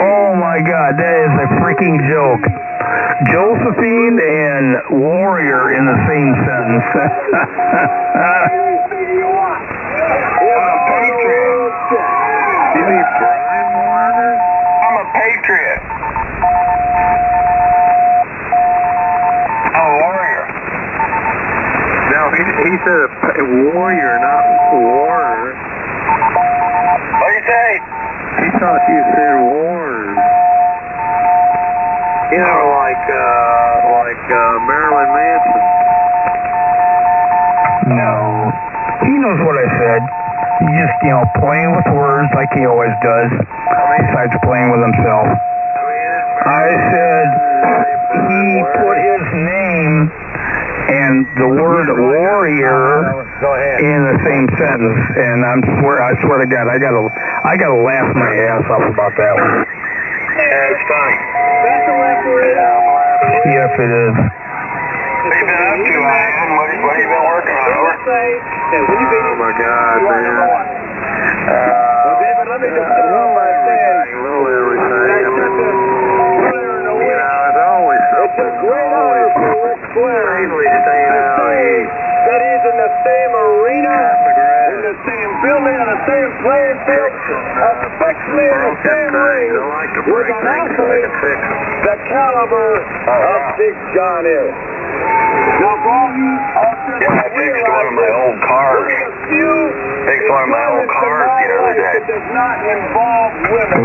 [SPEAKER 11] Oh my God, that is a freaking joke. Josephine and warrior in the same sentence.
[SPEAKER 2] You mean Brian Warner?
[SPEAKER 4] I'm a patriot. I'm a warrior.
[SPEAKER 2] No, he said a warrior, not Warner.
[SPEAKER 4] What do you say?
[SPEAKER 2] He thought you said Warren. You know, like Marilyn Manson.
[SPEAKER 11] No. He knows what I said. He's just, playing with words like he always does, besides playing with himself. I said he put his name and the word warrior in the same sentence, and I swear to God, I gotta laugh my ass off about that one.
[SPEAKER 4] Yeah, it's fun.
[SPEAKER 11] Yes, it is.
[SPEAKER 4] What have you been up to, Ian? What have you been working on, over?
[SPEAKER 2] Oh my God, man. Little everything. I mean, it's always something a great honor for Ric Flair that he's in the same arena, in the same building, on the same playing field, especially in the same ring with an athlete the caliber of Big John is. Now, Bobby,
[SPEAKER 5] I fixed one of my old cars. Fixed one of my old cars the other day.
[SPEAKER 2] It does not involve women.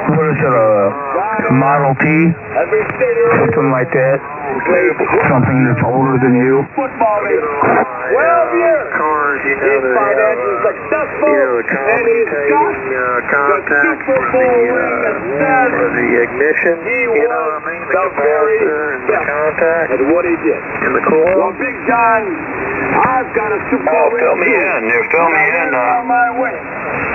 [SPEAKER 11] What is it, a Model T? Something like that? Something that's older than you?
[SPEAKER 2] Football is 12 years. He's financially successful, and he's got the Super Bowl ring that says
[SPEAKER 5] the ignition,
[SPEAKER 2] he was the very best at what he did.
[SPEAKER 5] In the coil.
[SPEAKER 2] Well, Big John, I've got a Super Bowl ring.
[SPEAKER 5] Fill me in. You fill me in.
[SPEAKER 2] On my way.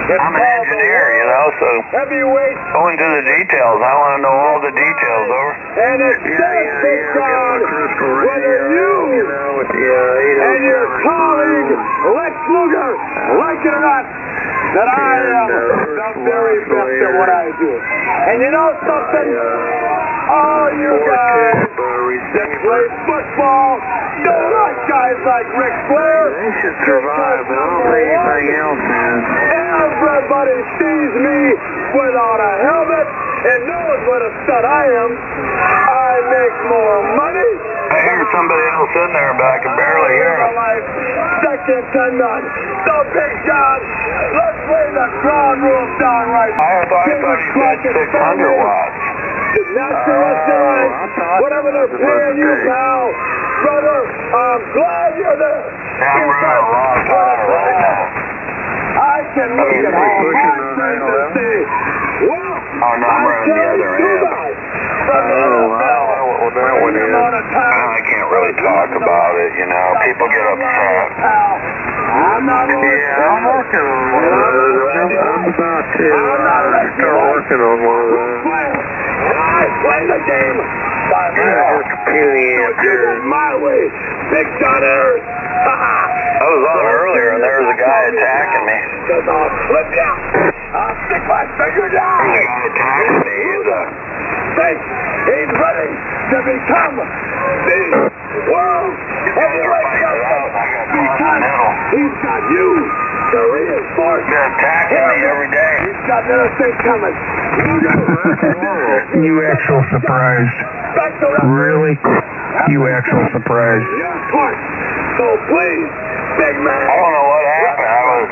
[SPEAKER 5] I'm an engineer, you know, so
[SPEAKER 2] heavyweight.
[SPEAKER 5] Go into the details. I want to know all the details, over.
[SPEAKER 2] And it says, Big John, whether you and your colleague, Lex Luger, like it or not, that I am the very best at what I do. And you know something? All you guys that play football don't like guys like Ric Flair.
[SPEAKER 5] They should survive, but I don't think anything else, man.
[SPEAKER 2] Everybody sees me without a helmet and knows what a stud I am. I make more money.
[SPEAKER 5] I hear somebody else in there, but I can barely hear him.
[SPEAKER 2] Second to none. So, Big John, let's play the ground rules down right now.
[SPEAKER 5] I thought you said 600 watts.
[SPEAKER 2] That's the rest of it. Whatever they're paying you, pal. Brother, I'm glad you're there.
[SPEAKER 5] Yeah, I'm running a long time right now.
[SPEAKER 2] I can look at all my friends and say, well,
[SPEAKER 5] oh, no, I'm running the other end. I can't really talk about it, you know. People get upset.
[SPEAKER 2] I'm not
[SPEAKER 5] I'm working on one of those. I'm about to start working on one of those.
[SPEAKER 2] I play the game by my heart. So you get my way, Big John Ayers.
[SPEAKER 5] I was on earlier and there was a guy attacking me.
[SPEAKER 2] Because I'll flip you. I'll stick my finger down.
[SPEAKER 5] There's a guy attacking me.
[SPEAKER 2] He's ready to become the world heavyweight champion because he's got you to reinforce.
[SPEAKER 5] They're attacking me every day.
[SPEAKER 2] He's got another thing coming.
[SPEAKER 11] You actual surprised. Really? You actual surprised.
[SPEAKER 2] So please, big man.
[SPEAKER 5] I don't know what happened.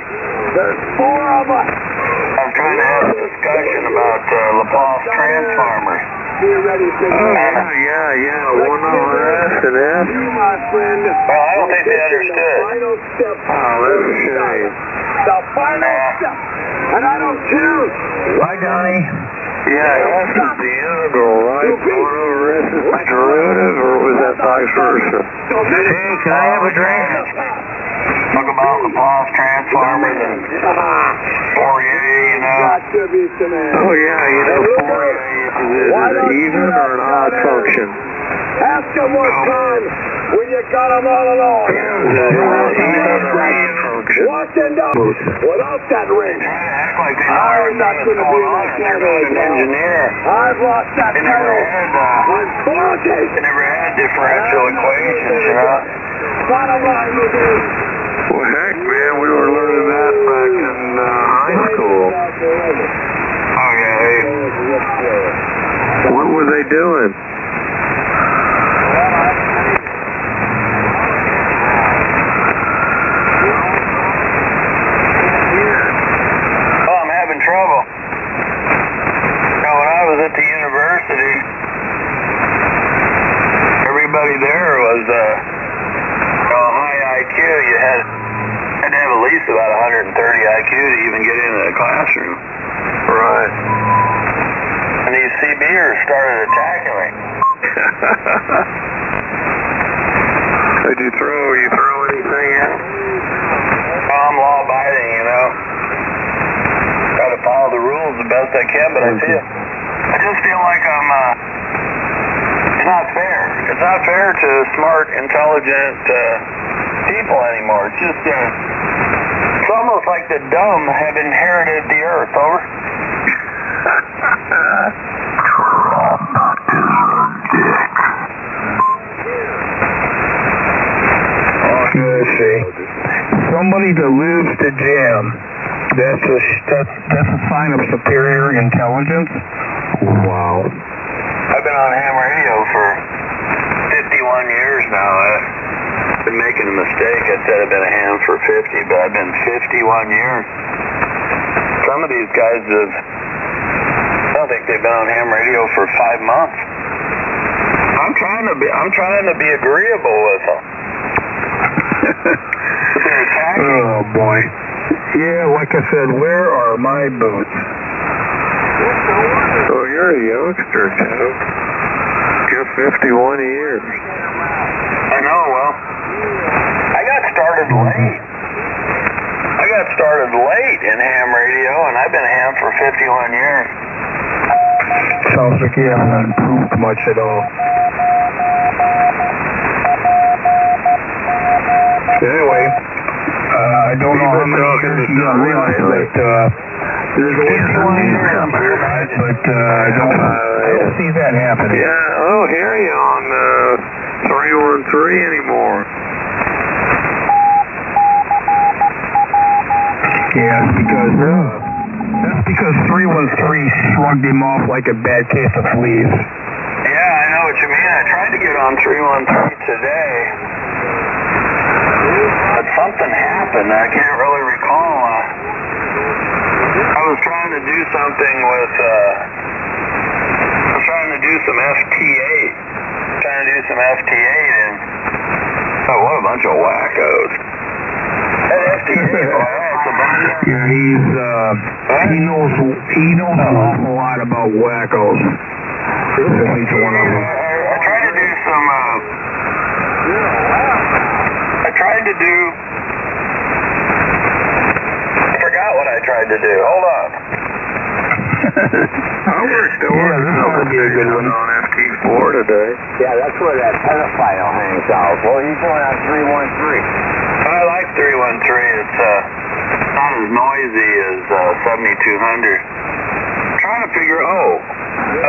[SPEAKER 2] There's 4 of us.
[SPEAKER 5] I'm trying to have a discussion about Laplace transformers.
[SPEAKER 2] Be ready, big man.
[SPEAKER 5] Yeah. One on S and F.
[SPEAKER 2] You, my friend.
[SPEAKER 5] Well, I don't think they understood.
[SPEAKER 2] The final step.
[SPEAKER 5] Oh, that's a shame.
[SPEAKER 2] The final step. And I don't care.
[SPEAKER 11] Bye, Donnie.
[SPEAKER 5] Yeah, S is the integral, right? 1 over S is the derivative, or was that vice versa?
[SPEAKER 11] Hey, can I have a drink?
[SPEAKER 5] Talk about Laplace transformers and Fourier, you know. Oh, yeah, you know Fourier. Is it an even or an odd function?
[SPEAKER 2] Ask them one time when you got them all alone. Watching them without that ring. I'm not going to be like that old
[SPEAKER 5] engineer.
[SPEAKER 2] I've lost that title. I'm 40.
[SPEAKER 5] They never had differential equations, you know.
[SPEAKER 2] Bottom line was this.
[SPEAKER 5] Well, heck, man, we were learning that back in high school. Okay. What were they doing? Oh, I'm having trouble. Now, when I was at the university, everybody there was high IQ. You had to have at least about 130 IQ to even get into the classroom. Right. And these CBers started attacking me. Did you throw anything in? I'm law-abiding, you know. Try to follow the rules the best I can, but I just feel like it's not fair. It's not fair to smart, intelligent people anymore. It's just, it's almost like the dumb have inherited the earth, over.
[SPEAKER 11] let's see. Somebody that lives to jam. That's a sign of superior intelligence. Wow.
[SPEAKER 2] I've been on ham radio for 51 years now. I've been making a mistake. I said I've been a ham for 50, but I've been 51 years. Some of these guys have, I don't think they've been on ham radio for 5 months. I'm trying to be agreeable with them. They're attacking.
[SPEAKER 11] Oh boy. Yeah, like I said, where are my boots?
[SPEAKER 5] Oh, you're a youngster, Joe. Just 51 years.
[SPEAKER 2] I know, well, I got started late. I got started late in ham radio, and I've been a ham for 51 years.
[SPEAKER 11] Sounds like you haven't improved much at all. Anyway, I don't know how many years you got left, but there's always one number, but I don't see that happening.
[SPEAKER 5] Yeah, I don't hear you on 313 anymore.
[SPEAKER 11] Yeah, that's because 313 shrugged him off like a bad case of fleas.
[SPEAKER 2] Yeah, I know what you mean. I tried to get on 313 today, but something happened. I can't really recall. I was trying to do something with, I was trying to do some FT8. Trying to do some FT8, and oh, what a bunch of wackos. That FT8, boy, that's a bunch of...
[SPEAKER 11] Yeah, he knows an awful lot about wackos. He's one of them.
[SPEAKER 2] I tried to do some, I forgot what I tried to do. Hold on.
[SPEAKER 5] We're still working on a good one on FT4 today.
[SPEAKER 4] Yeah, that's where that pedophile hangs out. Well, he's going on 313.
[SPEAKER 2] I like 313. It's not as noisy as 7200. I'm trying to figure, I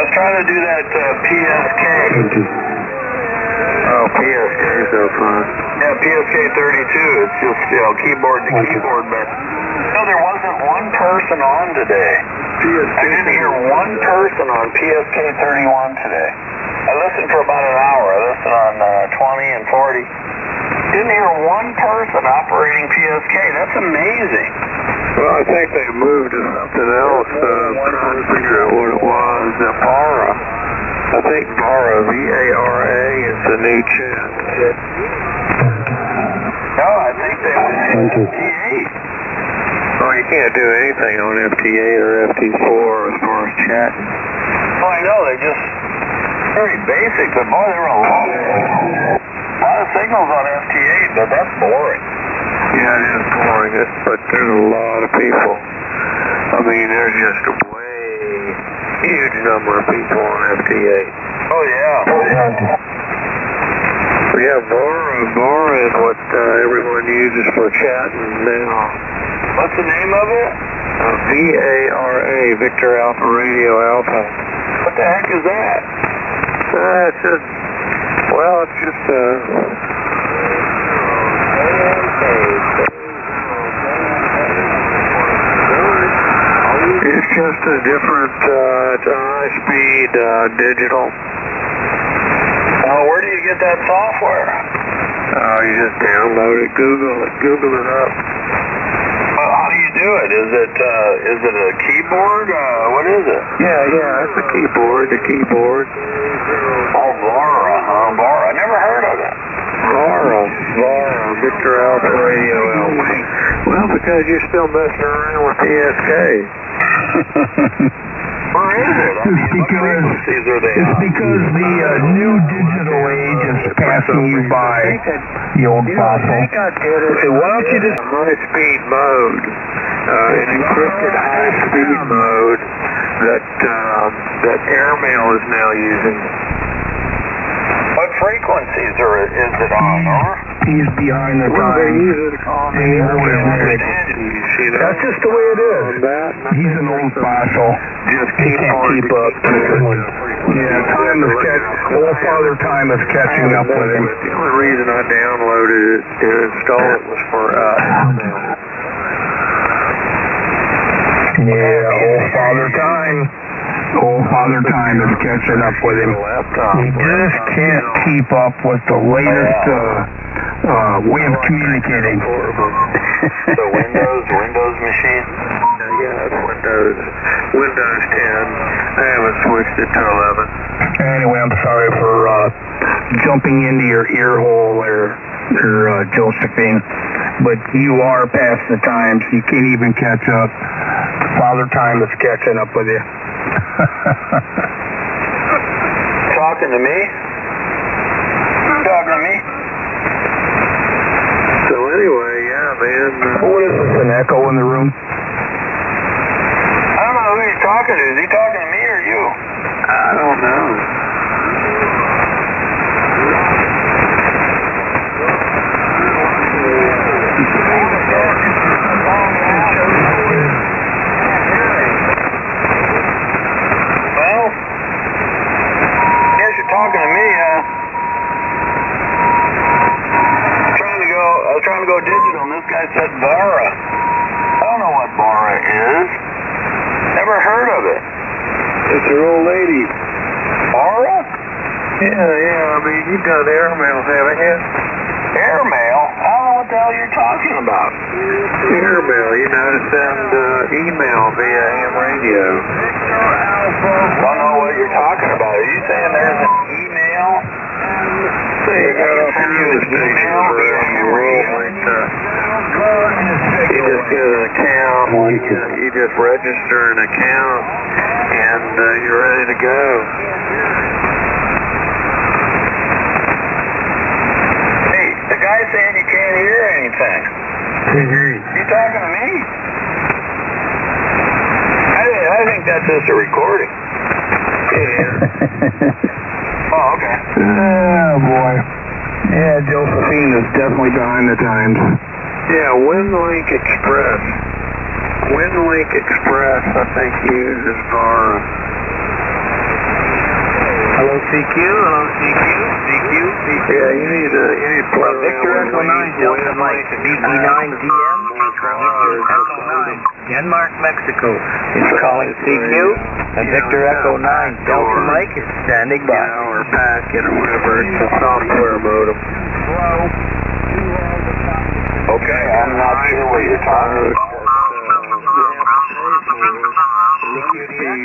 [SPEAKER 2] was trying to do that PSK.
[SPEAKER 5] Oh, PSK is so fun.
[SPEAKER 2] Yeah, PSK 32. It's just, keyboard to keyboard, but there wasn't one person on today. I didn't hear one person on PSK 31 today. I listened for about an hour. I listened on 20 and 40. Didn't hear one person operating PSK. That's amazing.
[SPEAKER 5] Well, I think they moved to something else. Trying to figure out what it was. VARA. I think VARA, V-A-R-A, is the new chat.
[SPEAKER 2] No, I think they went to FT8.
[SPEAKER 5] Oh, you can't do anything on FT8 or FT4 as far as chatting.
[SPEAKER 2] Oh, I know. They just very basic, but boy, there were a lot of signals on FT8, but that's boring.
[SPEAKER 5] Yeah, it is boring, but there's a lot of people. I mean, there's just a huge number of people on FT8.
[SPEAKER 2] Oh, yeah.
[SPEAKER 5] Yeah, VARA is what everyone uses for chatting now.
[SPEAKER 2] What's the name of it?
[SPEAKER 5] VARA, Victor Alpha Radio Alpha.
[SPEAKER 2] What the heck is that?
[SPEAKER 5] It's just, it's just a different, high-speed digital.
[SPEAKER 2] Where do you get that software?
[SPEAKER 5] You just download it, Google it up.
[SPEAKER 2] How do you do it? Is it a keyboard? What is it?
[SPEAKER 5] Yeah, it's a keyboard.
[SPEAKER 2] Oh, VARA, huh? VARA. I never heard of it.
[SPEAKER 5] VARA, Victor Alpha Radio Alpha. Well, because you're still messing around with PSK.
[SPEAKER 2] Where is it?
[SPEAKER 11] It's because the new digital age is passing you by, you old fossil.
[SPEAKER 5] Okay, why don't you just high-speed mode, an encrypted high-speed mode that airmail is now using.
[SPEAKER 2] What frequencies is it on, or?
[SPEAKER 11] He's behind the
[SPEAKER 5] Well, they
[SPEAKER 11] times.
[SPEAKER 5] use it on the
[SPEAKER 11] That's just the way it is. He's an old fossil.
[SPEAKER 5] Just
[SPEAKER 11] He can't keep up. Yeah, old Father Time is catching up with him.
[SPEAKER 2] The only reason I downloaded it and installed it was for
[SPEAKER 11] Yeah, old Father Time. Old Father Time is catching up with him. He just can't keep up with the latest way of communicating.
[SPEAKER 2] The Windows machine? Yeah, it's Windows 10. I haven't switched it to 11.
[SPEAKER 11] Anyway, I'm sorry for jumping into your ear hole there, Josephine. But you are past the time, so you can't even catch up. Father Time is catching up with you.
[SPEAKER 2] Talking to me? Talking to me? So anyway, yeah, man.
[SPEAKER 11] What is this, an echo in the room?
[SPEAKER 2] I don't know who he's talking to. Is he talking to me or you? I don't know. Well, guess you're talking to me, huh? I was trying to go digital, and this guy said Vara. I don't know what Vara is. Never heard of it. It's your old lady. Vara? Yeah, I mean, you've done airmail, haven't you? Airmail? I don't know what the hell you're talking about. Airmail, you know, to send email via AM radio. I don't know what you're talking about. Are you saying there's an email? You send you an email via AM radio? You just get an account, you just register an account, and you're ready to go. Hey, the guy's saying you can't hear anything. You talking to me? I think that's just a recording. Yeah. Oh, okay.
[SPEAKER 11] Oh, boy. Yeah, Josephine is definitely behind the times.
[SPEAKER 2] Yeah, WinLink Express. WinLink Express, I think, uses Vara.
[SPEAKER 4] Hello, CQ. Hello, CQ.
[SPEAKER 2] Yeah, you need to plug
[SPEAKER 4] Victor Echo 9, Delta Mike, VE9DM, Victor Echo 9, Denmark, Mexico, is calling CQ, and Victor Echo 9, Delta Mike is standing by.
[SPEAKER 2] Or packet or whatever, it's a software modem. Okay, I'm not sure what you're talking about.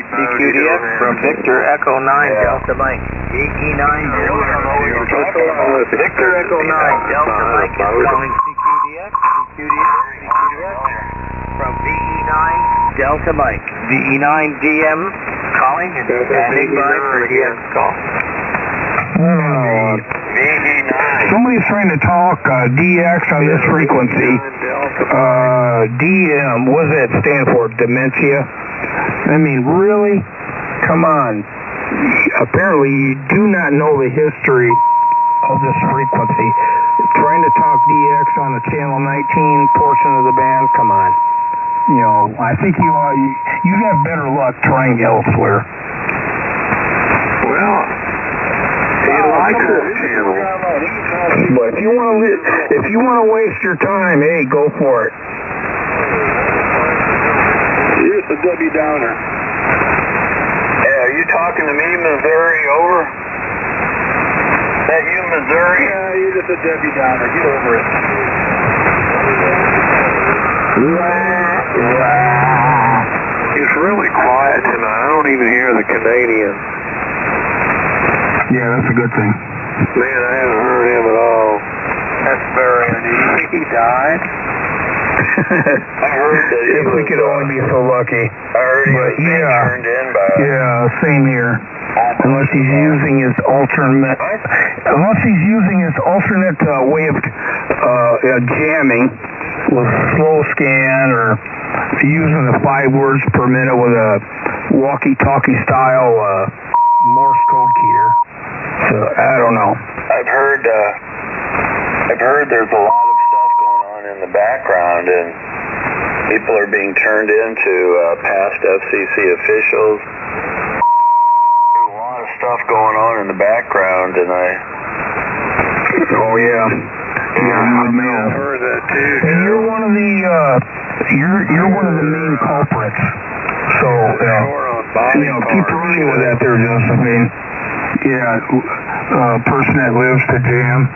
[SPEAKER 4] CQDX from Victor Echo 9, Delta Mike, VE9, Victor Echo 9, Delta Mike is calling CQDX from VE9, Delta Mike, VE9DM calling and standing by for DX call.
[SPEAKER 2] VE9.
[SPEAKER 11] Somebody's trying to talk DX on this frequency. DM, what does that stand for? Dementia? I mean, really? Come on. Apparently, you do not know the history of this frequency. Trying to talk DX on the channel 19 portion of the band? Come on. You know, I think you have better luck trying elsewhere.
[SPEAKER 2] Well, he likes this channel.
[SPEAKER 11] But if you want to waste your time, hey, go for it.
[SPEAKER 2] Here's the Debbie Downer. Yeah, are you talking to me, Missouri? Over. Is that you, Missouri? Yeah, you're just a Debbie Downer. Get over it. It's really quiet tonight. I don't even hear the Canadian.
[SPEAKER 11] Yeah, that's a good thing.
[SPEAKER 2] Man, I haven't heard him at all. That's very unusual. He died? I heard that
[SPEAKER 11] if we could only be so lucky.
[SPEAKER 2] I heard he was being turned in by...
[SPEAKER 11] Yeah, same here. Unless he's using his alternate way of jamming with slow scan or using the 5 words per minute with a walkie-talkie style Morse code keyer. So I don't know.
[SPEAKER 2] I've heard there's a lot of stuff going on in the background, and people are being turned into past FCC officials. There's a lot of stuff going on in the background, and
[SPEAKER 11] Oh yeah.
[SPEAKER 2] I've heard that too.
[SPEAKER 11] And you're one of the you're one of the main culprits. So keep running with that there, Josephine. Yeah, person that lives to jam.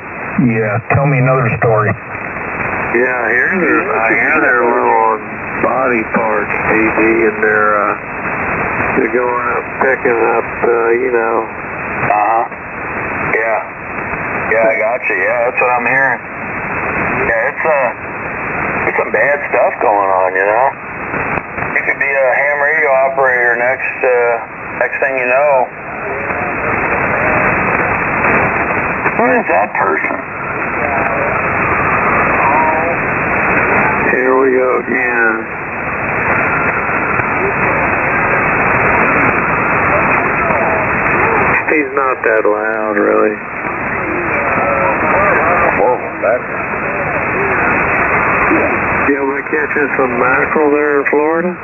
[SPEAKER 11] Yeah, tell me another story.
[SPEAKER 2] Yeah, I hear their little body parts, TV, and they're going up, picking up, Yeah, I got you. Yeah, that's what I'm hearing. Yeah, it's some bad stuff going on, you know. You could be a ham radio operator next thing you know. Where is that person? Here we go again. He's not that loud, really. Whoa, that's... You able to catch some mackerel there in Florida?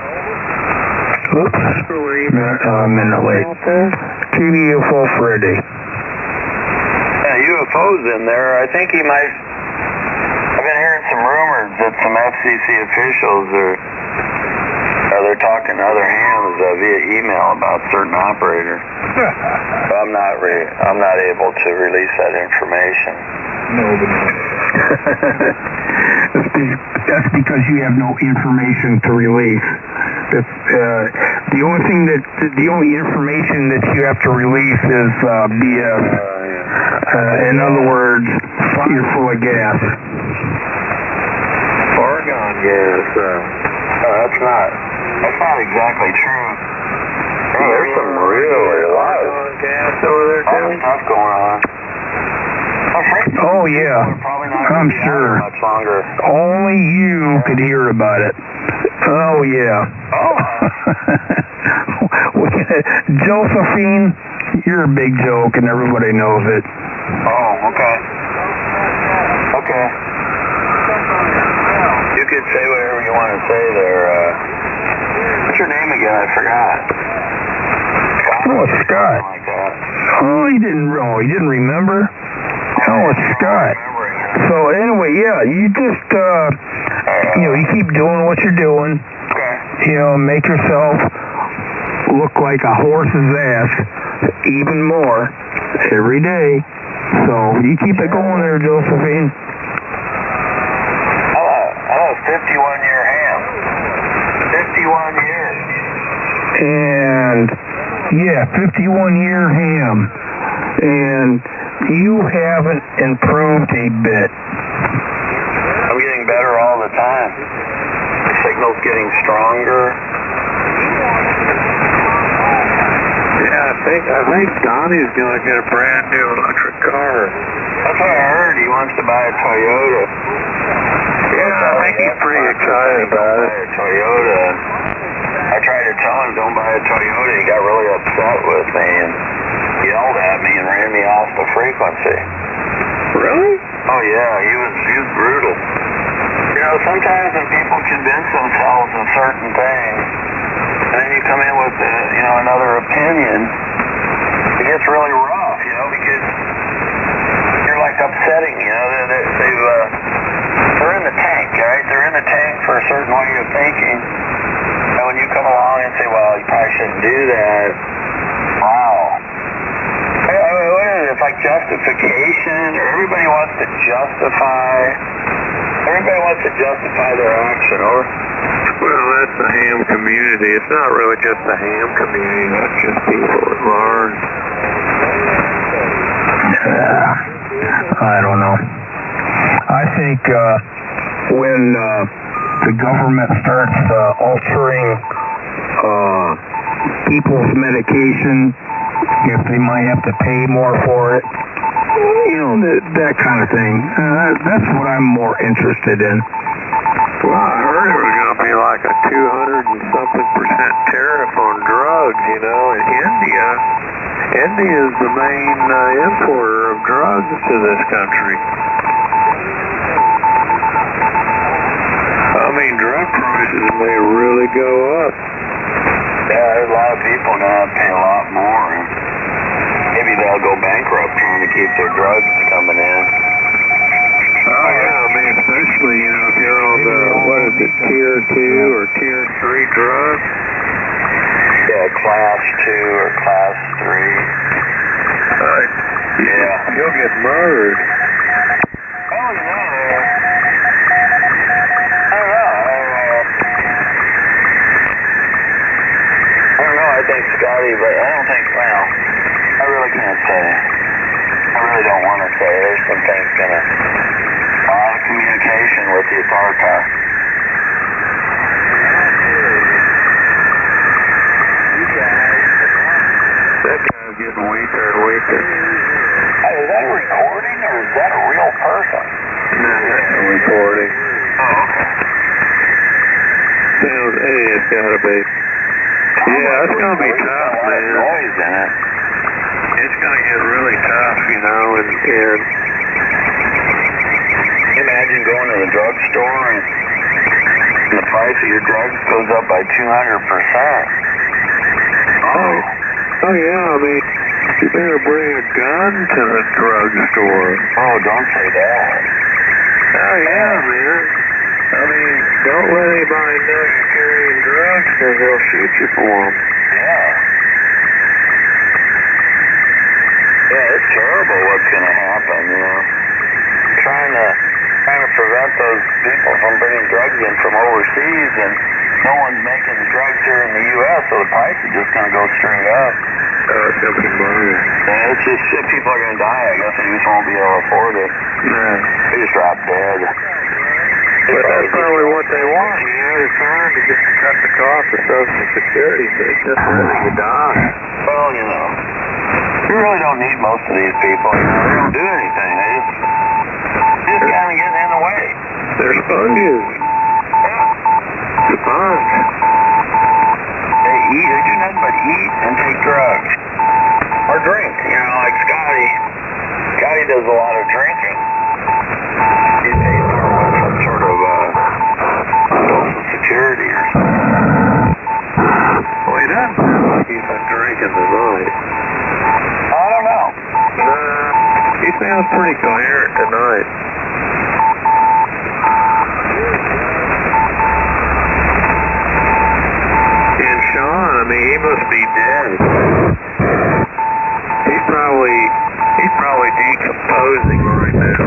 [SPEAKER 11] Oops. I'm in the lake. TV UFO Freddy.
[SPEAKER 2] Yeah, UFO's in there. I think he might... I've been hearing some rumors that some FCC officials they're talking to other hams via email about certain operators. I'm not able to release that information.
[SPEAKER 11] That's because you have no information to release. The only information that you have to release is BS. In other words, you're full of gas.
[SPEAKER 2] Argon gas. That's not exactly true. Hey, there's some really lot of gas over there too. Stuff going on.
[SPEAKER 11] Oh yeah, I'm sure.
[SPEAKER 2] Much longer.
[SPEAKER 11] Only you could hear about it. Oh yeah. Josephine, you're a big joke, and everybody knows it.
[SPEAKER 2] Oh, okay. Okay. You could say whatever you want to say there. What's your name again? I forgot.
[SPEAKER 11] Oh, it's Scott.
[SPEAKER 2] Like that.
[SPEAKER 11] Oh, he didn't remember. Oh, it's Scott. So anyway, yeah, you just you keep doing what you're doing.
[SPEAKER 2] Okay.
[SPEAKER 11] Make yourself look like a horse's ass even more every day. So you keep it going there, Josephine.
[SPEAKER 2] I'm a 51-year ham. 51 years.
[SPEAKER 11] And yeah, 51-year ham. And you haven't improved a bit.
[SPEAKER 2] I'm getting better all the time. The signal's getting stronger. Yeah, I think Donnie's gonna get a brand new electric car. That's what I heard. He wants to buy a Toyota. Yeah, I think he's pretty excited about it. A Toyota. I tried to tell him don't buy a Toyota. He got really upset with me and yelled at me and ran me off the frequency. Really? Oh yeah, he was brutal. Sometimes when people convince themselves of certain things, and then you come in with another opinion, it gets really rough, because you're like upsetting, they're in the tank, right? They're in the tank for a certain way of thinking, and when you come along and say, well, you probably shouldn't do that, wow. What is it? It's like justification, or everybody wants to justify their action, or? Well, that's the ham community. It's not really just the ham community. That's just people at large.
[SPEAKER 11] I don't know. I think when the government starts altering people's medication, if they might have to pay more for it, that kind of thing. That's what I'm more interested in.
[SPEAKER 2] Well, I heard it was going to be like a 200-and-something% tariff on drugs, in India. India is the main importer of drugs to this country. I mean, drug prices may really go up. Yeah, there's a lot of people now that pay a lot more. they'll go bankrupt trying to keep their drugs coming in.
[SPEAKER 5] Oh, yeah, I mean, especially, you know, if you're on the, what is it, tier 2 or tier 3 drugs?
[SPEAKER 2] Yeah, class 2 or class 3. Yeah.
[SPEAKER 5] You'll get murdered.
[SPEAKER 2] Oh, you know, I don't know, I think Scotty, but I don't think, well, I really can't say. I really don't want to say. There's some things gonna, a lot of communication with the authorities.
[SPEAKER 5] That guy's getting weaker and weaker.
[SPEAKER 2] Hey, is that a recording or is that a real person?
[SPEAKER 5] No, that's a recording.
[SPEAKER 2] Oh, okay.
[SPEAKER 5] Sounds, hey, it's gotta be. Yeah, it's gonna be tough, man.
[SPEAKER 2] Noise in it.
[SPEAKER 5] It's gonna get really tough, you know, and
[SPEAKER 2] Imagine going to the drugstore and the price of your drugs goes up by 200%.
[SPEAKER 5] Oh yeah, I mean, you better bring a gun to the drugstore.
[SPEAKER 2] Oh, don't say that.
[SPEAKER 5] Oh yeah, man. I mean, don't let anybody know you're carrying drugs because they'll shoot you for them.
[SPEAKER 2] Yeah. Yeah, it's terrible what's going to happen, you know. Trying to prevent those people from bringing drugs in from overseas, and no one's making the drugs here in the U.S., so the price is just going to go straight up.
[SPEAKER 5] It's going to be money.
[SPEAKER 2] Yeah, it's just, people are going to die, I guess they just won't be able to afford it.
[SPEAKER 5] Yeah.
[SPEAKER 2] They just drop dead.
[SPEAKER 5] But that's probably what they want, you know, they're trying to just cut the cost of Social Security, so it's just letting you die.
[SPEAKER 2] Well, you know, you really don't need most of these people, you know, they don't do anything, they just kind of get in the way.
[SPEAKER 5] They're sponges. Sponge.
[SPEAKER 2] They do nothing but eat and take drugs. Or drink, you know, like Scotty. Scotty does a lot of drinking. He pays for some sort of Social Security or something.
[SPEAKER 5] Well, he doesn't sound like he's been drinking tonight.
[SPEAKER 2] I don't know.
[SPEAKER 5] He sounds pretty coherent tonight. And Sean, I mean, he must be dead. He's probably decomposing right now.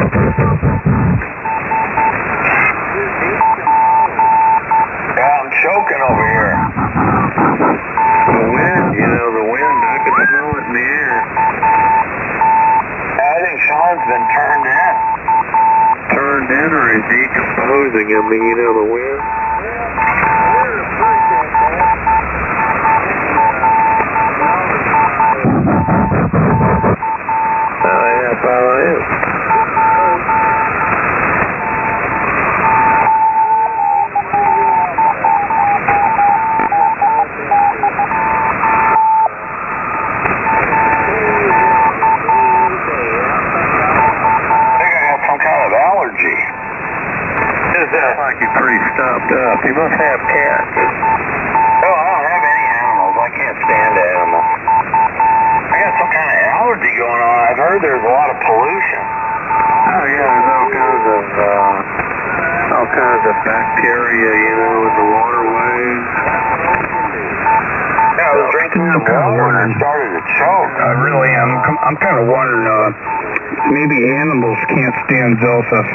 [SPEAKER 2] Yeah, I'm choking over here.
[SPEAKER 5] The wind, you know, I can smell it in the air.
[SPEAKER 2] I think Sean's been turned in.
[SPEAKER 5] Turned in or is decomposing? I mean, you know, the wind. Oh, yeah, probably is. Like you're pretty stuffed up. You must have cats.
[SPEAKER 2] Oh, I don't have any animals. I can't stand animals. I got some kind of allergy going on. I've heard there's a lot of pollution.
[SPEAKER 5] Oh yeah, there's all kinds of bacteria, you know, in the waterways.
[SPEAKER 2] Yeah, I was drinking some water and I started to choke.
[SPEAKER 11] I really am. I'm kind of wondering, maybe animals can't stand Zosas.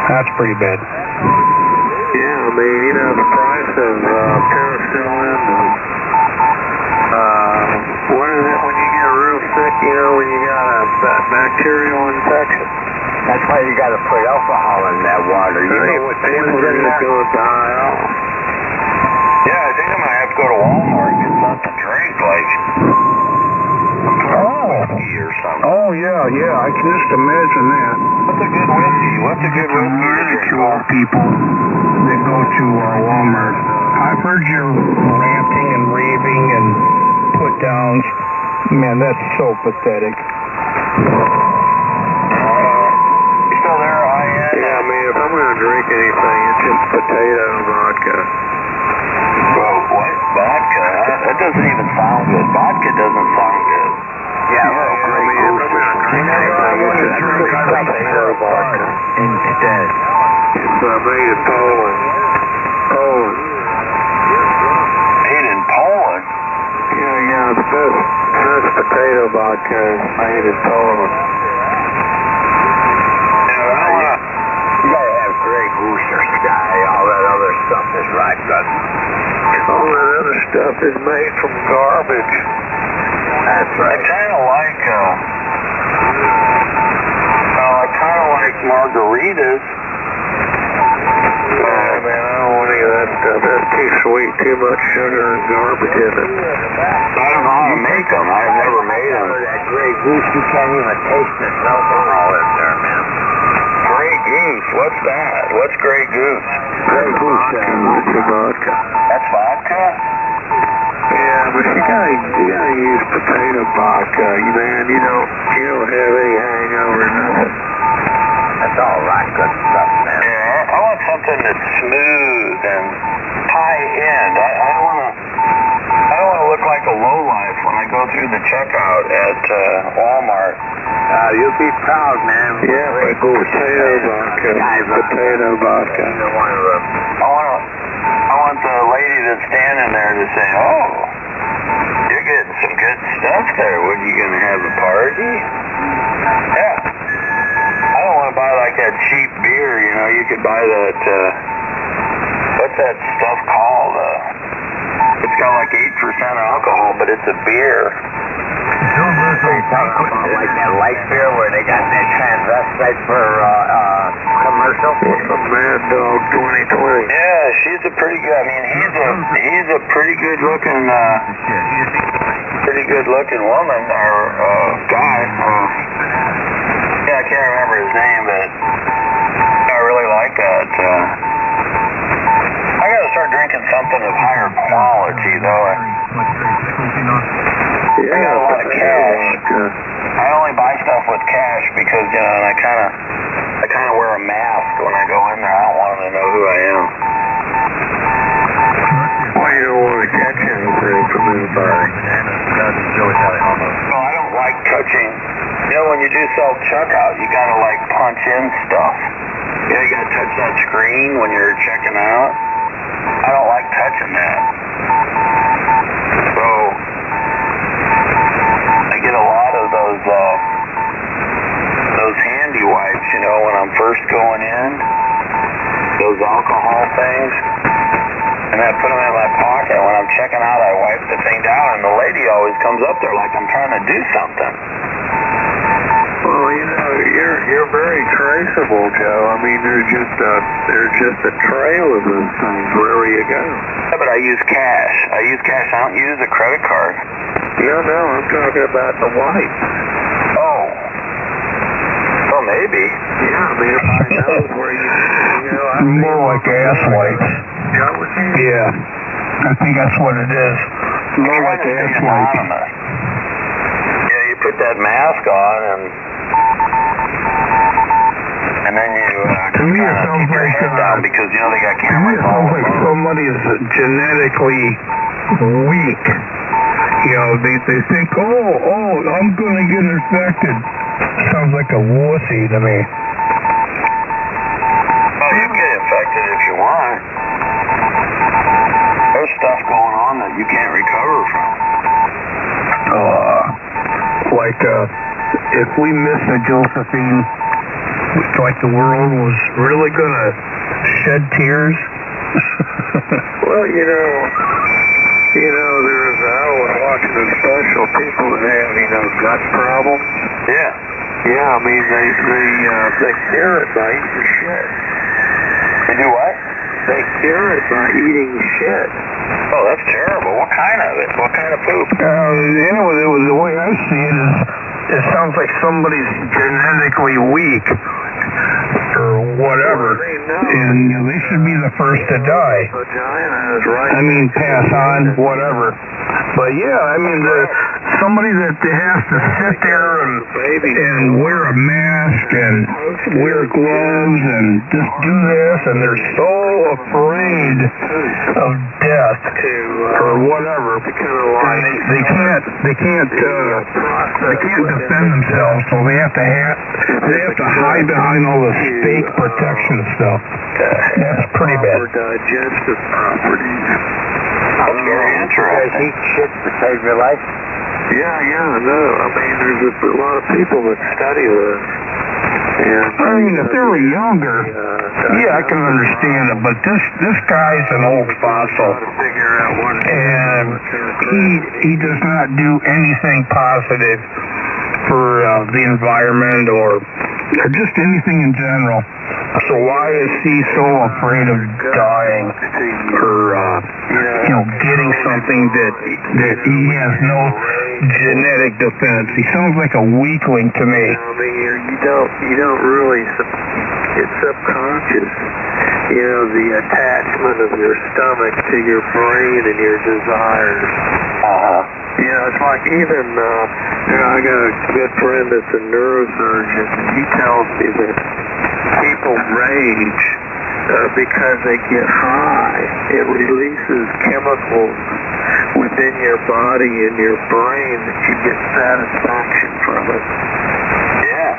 [SPEAKER 11] That's pretty bad.
[SPEAKER 5] Yeah, I mean, you know, the price of penicillin and what is it when you get real sick, you know, when you got a bacterial infection?
[SPEAKER 4] That's why you got to put alcohol in that water. You know what
[SPEAKER 5] things are going to die off.
[SPEAKER 2] Yeah, I think I might have to go to Walmart and get something to drink, like whiskey or something.
[SPEAKER 11] Oh, yeah, I can just imagine that.
[SPEAKER 2] What's a good whiskey? What's a good whiskey to drink?
[SPEAKER 11] Ridicule people that go to Walmart. I've heard your ranting and raving and put downs. Man, that's so pathetic.
[SPEAKER 2] You still there, IN?
[SPEAKER 5] Yeah, I mean, if I'm going to drink anything, it's just potato vodka.
[SPEAKER 2] Well, what? Vodka? That doesn't even sound good. Vodka doesn't sound good.
[SPEAKER 4] Yeah, Earl Grey
[SPEAKER 5] instead.
[SPEAKER 11] It's made in Poland. Poland.
[SPEAKER 2] Made in Poland?
[SPEAKER 11] Yeah, the best potato vodka is made in Poland.
[SPEAKER 2] You gotta have Grey Goose or Sky, all that other stuff is right, but
[SPEAKER 11] all that other stuff is made from garbage.
[SPEAKER 2] That's right. I kind of like margaritas.
[SPEAKER 11] Oh man, I don't want any of that stuff. That's too sweet, too much sugar and garbage in it.
[SPEAKER 2] I don't know how to make them. I've never made them.
[SPEAKER 4] That Grey Goose, you can't even taste the alcohol in there, man.
[SPEAKER 2] Grey Goose, what's that? What's Grey Goose?
[SPEAKER 11] Grey Goose, it's vodka.
[SPEAKER 2] That's vodka?
[SPEAKER 11] Yeah, but you gotta use potato vodka, man. You don't have any hangover, nothing.
[SPEAKER 4] That's all right, good stuff, man.
[SPEAKER 2] Yeah, I want something that's smooth and high-end. I don't want to look like a lowlife when I go through the checkout at Walmart.
[SPEAKER 4] You'll be proud, man.
[SPEAKER 11] Yeah, but potato vodka. Potato vodka.
[SPEAKER 2] I want the lady that's standing there to say, oh, you're getting some good stuff there. What, are you going to have a party? Yeah. I don't want to buy like that cheap beer, you know. You could buy that, what's that stuff called? It's got like 8% alcohol, but it's a beer.
[SPEAKER 4] So you're talking about like that light beer where they got that transvestite for commercial?
[SPEAKER 11] Mad Dog 2020.
[SPEAKER 2] Yeah, she's a pretty good. I mean, he's a pretty good looking woman or guy. Yeah, I can't remember his name, but I really like that. I gotta start drinking something of higher quality, though. I got a lot of cash. I only buy stuff with cash because, you know, and I kind of wear a mask when I go in there. I don't want them to know who I am.
[SPEAKER 11] Well, you don't want to catch anything from anybody.
[SPEAKER 2] No, I don't like touching. You know, when you do self-checkout, you gotta like punch in stuff. You know, you gotta touch that screen when you're checking out. I don't like touching that. So, I get a lot of those handy wipes, you know, when I'm first going in. Those alcohol things. And I put them in my pocket. When I'm checking out, I wipe the thing down, and the lady always comes up there like I'm trying to do something.
[SPEAKER 11] Well, you know, you're very traceable, Joe. I mean, there's just a trail of those things wherever you go.
[SPEAKER 2] Yeah, but I use cash. I don't use a credit card.
[SPEAKER 11] No, I'm talking about the wipe.
[SPEAKER 2] Oh. Well, maybe.
[SPEAKER 11] Yeah, I mean, if I know where you know,
[SPEAKER 8] more like ass wipes. Yeah, I think that's what it is. More like ass wipes.
[SPEAKER 2] Yeah, you put that mask on and then you
[SPEAKER 8] to me it sounds like
[SPEAKER 2] down because you know they got cameras.
[SPEAKER 8] To me it sounds like somebody is genetically weak. You know, they think, oh, I'm gonna get infected. Sounds like a wussy to me.
[SPEAKER 2] Well, you can get infected if you want. There's stuff going on that you can't recover from.
[SPEAKER 8] If we miss a Josephine, like the world was really gonna shed tears.
[SPEAKER 11] Well, you know, I was watching a special, people that have, gut problems.
[SPEAKER 2] Yeah.
[SPEAKER 11] Yeah, I mean, they cure it by eating shit.
[SPEAKER 2] They do what?
[SPEAKER 11] They cure it by eating shit.
[SPEAKER 2] Oh, that's terrible. What kind of it? What kind of poop?
[SPEAKER 8] Anyway, the way I see it is, it sounds like somebody's genetically weak or whatever, and they should be the first to die.
[SPEAKER 11] Vagina is right.
[SPEAKER 8] I mean, pass on, whatever. But yeah, I mean, somebody that has to sit there and wear a mask and wear gloves and just do this, and they're so afraid of death or whatever, and they can't defend themselves, so they have to hide behind all this fake protection stuff. That's pretty bad.
[SPEAKER 2] Digestive properties.
[SPEAKER 4] That's very interesting. Eat shit to save your life?
[SPEAKER 2] Yeah, no. I mean, there's a lot of people that study this. And,
[SPEAKER 8] I mean, if they were younger, I can understand it, but this guy's an old fossil, and he does not do anything positive for the environment or just anything in general. So why is he so afraid of dying or getting something that he has no genetic defense? He sounds like a weakling to me.
[SPEAKER 2] I mean, you don't really. It's subconscious. The attachment of your stomach to your brain and your desires. It's like even, I got a good friend that's a neurosurgeon, and he tells me that people rage because they get high. It releases chemicals within your body and your brain that you get satisfaction from it. Yeah.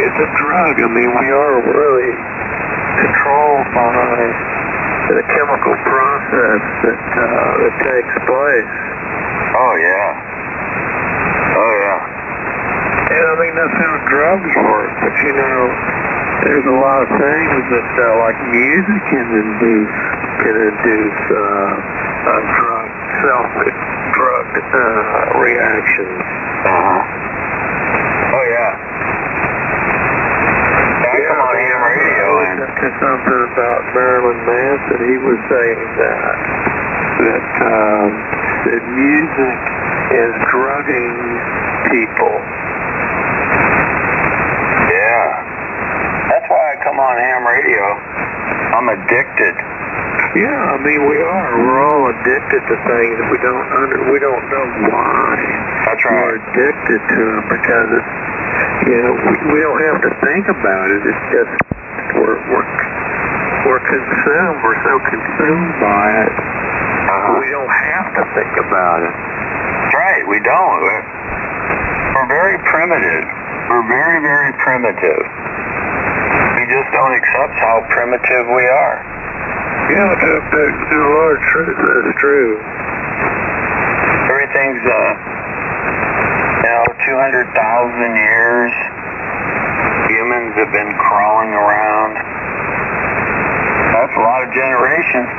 [SPEAKER 2] It's a drug. I mean, we are really controlled by the chemical process that takes place.
[SPEAKER 4] Oh, yeah.
[SPEAKER 2] And I mean, that's how drugs work. But there's a lot of things that, like music can induce drug reactions.
[SPEAKER 4] Oh, yeah. Come on ham radio and
[SPEAKER 2] something about Marilyn Manson. He was saying that music is drugging people.
[SPEAKER 4] Yeah. That's why I come on ham radio. I'm addicted.
[SPEAKER 2] Yeah, I mean we are. We're all addicted to things that we don't know why.
[SPEAKER 4] That's right.
[SPEAKER 2] We're addicted to them because it's we don't have to think about it. It's just we're consumed. We're so consumed by it. We don't have to think about it.
[SPEAKER 4] That's right. We don't. We're very primitive. We're very, very primitive. We just don't accept how primitive we are.
[SPEAKER 2] Yeah, there's a lot of truth. That's true.
[SPEAKER 4] Everything's 200,000 years. Humans have been crawling around. That's a lot of generations.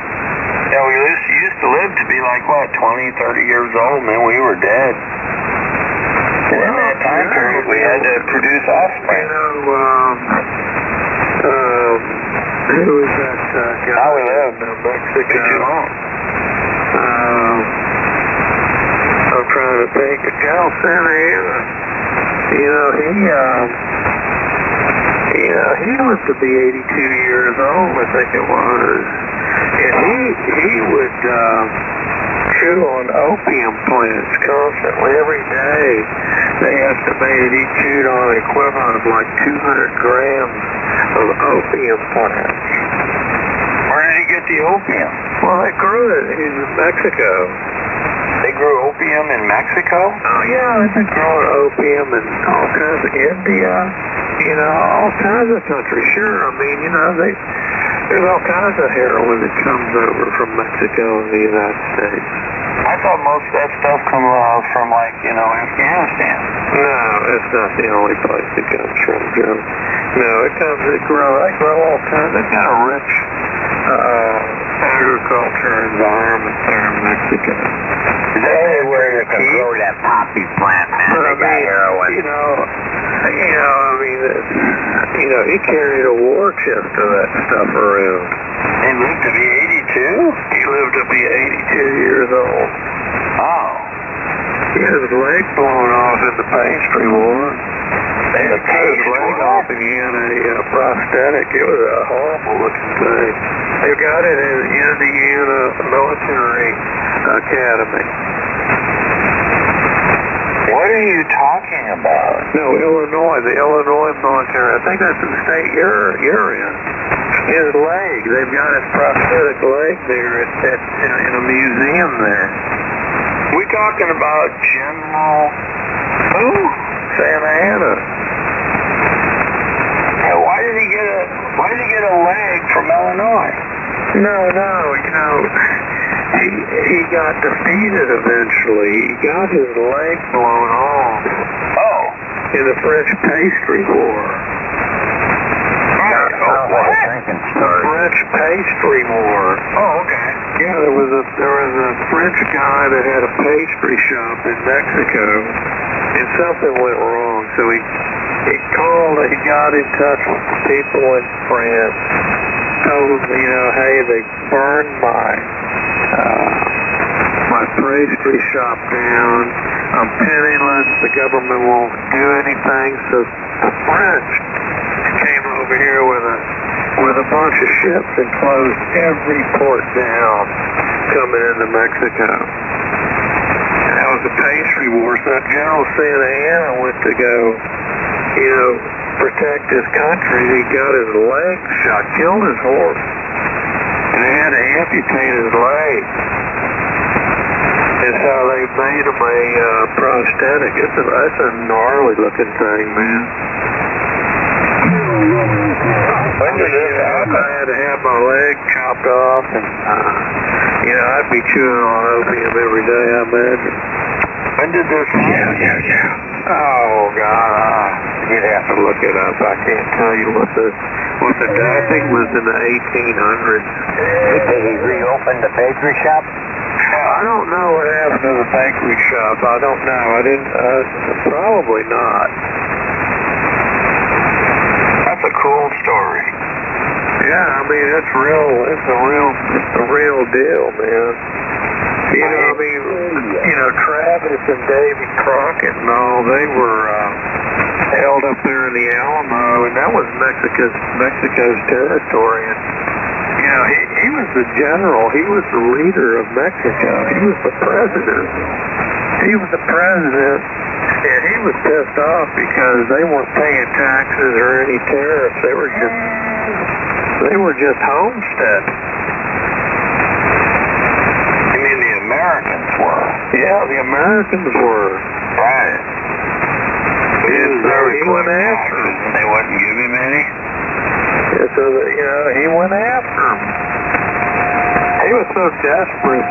[SPEAKER 4] We used to live to be like, 20, 30 years old, and then we were dead. And in that time period, we had to produce offspring.
[SPEAKER 2] Who was that guy?
[SPEAKER 4] How we lived.
[SPEAKER 2] In Mexico.
[SPEAKER 4] Too long.
[SPEAKER 2] I'm trying to think. Cal Santa Ana. He lived to be 82 years old, I think it was. And he would chew on opium plants constantly every day. They estimated he chewed on an equivalent of like 200 grams of opium plants.
[SPEAKER 4] Where did he get the opium?
[SPEAKER 2] Well, they grew it in Mexico.
[SPEAKER 4] They grew opium in Mexico?
[SPEAKER 2] Oh, yeah, they've been growing opium in all kinds of India, all kinds of countries. Sure, I mean, there's all kinds of heroin that comes over from Mexico and the United States.
[SPEAKER 4] I thought most of that stuff come from, Afghanistan.
[SPEAKER 2] No, it's not the only place it comes from, Joe. No, they grow all kinds. They've got a rich agriculture environment there in Mexico.
[SPEAKER 4] Where you can grow that poppy plant, man. They got heroin.
[SPEAKER 2] He carried a war chest of that stuff around.
[SPEAKER 4] He lived to be 82?
[SPEAKER 2] He lived to be 82 years old.
[SPEAKER 4] Oh.
[SPEAKER 2] He had his leg blown off in the pastry war. They had cut his leg off and he had a prosthetic. It was a horrible looking thing. They got it in Indiana Military Academy. are you talking about?
[SPEAKER 5] No, Illinois, the Illinois military. I think that's the state you're in. His leg, they've got his prosthetic leg there in a museum there.
[SPEAKER 2] We talking about General who?
[SPEAKER 5] Santa Ana.
[SPEAKER 2] Yeah, why did he get a leg from Illinois?
[SPEAKER 5] No, you know, he got defeated eventually. He got his leg blown off.
[SPEAKER 2] Oh.
[SPEAKER 5] In the French pastry war.
[SPEAKER 2] Right. Oh, what?
[SPEAKER 5] The French pastry war.
[SPEAKER 2] Oh, okay.
[SPEAKER 5] Yeah, there was a French guy that had a pastry shop in Mexico, and something went wrong. So he got in touch with the people in France, told them, you know, hey, they burned my pastry shop down. I'm penniless. The government won't do anything. So the French came over here with a bunch of ships and closed every port down coming into Mexico. And that was the pastry war. So General Santa Ana went to go, you know, protect his country. He got his leg shot, killed his horse, and they had to amputate his leg. That's how they made him a prosthetic. That's a gnarly looking thing, man.
[SPEAKER 2] When did this happen?
[SPEAKER 5] I had to have my leg chopped off, and you know, I'd be chewing on opium every day, I imagine.
[SPEAKER 2] When did this happen?
[SPEAKER 5] Yeah. Oh God, you'd have to look it up. I can't tell you what the I think it was in the 1800s.
[SPEAKER 4] Did he reopen the bakery shop?
[SPEAKER 5] I don't know what happened to the bakery shop. I don't know. I didn't. Probably not.
[SPEAKER 2] That's a cool story.
[SPEAKER 5] Yeah, I mean it's real. It's a real deal, man. You know, I mean, you know, Travis and Davy Crockett and all, they were held up there in the Alamo, and that was Mexico's territory. And you know, he was the general. He was the leader of Mexico. He was the president. And he was pissed off because they weren't paying taxes or any tariffs. They were just homesteading.
[SPEAKER 2] You mean the Americans were?
[SPEAKER 5] Yeah, the Americans were.
[SPEAKER 2] Right.
[SPEAKER 5] He went after him.
[SPEAKER 2] They wouldn't give him any?
[SPEAKER 5] Yeah, so, you know, he went after him. He was so desperate.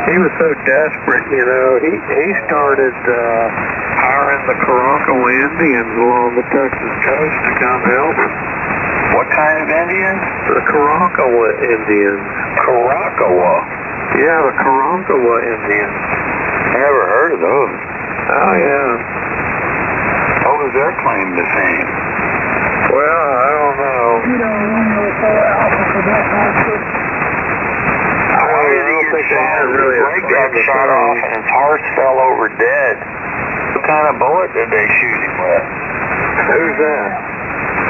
[SPEAKER 5] You know, he started hiring the Caracal Indians along the Texas coast to come help him.
[SPEAKER 2] What kind of Indians?
[SPEAKER 5] The Caracal Indians.
[SPEAKER 2] Caracawa?
[SPEAKER 5] Yeah, the Caracawa Indians.
[SPEAKER 2] I never heard of those.
[SPEAKER 5] Oh, yeah.
[SPEAKER 2] What was their claim to fame?
[SPEAKER 5] Well, I don't know.
[SPEAKER 2] Why did he get shot? His leg got shot off and his horse fell over dead. What kind of bullet did they shoot him with?
[SPEAKER 5] Who's that?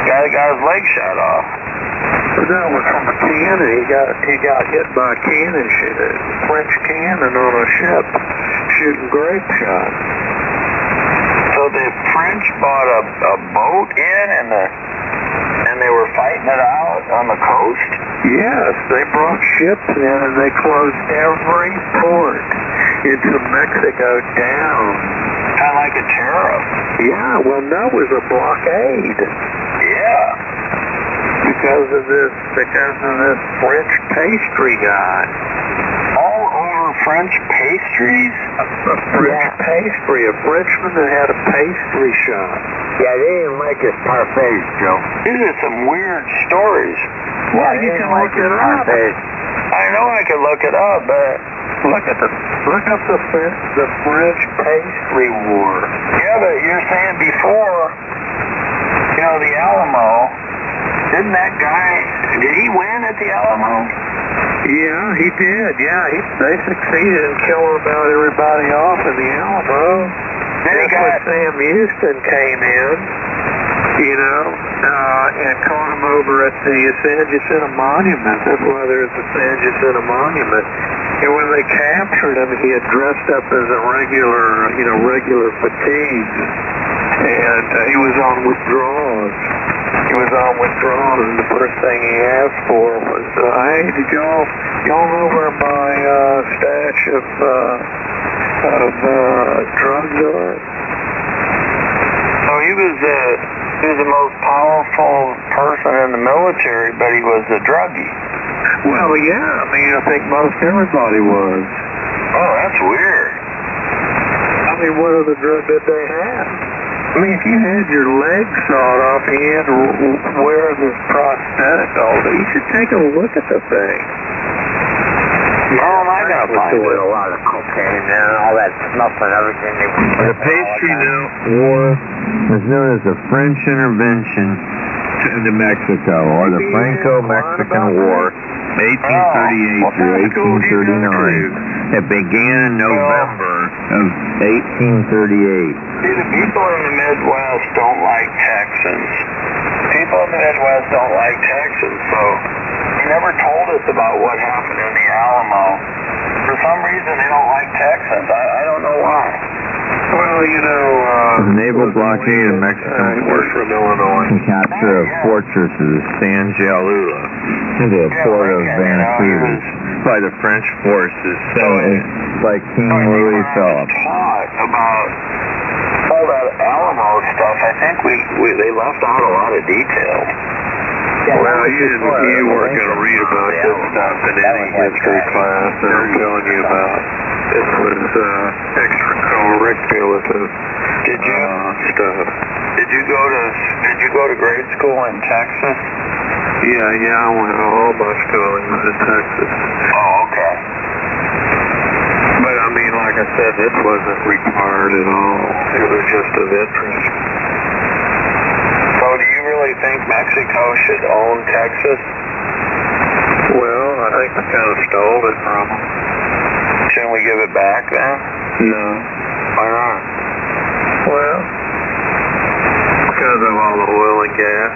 [SPEAKER 2] The guy that got his leg shot off.
[SPEAKER 5] That was from a cannon. He got hit by a cannon shooter. French cannon on a ship shooting grape shot.
[SPEAKER 2] So the French bought a boat in and they were fighting it out on the coast?
[SPEAKER 5] Yes, they brought ships in and they closed every port into Mexico down.
[SPEAKER 2] Kind of like a tariff.
[SPEAKER 5] Yeah, well, no, it was a blockade.
[SPEAKER 2] Yeah.
[SPEAKER 5] Because of this French pastry guy.
[SPEAKER 2] All over French pastries?
[SPEAKER 5] A French pastry, a Frenchman that had a pastry shop.
[SPEAKER 4] Yeah, they didn't like his parfaits, Joe.
[SPEAKER 2] These are some weird stories.
[SPEAKER 5] Well, you can look it up.
[SPEAKER 2] I know I can look it up, but
[SPEAKER 5] look up the French pastry war.
[SPEAKER 2] Yeah, but you're saying before, you know, the Alamo, didn't that guy, did he win at the Alamo?
[SPEAKER 5] Yeah, he did. Yeah, they succeeded in killing about everybody off in the Alamo.
[SPEAKER 2] Then he got
[SPEAKER 5] Sam Houston came in, you know, and caught him over at the San Jacinto Monument. That's why there's the San Jacinto Monument.
[SPEAKER 2] And when they captured him, he had dressed up as a regular fatigues, and he was on withdrawals. And the first thing he asked for was, hey, did y'all know where my stash of drugs are? So he was the most powerful person in the military, but he was a druggie. Well, yeah, I mean, I think most everybody was. Oh, that's weird. I mean, what other drug did they have? I mean, if you had your leg sawed off and you had to wear this prosthetic all day, you should take a look at the thing.
[SPEAKER 4] I got doing a lot of cocaine and all that snuff and everything.
[SPEAKER 5] The pastry war was known as the French intervention into Mexico, or the Franco-Mexican War, 1838 through 1839. It began in November of 1838.
[SPEAKER 2] See, the people in the Midwest don't like Texans. So they never told us about what happened in the Alamo. For some reason, they don't like Texans. I don't know why. Well,
[SPEAKER 5] the naval blockade of Mexican forces
[SPEAKER 2] from Illinois.
[SPEAKER 5] and capture of fortresses San Gialula to the port of Vancouver by the French forces. So it's like King Louis Philippe.
[SPEAKER 2] Taught about all that Alamo stuff. I think they left out a lot of detail. Well, you weren't going to read about this stuff in any history class that I'm telling you about. This was extracurricular stuff. Did you go to grade school in Texas? Yeah, I went to all my schooling was in Texas. Oh, okay. But I mean, like I said, this wasn't required at all. It was just of interest. So do you really think Mexico should own Texas? Well, I think we kind of stole it from them. Shouldn't we give it back then? No. Why not? Well, because of all the oil and gas.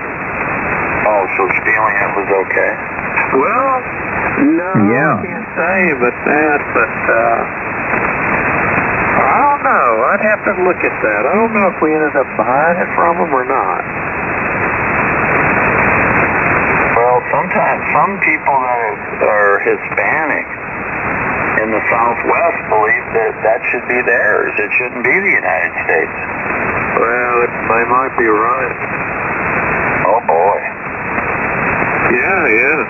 [SPEAKER 2] Oh, so stealing it was okay? Well, no, I can't say but I don't know. I'd have to look at that. I don't know if we ended up buying it from them or not. Well, sometimes some people that are Hispanic in the Southwest believe that should be theirs. It shouldn't be the United States. Well, they might be right. Oh, boy. Yeah.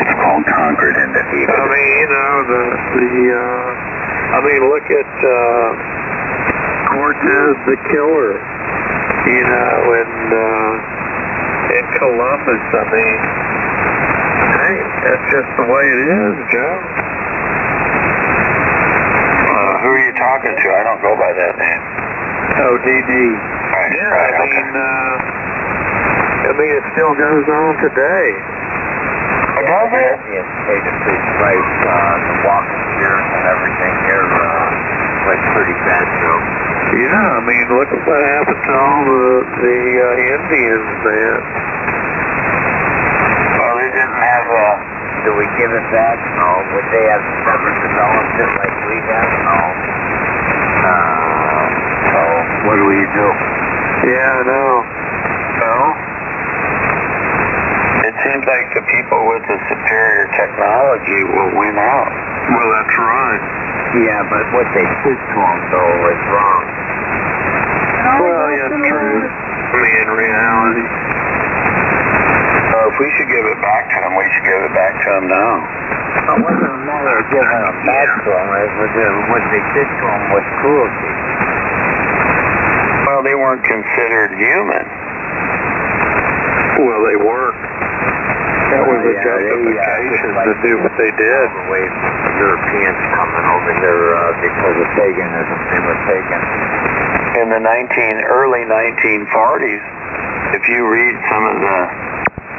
[SPEAKER 2] It's called conquered and defeated. I mean, look at Cortez the Killer, in Columbus. I mean, hey, that's just the way it is, Joe. Who are you talking to? I don't go by that name. Oh, D.D. Right, yeah, right, I mean, it still goes on today. Does it?
[SPEAKER 4] Indians paid a big price, the walking years and everything here, like pretty bad joke.
[SPEAKER 2] Yeah, I mean, look at what happened to all the Indians, man. Well, they didn't have
[SPEAKER 4] do we give it back? No. Would they have never developed it like we have? No. So what do we do?
[SPEAKER 2] Yeah, I know. Well, it seems like the people with the superior technology will win out. Well, that's right.
[SPEAKER 4] Yeah, but what they did to them, though, was wrong.
[SPEAKER 2] Well, yeah, that's true. I mean, in reality. If we should give it back to them, we should give it back to them now.
[SPEAKER 4] It wasn't a matter of giving it back to them. What they did to them was cruelty.
[SPEAKER 2] Well, they weren't considered human. Well, they weren't. That was a justification to do what they did.
[SPEAKER 4] Europeans coming over here because of paganism, they were taken.
[SPEAKER 2] In the early 1940s, if you read some of the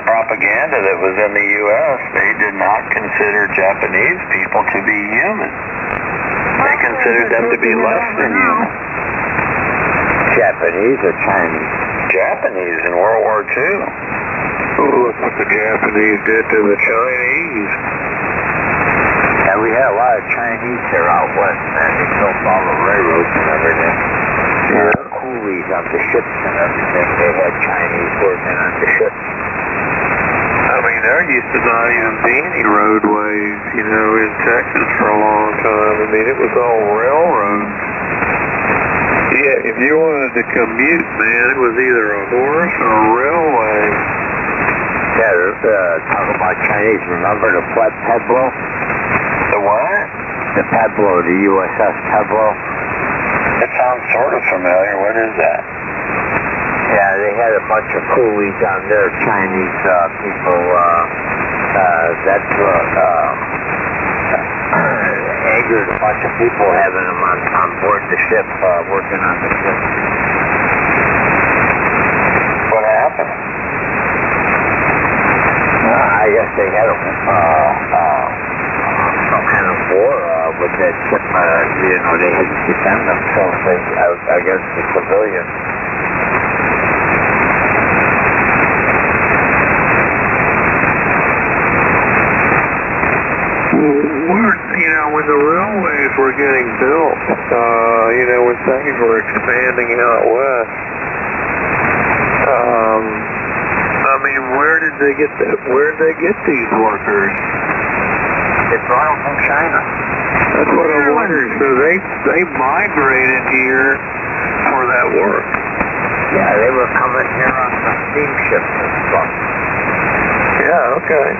[SPEAKER 2] propaganda that was in the U.S., they did not consider Japanese people to be human. They considered them to be less than human.
[SPEAKER 4] Japanese or Chinese?
[SPEAKER 2] Japanese in World War II. Oh, look what the Japanese did to the Chinese.
[SPEAKER 4] had a lot of Chinese here out west, man. They built all the railroads and everything. Coolies on the ships and everything. They had Chinese working on the ships.
[SPEAKER 2] I mean, there used to not even be any roadways, you know, in Texas for a long time. I mean, it was all railroads. Yeah, if you wanted to commute, man, it was either a horse or a railway.
[SPEAKER 4] Yeah, talk about Chinese. Remember the Pueblo?
[SPEAKER 2] The what?
[SPEAKER 4] The Pueblo, the USS Pueblo.
[SPEAKER 2] It sounds sort of familiar. What is that?
[SPEAKER 4] Yeah, they had a bunch of coolies on there, Chinese people. That angered a bunch of people having them on board the ship, working on the ship.
[SPEAKER 2] What happened?
[SPEAKER 4] I guess they had some kind of war with that ship. You know, they had to defend themselves. I guess the civilians.
[SPEAKER 2] When the railways were getting built, you know, when things were expanding out west, I mean, where did they get these workers?
[SPEAKER 4] They brought them from China.
[SPEAKER 2] That's what I wondered. So they migrated here for that work.
[SPEAKER 4] Yeah, they were coming here on the steamships and stuff.
[SPEAKER 2] Yeah, okay.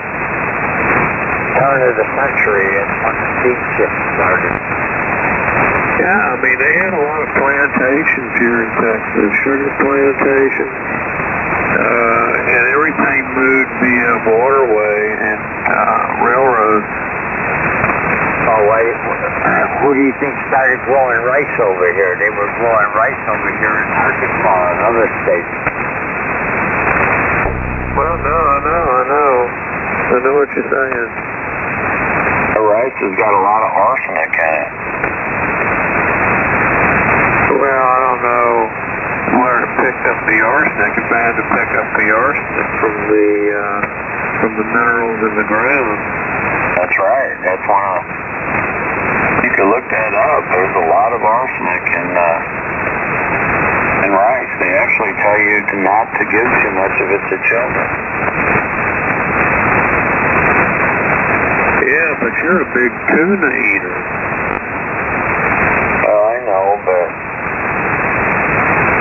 [SPEAKER 4] Turn of the century, that's when the steamships started.
[SPEAKER 2] Yeah, I mean, they had a lot of plantations here in Texas, sugar plantations, and everything moved via waterway and railroads.
[SPEAKER 4] Oh, who do you think started growing rice over here? They were growing rice over here in Arkansas and other states.
[SPEAKER 2] Well, no, I know what you're saying.
[SPEAKER 4] The rice has got a lot of arsenic in it.
[SPEAKER 2] Well, I don't know where to pick up the arsenic. If I had to pick up the arsenic from the minerals in the ground.
[SPEAKER 4] That's right. That's one of. You could look that up. There's a lot of arsenic in rice. They actually tell you not to give too much of it to children.
[SPEAKER 2] Yeah, but you're a big tuna eater.
[SPEAKER 4] Well, I know, but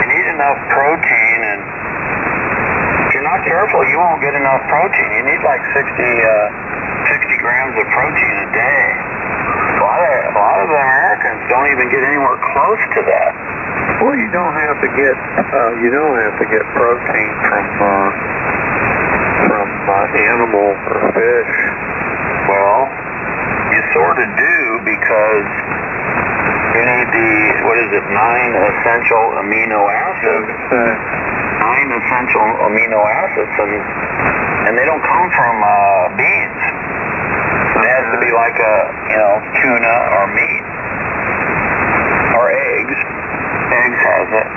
[SPEAKER 4] you need enough protein, and if you're not careful, you won't get enough protein. You need like 60 grams of protein a day. A lot of the Americans don't even get anywhere close to that.
[SPEAKER 2] Well, you don't have to get protein from animal or fish.
[SPEAKER 4] Well, you sort of do, because you need the 9 essential amino acids. 9 essential amino acids, and they don't come from beans. It has to be like tuna or meat or eggs. Eggs has it.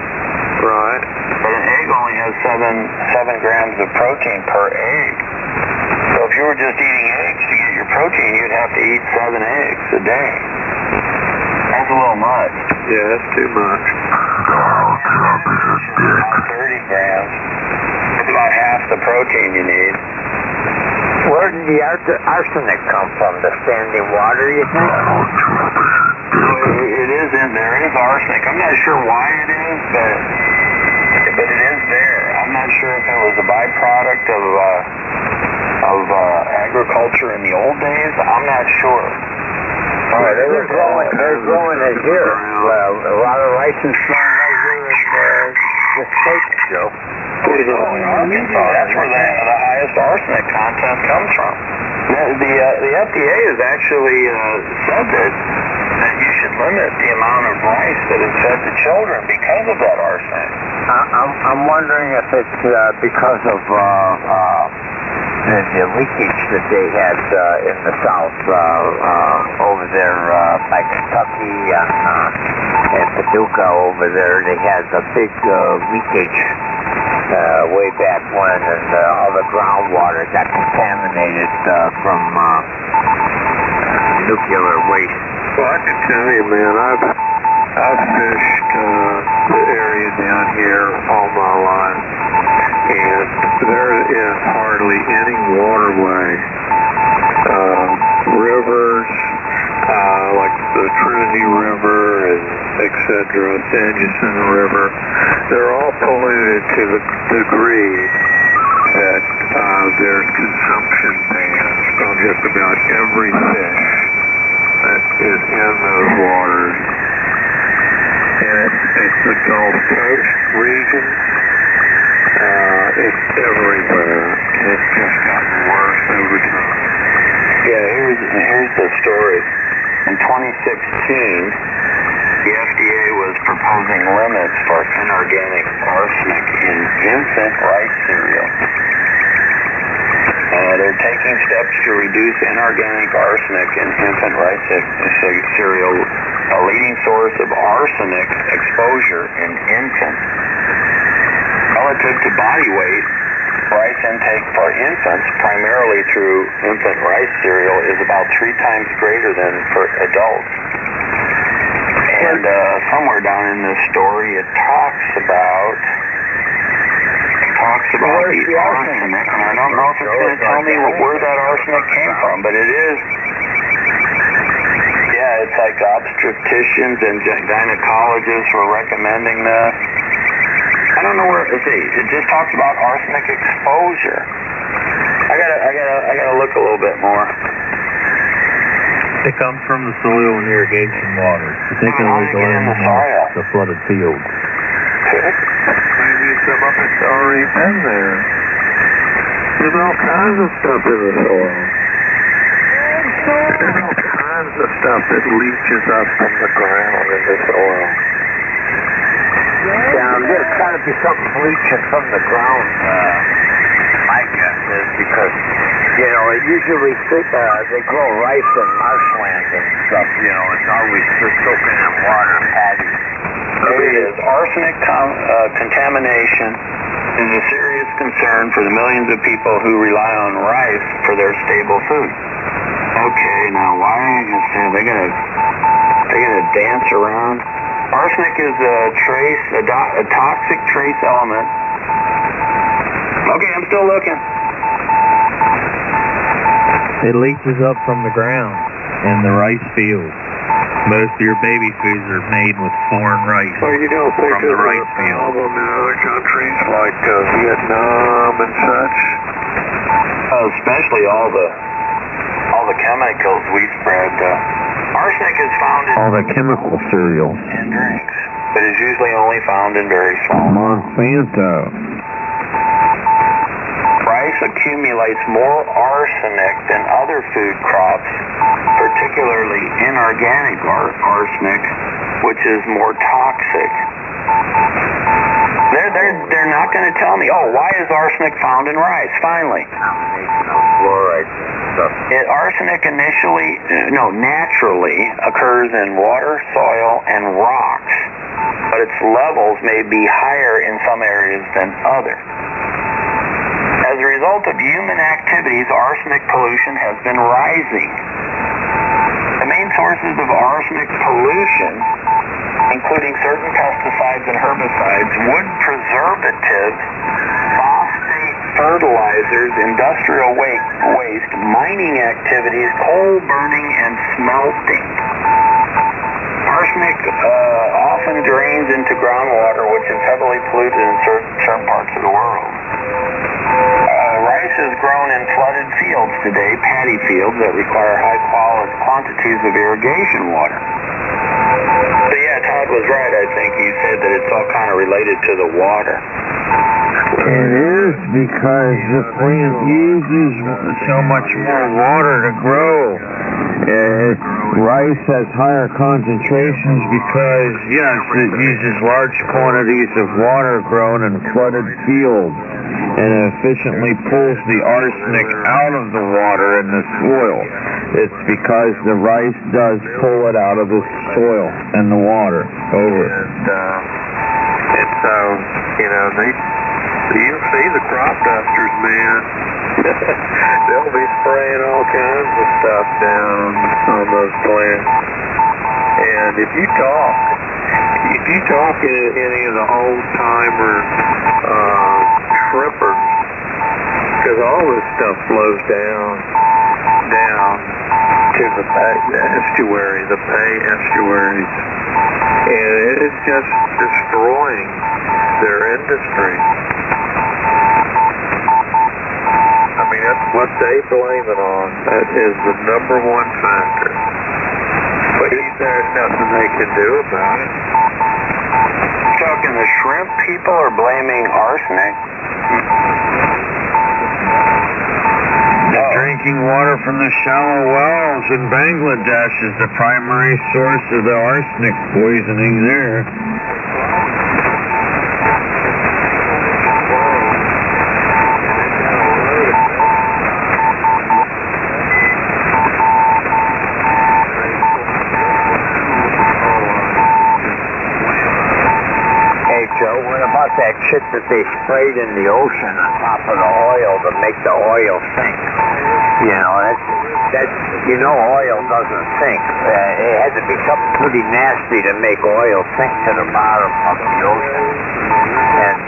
[SPEAKER 2] Right.
[SPEAKER 4] But an egg only has 7 grams of protein per egg. So if you were just eating eggs to get your protein, you'd have to eat 7 eggs a day. That's a little much.
[SPEAKER 2] Yeah, that's too much.
[SPEAKER 4] About 30 grams. It's about half the protein you need. Where did the arsenic come from? The standing water, you think? It is in there. It is arsenic. I'm not sure why it is, but it is there. I'm not sure if it was a byproduct of agriculture in the old days. I'm not sure. They're growing it here. Well, a lot of rice is grown right here in the States, Joe. Arkansas. That's where the highest arsenic content comes from. The FDA has actually said that you should limit the amount of rice that is fed to children because of that arsenic. I'm wondering if it's because of the leakage that they had in the South over there by Kentucky and Paducah over there. They had a big leakage way back when, and all the groundwater got contaminated from
[SPEAKER 5] nuclear waste.
[SPEAKER 6] Well, I can tell you, man, I've fished the area down here all my life, and there is hardly any waterway, rivers, like the Trinity River and etc., San Jacinto River, they're all polluted to the degree that there's consumption bans on just about every fish that is in those waters. And it's the Gulf Coast region. It's everywhere. It's just gotten worse over time.
[SPEAKER 2] Yeah, here's the story. In 2016, the FDA was proposing limits for inorganic arsenic in infant rice cereal. They're taking steps to reduce inorganic arsenic in infant rice cereal, a leading source of arsenic exposure in infants. Relative to body weight, rice intake for infants, primarily through infant rice cereal, is about 3 times greater than for adults. And somewhere down in this story, it talks about the arsenic, and I don't know if it's going to tell me where that arsenic came from, but it is. Yeah, it's like obstetricians and gynecologists were recommending this. I don't know where. Let's see. It just talks about arsenic exposure. I gotta look a little bit more.
[SPEAKER 5] It comes from the soil and irrigation water, particularly in the flooded fields.
[SPEAKER 6] Maybe some of it's already been there. There's all kinds of stuff in the soil. There's all kinds of stuff that leaches up from the ground in the soil.
[SPEAKER 5] Yeah, there's got to be something bleaching from the ground, my guess is, because, you know, it usually, they grow rice in marshlands and stuff, you know, it's always just soaking in water, paddy.
[SPEAKER 2] There it is. Arsenic contamination is a serious concern for the millions of people who rely on rice for their stable food. Okay, now why they gotta dance around? Arsenic is a toxic trace element. Okay, I'm still looking.
[SPEAKER 5] It leaches up from the ground in the rice field. Most of your baby foods are made with foreign rice
[SPEAKER 6] Well, you don't think
[SPEAKER 5] from the rice
[SPEAKER 6] a
[SPEAKER 5] field.
[SPEAKER 6] problem in other countries like Vietnam and such?
[SPEAKER 2] Especially all the chemicals we spread. Arsenic is found in
[SPEAKER 5] All the chemical cereals.
[SPEAKER 2] and drinks, but is usually only found in very small amounts.
[SPEAKER 5] Monsanto.
[SPEAKER 2] Rice accumulates more arsenic than other food crops, particularly inorganic arsenic, which is more toxic. They're not going to tell me, why is arsenic found in rice? Finally.
[SPEAKER 5] Combination of fluoride stuff.
[SPEAKER 2] Arsenic naturally occurs in water, soil, and rocks, but its levels may be higher in some areas than others. As a result of human activities, arsenic pollution has been rising. The main sources of arsenic pollution, including certain pesticides and herbicides, wood preservatives, phosphate fertilizers, industrial waste, mining activities, coal burning, and smelting. Arsenic often drains into groundwater, which is heavily polluted in certain parts of the world. Rice is grown in flooded fields today, paddy fields that require high quantities of irrigation water. So yeah, Todd was right, I think. He said that it's all kind of related to the water.
[SPEAKER 5] It is, because the plant uses so much more water to grow. Rice has higher concentrations because, yes, it uses large quantities of water grown in flooded fields, and it efficiently pulls the arsenic out of the water in the soil. It's because the rice does pull it out of the soil and the water over.
[SPEAKER 6] And so, You'll see the crop dusters, man. They'll be spraying all kinds of stuff down on those plants. And if you talk to any of the old-timer shrimpers, because all this stuff flows down to the estuary, the Bay estuaries, and it's just destroying their industry. I mean, that's what they blame it on. That is the number one factor. But there's nothing they can do about it.
[SPEAKER 2] Talking the shrimp people are blaming arsenic.
[SPEAKER 6] Drinking water from the shallow wells in Bangladesh is the primary source of the arsenic poisoning there.
[SPEAKER 4] Hey Joe, what about that shit that they sprayed in the ocean on top of the oil to make the oil sink? You know, oil doesn't sink. It had to be something pretty nasty to make oil sink to the bottom of the ocean. And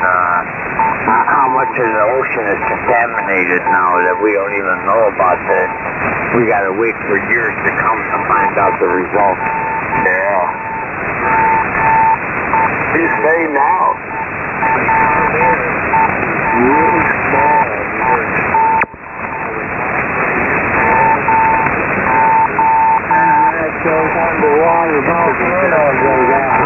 [SPEAKER 4] how much of the ocean is contaminated now that we don't even know about that? We gotta wait for years to come to find out the results.
[SPEAKER 2] Yeah. You say now.
[SPEAKER 6] Really small.
[SPEAKER 4] Goes underwater, volcano goes out.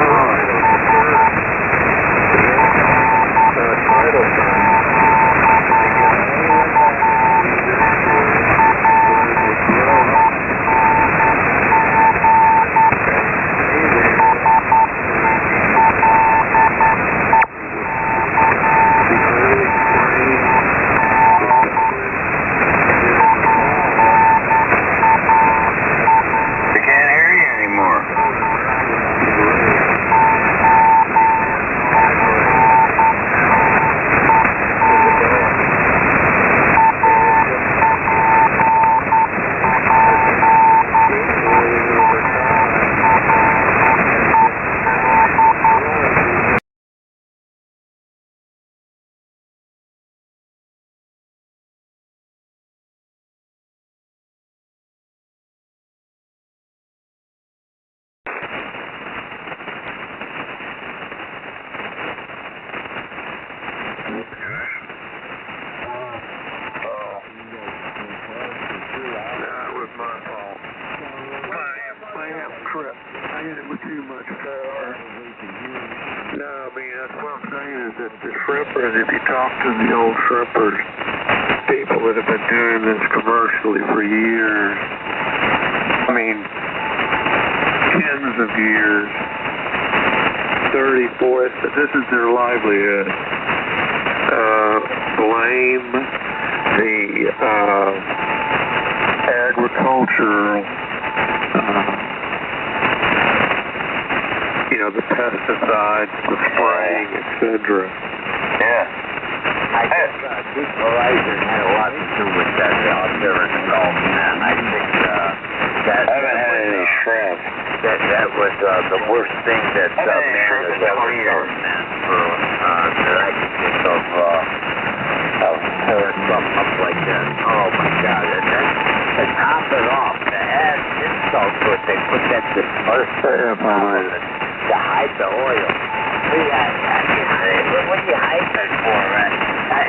[SPEAKER 6] If you talk to the old shrimpers, people that have been doing this commercially for years, I mean, tens of years, 30, 40, this is their livelihood. Blame the agricultural, the pesticides, the spraying, etc.
[SPEAKER 4] Yeah. I guess Deep Horizon had a lot to do with that out there in the Gulf, man. I think that...
[SPEAKER 2] I haven't had any shrimp.
[SPEAKER 4] That was the worst thing that man has ever done, man, that I can think of tearing something up like that. Oh, my God. And then to top it off, to add insult to it, they put that disperser to hide the oil. What are you hiding it for, man?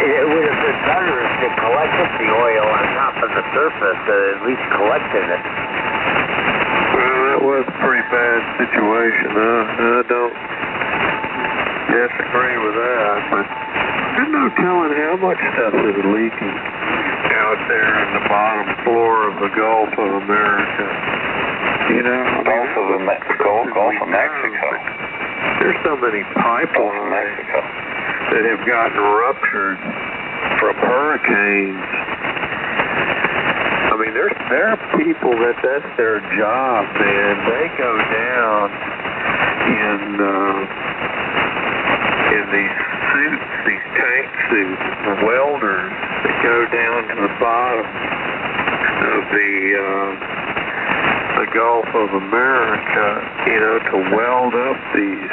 [SPEAKER 4] It would have been better if they collected the oil on top of the surface, at least collected it.
[SPEAKER 6] Well, that was a pretty bad situation. I don't disagree with that, but there's no telling how much stuff is leaking out there in the bottom floor of the Gulf of America.
[SPEAKER 2] Gulf of Mexico.
[SPEAKER 6] There's so many pipelines that have gotten ruptured from hurricanes. I mean, there are people that's their job, man. They go down in in these suits, these tank suits, the welders that go down to the bottom of the Gulf of America, you know, to weld up these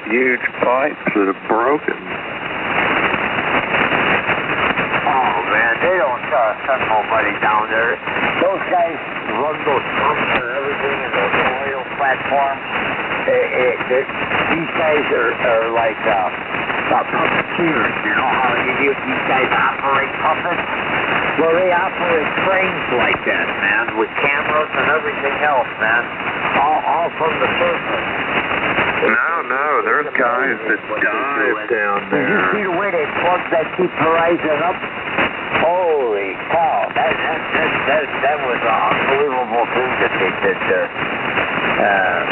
[SPEAKER 6] huge pipes that are broken.
[SPEAKER 4] Oh man, they don't send nobody down there. Those guys run those pumps and everything and those oil platforms. These guys are like puppeteers. You know how these guys operate puppets? Well, they operate cranes like that, man, with cameras and everything else, man. All from the surface.
[SPEAKER 6] No, there's guys that dive down there.
[SPEAKER 4] Did you see the way they plug that deep horizon up? Holy cow, that was an unbelievable thing that they did there.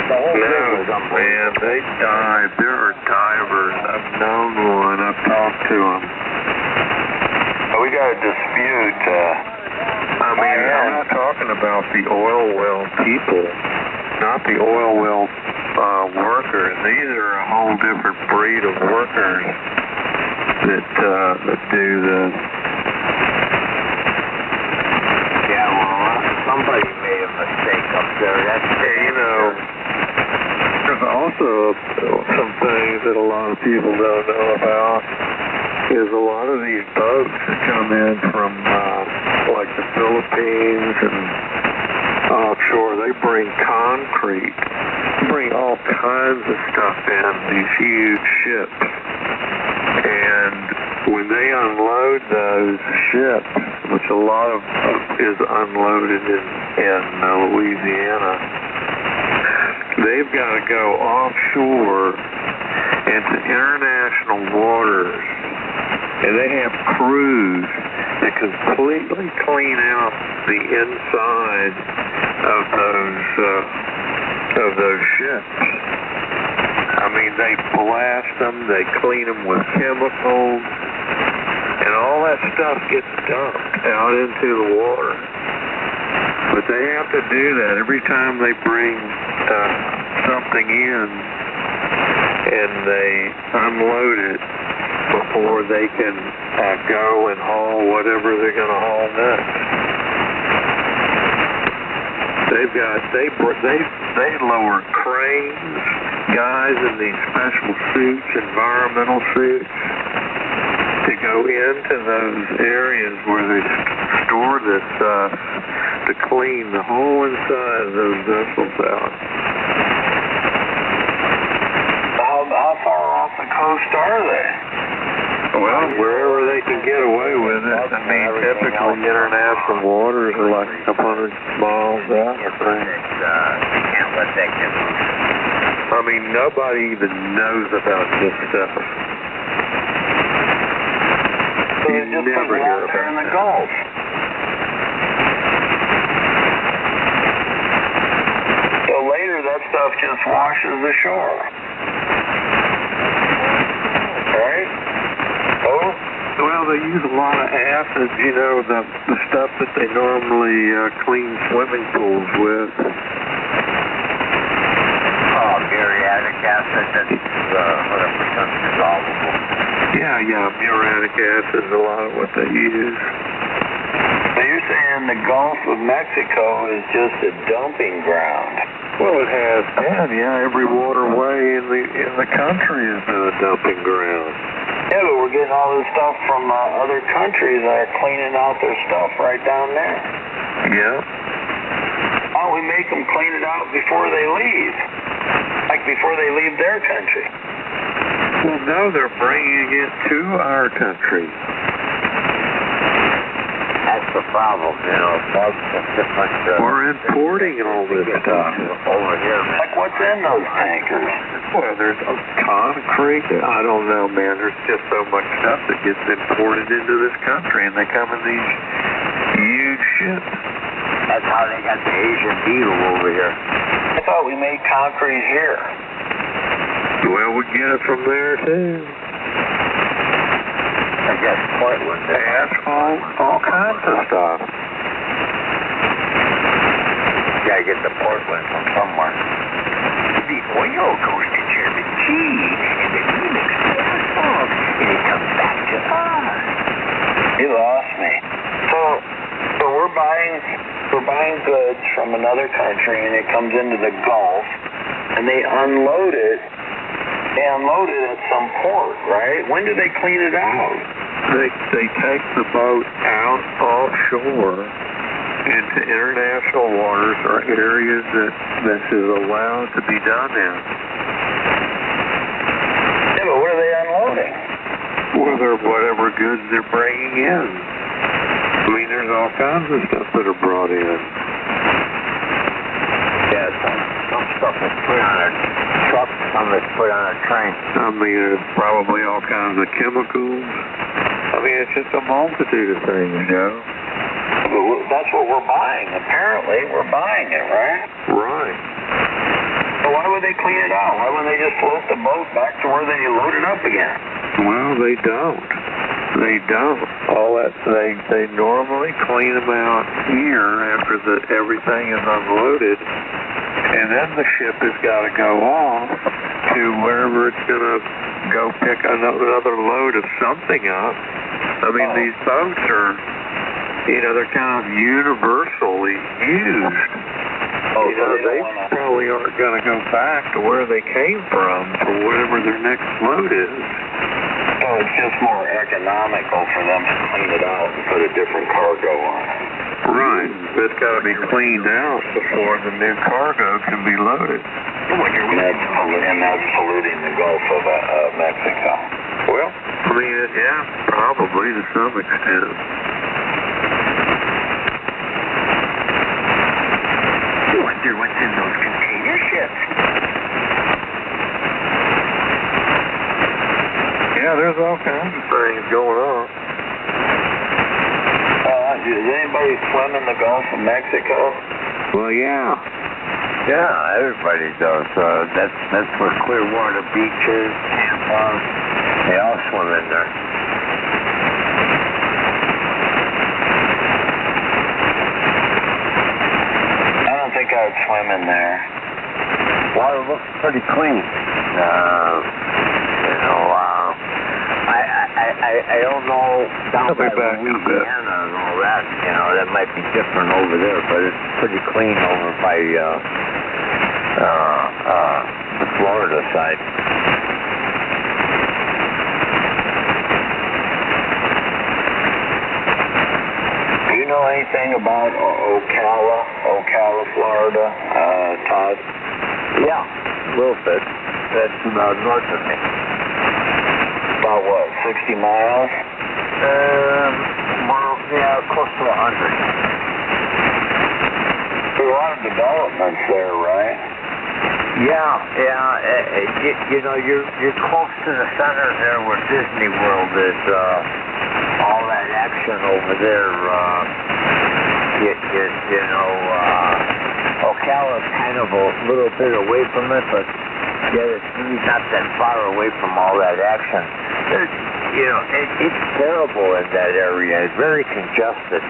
[SPEAKER 4] The whole thing was unbelievable.
[SPEAKER 6] Man, they dive. There are divers. I've known one. I've talked to them. We got a dispute. I'm not talking about the oil well people, not the oil well workers. These are a whole different breed of workers that do this.
[SPEAKER 4] Yeah, well, somebody made a mistake up there.
[SPEAKER 6] You know, there's also some things that a lot of people don't know about. Is a lot of these boats that come in from like the Philippines and offshore, they bring concrete, bring all kinds of stuff in, these huge ships. And when they unload those ships, which a lot of is unloaded in Louisiana, they've got to go offshore into international waters. And they have crews that completely clean out the inside of those ships. I mean, they blast them, they clean them with chemicals, and all that stuff gets dumped out into the water. But they have to do that every time they bring something in, and they unload it before they can go and haul whatever they're going to haul next. They lower cranes, guys in these special suits, environmental suits, to go into those areas where they store this stuff to clean the whole inside of those vessels out.
[SPEAKER 2] How far off the coast are they?
[SPEAKER 6] Well, wherever they can get away with it. I mean, typically international waters are like a couple hundred miles out.
[SPEAKER 4] Can't let that get loose.
[SPEAKER 6] I mean, nobody even knows about this stuff.
[SPEAKER 2] So they just never hear about it in the Gulf. So later that stuff just washes ashore. Right? Oh?
[SPEAKER 6] Well, they use a lot of acids, you know, the stuff that they normally clean swimming pools with.
[SPEAKER 4] Oh, muriatic acid, that's 100% dissolvable.
[SPEAKER 6] Yeah, muriatic acid is a lot of what they use.
[SPEAKER 2] So you're saying the Gulf of Mexico is just a dumping ground?
[SPEAKER 6] Well, it has been, yeah. Every waterway in the country has been a dumping ground.
[SPEAKER 2] Yeah, but we're getting all this stuff from other countries that are cleaning out their stuff right down there.
[SPEAKER 6] Yeah.
[SPEAKER 2] Why don't we make them clean it out before they leave? Like before they leave their country?
[SPEAKER 6] Well, no, they're bringing it to our country.
[SPEAKER 4] That's the problem, you know.
[SPEAKER 6] We're importing all this stuff
[SPEAKER 4] over here.
[SPEAKER 2] Like what's in those tankers?
[SPEAKER 6] Well, there's concrete. I don't know, man. There's just so much stuff that gets imported into this country, and they come in these huge ships.
[SPEAKER 4] That's how they got the Asian beetle over here.
[SPEAKER 2] I thought we made concrete here.
[SPEAKER 6] Well, we get it from there, too.
[SPEAKER 4] I guess Portland.
[SPEAKER 6] Asphalt, all kinds of stuff.
[SPEAKER 4] You gotta get the Portland from somewhere. The oil goes to German G, and the
[SPEAKER 2] from another country, and it comes into the Gulf, and they unload it. They unload it at some port, right? When do they clean it out?
[SPEAKER 6] They take the boat out offshore into international waters or areas that is allowed to be done in.
[SPEAKER 2] Yeah, but what are they unloading?
[SPEAKER 6] Whatever goods they're bringing in. I mean, there's all kinds of stuff that are brought in.
[SPEAKER 4] Yeah, some stuff is put on a truck, some is put on a train.
[SPEAKER 6] I mean, it's probably all kinds of chemicals. I mean, it's just a multitude of things, you know.
[SPEAKER 2] That's what we're buying. Apparently, we're buying it, right?
[SPEAKER 6] Right.
[SPEAKER 2] So why would they clean it out? Why wouldn't they just float the boat back to where they load it up again?
[SPEAKER 6] Well, they don't. They don't. All that they normally clean them out here after everything is unloaded, and then the ship has got to go off to wherever it's going to go pick another load of something up. I mean, these boats are, they're kind of universally used. They probably aren't going to go back to where they came from for whatever their next load is.
[SPEAKER 2] So it's just more economical for them to clean it out and put a different cargo on it.
[SPEAKER 6] Right. It's got to be cleaned out before the new cargo can be loaded.
[SPEAKER 2] And that's polluting the Gulf of Mexico.
[SPEAKER 6] Well, I mean, yeah, probably to some extent.
[SPEAKER 2] I wonder what's in those container ships.
[SPEAKER 6] Yeah, there's all kinds of things going on.
[SPEAKER 2] Does anybody swim in the Gulf of Mexico?
[SPEAKER 6] Well, yeah.
[SPEAKER 4] Yeah, everybody does. That's where Clearwater Beach is, Tampa. They all swim in there.
[SPEAKER 2] I don't think I'd swim in there.
[SPEAKER 4] Water looks pretty clean. I don't know down by Louisiana and all that, that might be different over there, but it's pretty clean over by the Florida side.
[SPEAKER 2] Do you know anything about Ocala, Florida, Todd?
[SPEAKER 4] Yeah, a little bit. That's north of me.
[SPEAKER 2] About what, 60 miles?
[SPEAKER 4] Well, yeah, close to 100.
[SPEAKER 2] There's a lot of developments there, right?
[SPEAKER 4] Yeah. You're close to the center there where Disney World is. All that action over there. Ocala's kind of a little bit away from it, but yet it's really not that far away from all that action. It's terrible in that area. It's very congested.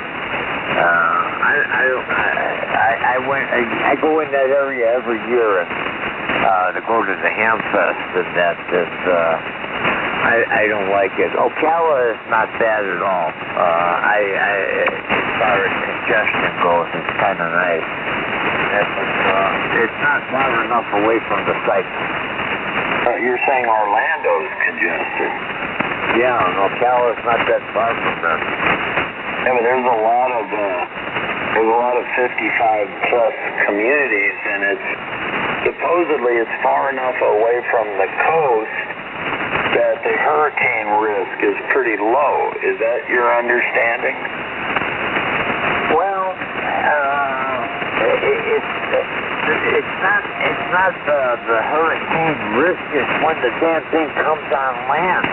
[SPEAKER 4] I go in that area every year to go to the Ham Fest, and that is I don't like it. Ocala is not bad at all. As far as congestion goes, it's kind of nice. It's not far enough away from the site.
[SPEAKER 2] You're saying Orlando's congested?
[SPEAKER 4] Yeah, Ocala's not that far from that.
[SPEAKER 2] Yeah, but there's a lot of 55 plus communities, and supposedly it's far enough away from the coast that the hurricane risk is pretty low. Is that your understanding?
[SPEAKER 4] Well, it's not the hurricane risk. It's when the damn thing comes on land.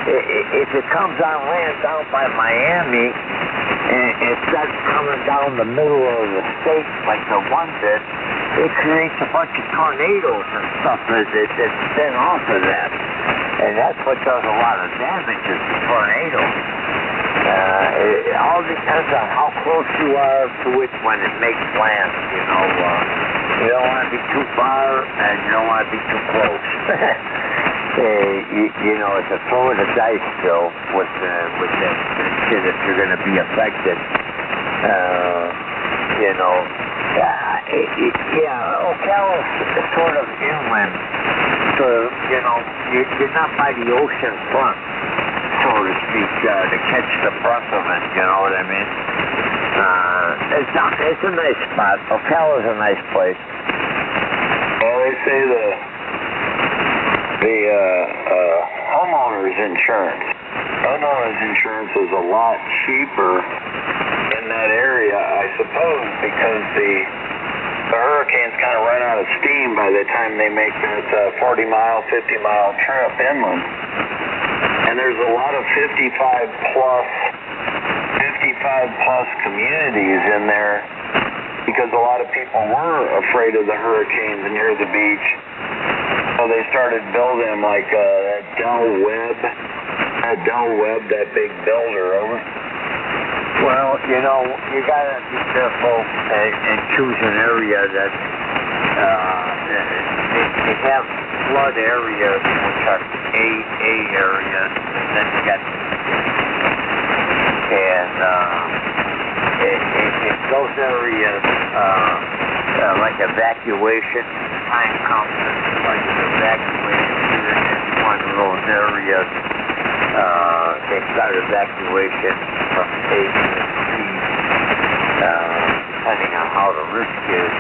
[SPEAKER 4] If it comes on land down by Miami, and it starts coming down the middle of the state like the one did, it creates a bunch of tornadoes and stuff that spin off of that. And that's what does a lot of damage is the tornadoes. It all depends on how close you are to it when it makes land, You don't want to be too far, and you don't want to be too close. It's a throw of the dice still with that shit if you're going to be affected. You know, Ocala's sort of inland. So, you know, you're not by the ocean front, so to speak, to catch the brunt of it, you know what I mean? It's a nice spot. Ocala's a nice place.
[SPEAKER 2] Well, they say the homeowner's insurance. Homeowner's insurance is a lot cheaper in that area, I suppose, because the hurricanes kind of run out of steam by the time they make that 40-mile, 50-mile trip inland. And there's a lot of 55-plus communities in there because a lot of people were afraid of the hurricanes near the beach. So they started building like that Del Webb, that big builder over.
[SPEAKER 4] Well, you know, you gotta be careful and choose an area that they have flood areas, which are A areas, and then you got if those areas like evacuation time comes, like evacuated in one of those areas. They start evacuation from A to C, depending on how the risk is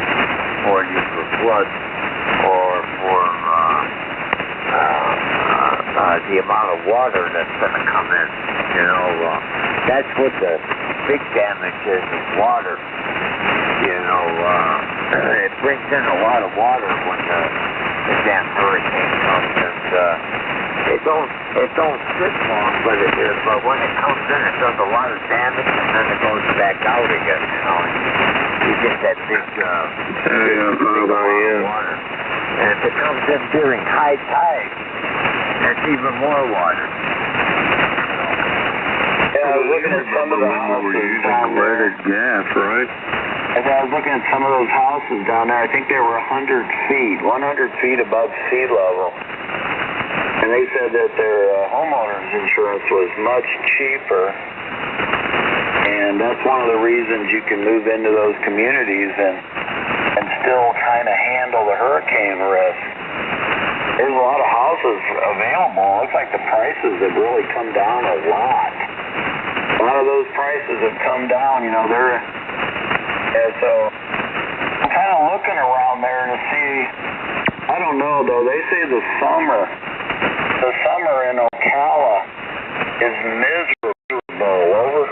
[SPEAKER 4] for you for flood or for the amount of water that's going to come in. You know, that's what the big damage is water. You know, it brings in a lot of water when the damn hurricane comes, and it don't sit long, but when it comes in, it does a lot of damage, and then it goes back out again. You know, you get that big amount of water. And if it comes in during high tide, that's even more water.
[SPEAKER 2] Yeah, I was looking at some of the houses down there.
[SPEAKER 6] Gas, right?
[SPEAKER 2] As I was looking at some of those houses down there, I think they were 100 feet above sea level. And they said that their homeowner's insurance was much cheaper. And that's one of the reasons you can move into those communities and still kind of handle the hurricane risk. There's a lot of houses available. It looks like the prices have really come down a lot. A lot of those prices have come down, you know, so I'm kind of looking around there to see, I don't know though, they say the summer in Ocala is miserable, over.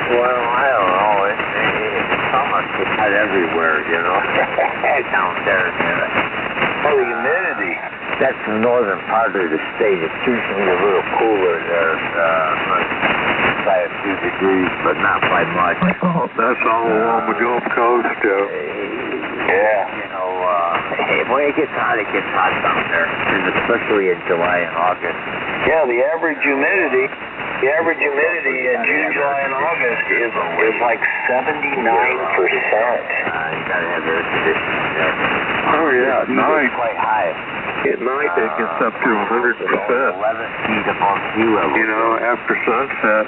[SPEAKER 4] Well, I don't know, it's summer's not everywhere, you know, down there.
[SPEAKER 2] Oh, the humidity.
[SPEAKER 4] That's the northern part of the state. It's usually a little cooler there, by a few degrees, but not by much.
[SPEAKER 6] Oh, that's all along the Gulf Coast, Joe.
[SPEAKER 4] Yeah. You know, when it gets hot down there, and especially in July and August.
[SPEAKER 2] Yeah, the average humidity in June, July, and August is like 79%.
[SPEAKER 4] You gotta have air conditioning there.
[SPEAKER 6] Oh yeah, at night.
[SPEAKER 4] It's quite high.
[SPEAKER 6] At night it gets up to 100%.
[SPEAKER 4] 11 feet above sea level.
[SPEAKER 6] You know, after sunset,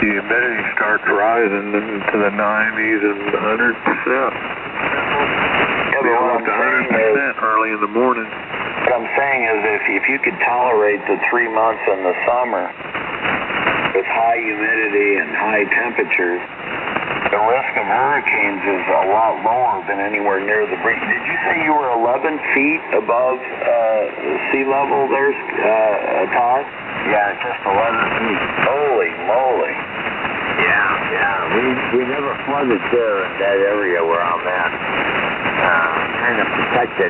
[SPEAKER 6] the humidity starts rising into the 90s and 100%.
[SPEAKER 2] Yeah, but
[SPEAKER 6] what I'm saying is, early in the morning.
[SPEAKER 2] What I'm saying is, if you could tolerate the 3 months in the summer with high humidity and high temperatures, the risk of hurricanes is a lot lower than anywhere near the breach. Did you say you were 11 feet above sea level there, Todd?
[SPEAKER 4] Yeah, just 11 feet.
[SPEAKER 2] Holy moly.
[SPEAKER 4] Yeah. We never flooded there in that area where I'm at. Kind of protected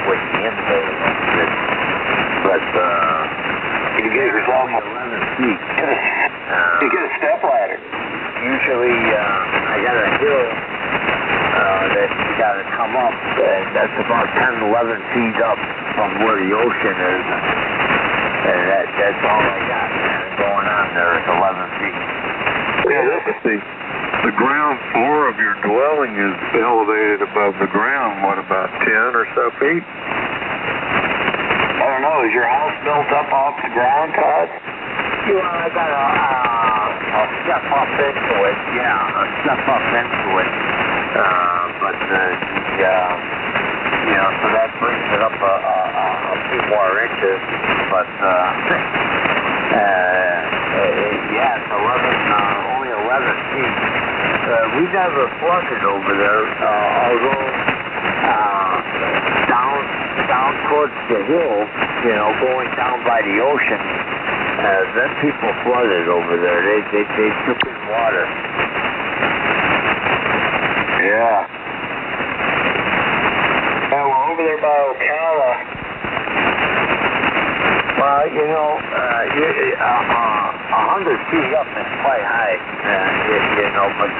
[SPEAKER 4] with the infill. But
[SPEAKER 2] you get yourself
[SPEAKER 4] 11 feet.
[SPEAKER 2] You get a step ladder.
[SPEAKER 4] Usually, I got a hill that you got to come up, and that's about 10, 11 feet up from where the ocean is. And that's all I got going on there is 11 feet.
[SPEAKER 6] Yeah, the ground floor of your dwelling is elevated above the ground, what, about 10 or so feet?
[SPEAKER 2] I don't know. Is your house built up off the ground, Todd?
[SPEAKER 4] Well, I got a
[SPEAKER 9] step up into it, step up into it. But so that brings it up a few more inches. But it's only 11 feet. We never flooded over there, although down towards the hill, going down by the ocean, then people flooded over there. They took in water.
[SPEAKER 2] Yeah. Yeah, well, over there by Ocala.
[SPEAKER 9] Well, 100 feet up is quite high, but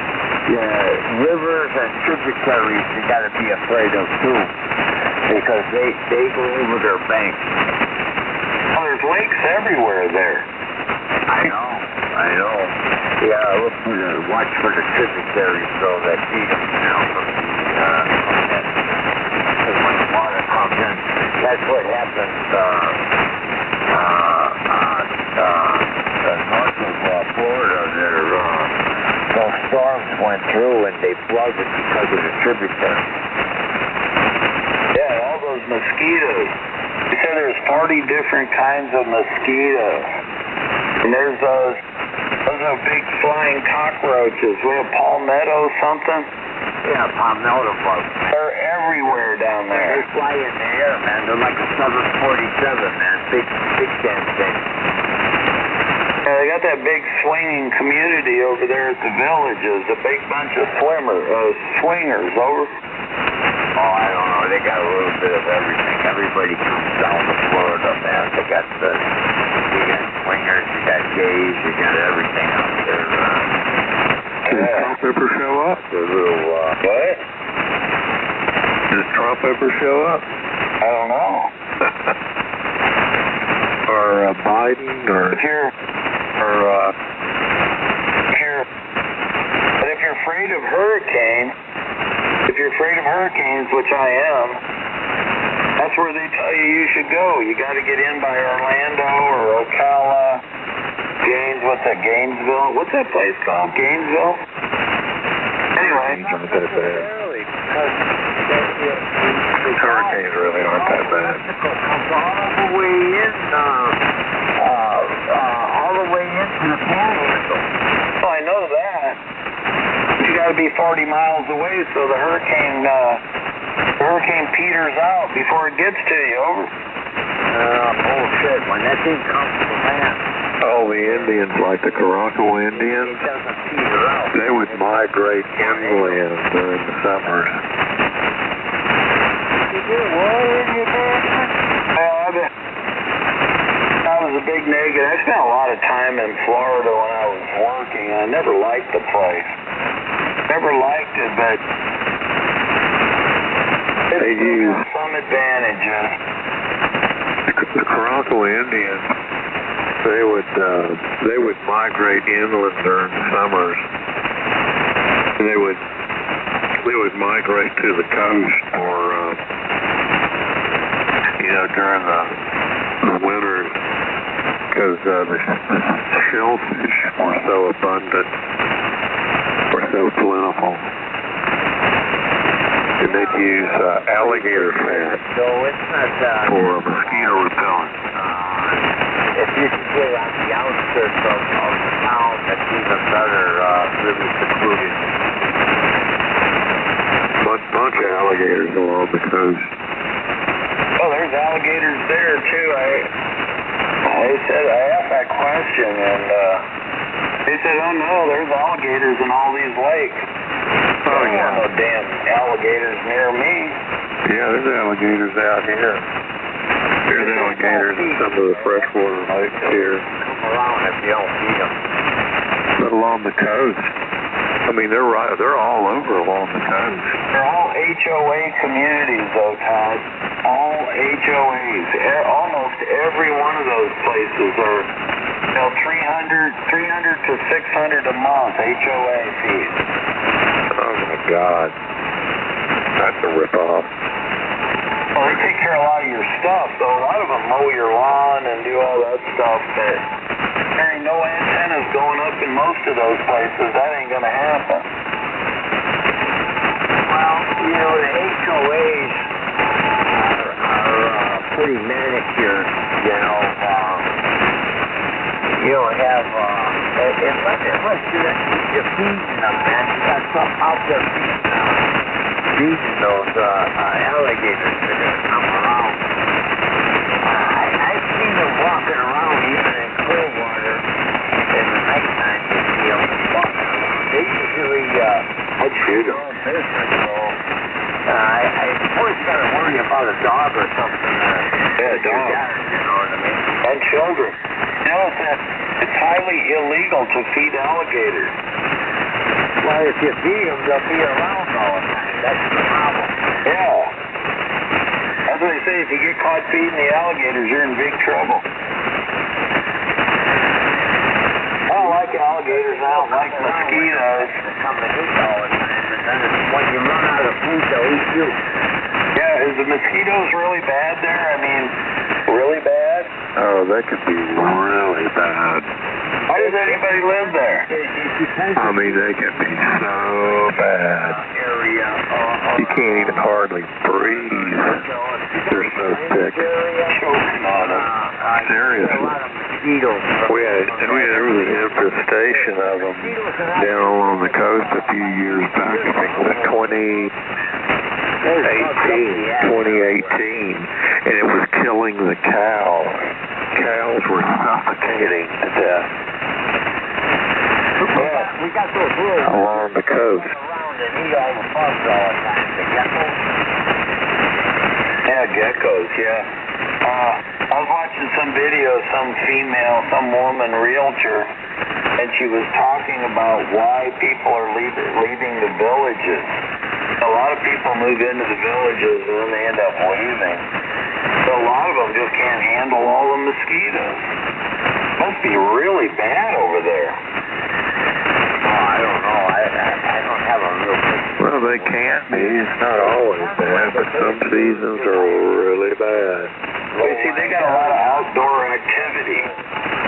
[SPEAKER 9] rivers and tributaries you got to be afraid of too, because they go over their banks.
[SPEAKER 2] Oh, there's lakes everywhere there.
[SPEAKER 9] I know. Yeah, watch for the tributaries so that feed them, because when the water comes in, that's what happens north of Florida. Those storms went through and they flooded because of the tributaries.
[SPEAKER 2] Yeah, all those mosquitoes. They said there's 40 different kinds of mosquitoes. And there's those big flying cockroaches. We have palmetto something.
[SPEAKER 9] Yeah, palmetto bugs.
[SPEAKER 2] They're everywhere down there.
[SPEAKER 9] They fly in the air, man. They're like a 747, man. Big damn thing.
[SPEAKER 2] Yeah, they got that big swinging community over there at the villages. A big bunch of swingers over.
[SPEAKER 9] Oh, I don't know. They got a little bit of everything. Everybody comes down to Florida, man. They got swingers, you got gays, you got everything out there.
[SPEAKER 11] Did Trump ever show up?
[SPEAKER 9] The little,
[SPEAKER 2] what?
[SPEAKER 11] Did Trump ever show up?
[SPEAKER 2] I don't know.
[SPEAKER 11] Or Biden, or...
[SPEAKER 2] But if you're afraid of hurricanes, which I am, that's where they tell you should go. You got to get in by Orlando or Ocala, Gainesville. What's that place called? Gainesville? Anyway.
[SPEAKER 11] Hurricanes really aren't that bad.
[SPEAKER 9] All the way into the panhandle.
[SPEAKER 2] Well, I know that. But you got to be 40 miles away so the hurricane peters out before it gets to you. Over.
[SPEAKER 9] Bullshit. When that thing comes to land.
[SPEAKER 11] All the Indians, like the Caraco Indians, they would migrate inland during the summers.
[SPEAKER 2] That was a big negative. I spent a lot of time in Florida when I was working. I never liked the place. Never liked it, but
[SPEAKER 11] they use
[SPEAKER 2] some advantages.
[SPEAKER 11] The Caraco Indians, they would migrate inland during the summers. And they would migrate to the coast for during the winters, because the shellfish were so abundant, were so plentiful. And they'd use alligator fat for mosquito repellent.
[SPEAKER 9] If you can get on the outskirts of the town, that's even better, really secluded.
[SPEAKER 11] Bunch of alligators along the coast.
[SPEAKER 2] Oh, there's alligators there too. I asked that question, and they said, "Oh no, there's alligators in all these lakes."
[SPEAKER 11] Oh yeah.
[SPEAKER 2] No damn alligators near me.
[SPEAKER 11] Yeah, there's alligators out here. There's alligators in some of the freshwater lakes here.
[SPEAKER 9] Come around if you don't feed them.
[SPEAKER 11] But along the coast, I mean, they're all over along the coast.
[SPEAKER 2] They're all HOA communities, though, Todd. All HOAs. Almost every one of those places are, 300 to 600 a month HOA fees.
[SPEAKER 11] Oh my God, that's a ripoff.
[SPEAKER 2] Well, they take care of a lot of your stuff, so a lot of them mow your lawn and do all that stuff, but there ain't no antennas going up in most of those places. That ain't going to happen.
[SPEAKER 9] Well, you know, the HOAs are pretty manicured, you know. You'll have, unless you're feeding them, man, you got something out there feeding those alligators that are going to come around. I've seen them walking around even in cold water in the nighttime. You see them walking around. They usually,
[SPEAKER 2] I'd shoot them.
[SPEAKER 9] business, so I always got to worry about a dog or something.
[SPEAKER 2] Yeah, dog.
[SPEAKER 9] You know what I mean?
[SPEAKER 2] And children. You know, it's highly illegal to feed alligators.
[SPEAKER 9] Well, if you feed them, they'll be around all the time. That's the problem.
[SPEAKER 2] Yeah. That's what they say. If you get caught feeding the alligators, you're in big trouble. I don't like alligators. I don't like mosquitoes.
[SPEAKER 9] They come to eat all the time, and then when you run out of food, they'll eat you.
[SPEAKER 2] Yeah, is the mosquitoes really bad there? I mean, really bad?
[SPEAKER 5] Oh, that could be really bad.
[SPEAKER 2] Why does anybody live there?
[SPEAKER 5] I mean, they can be so bad. You can't even hardly breathe. They're so thick.
[SPEAKER 2] Choking on them.
[SPEAKER 5] Seriously. We had there was an infestation of them down along the coast a few years back. I think it was 2018, and it was killing the cows. Cows were suffocating to death.
[SPEAKER 9] We got those little
[SPEAKER 5] along the coast.
[SPEAKER 9] around and eat all the bugs all the time. The geckos.
[SPEAKER 2] Yeah, geckos, yeah. I was watching some video, some woman realtor, and she was talking about why people are leaving the villages. A lot of people move into the villages and then they end up leaving. So a lot of them just can't handle all the mosquitoes. Must be really bad over there.
[SPEAKER 9] Oh, I don't know. I don't have a real picture.
[SPEAKER 5] Well, they can't be. It's not always bad, but some seasons are really bad.
[SPEAKER 2] Well, you see, they got a lot of outdoor activity.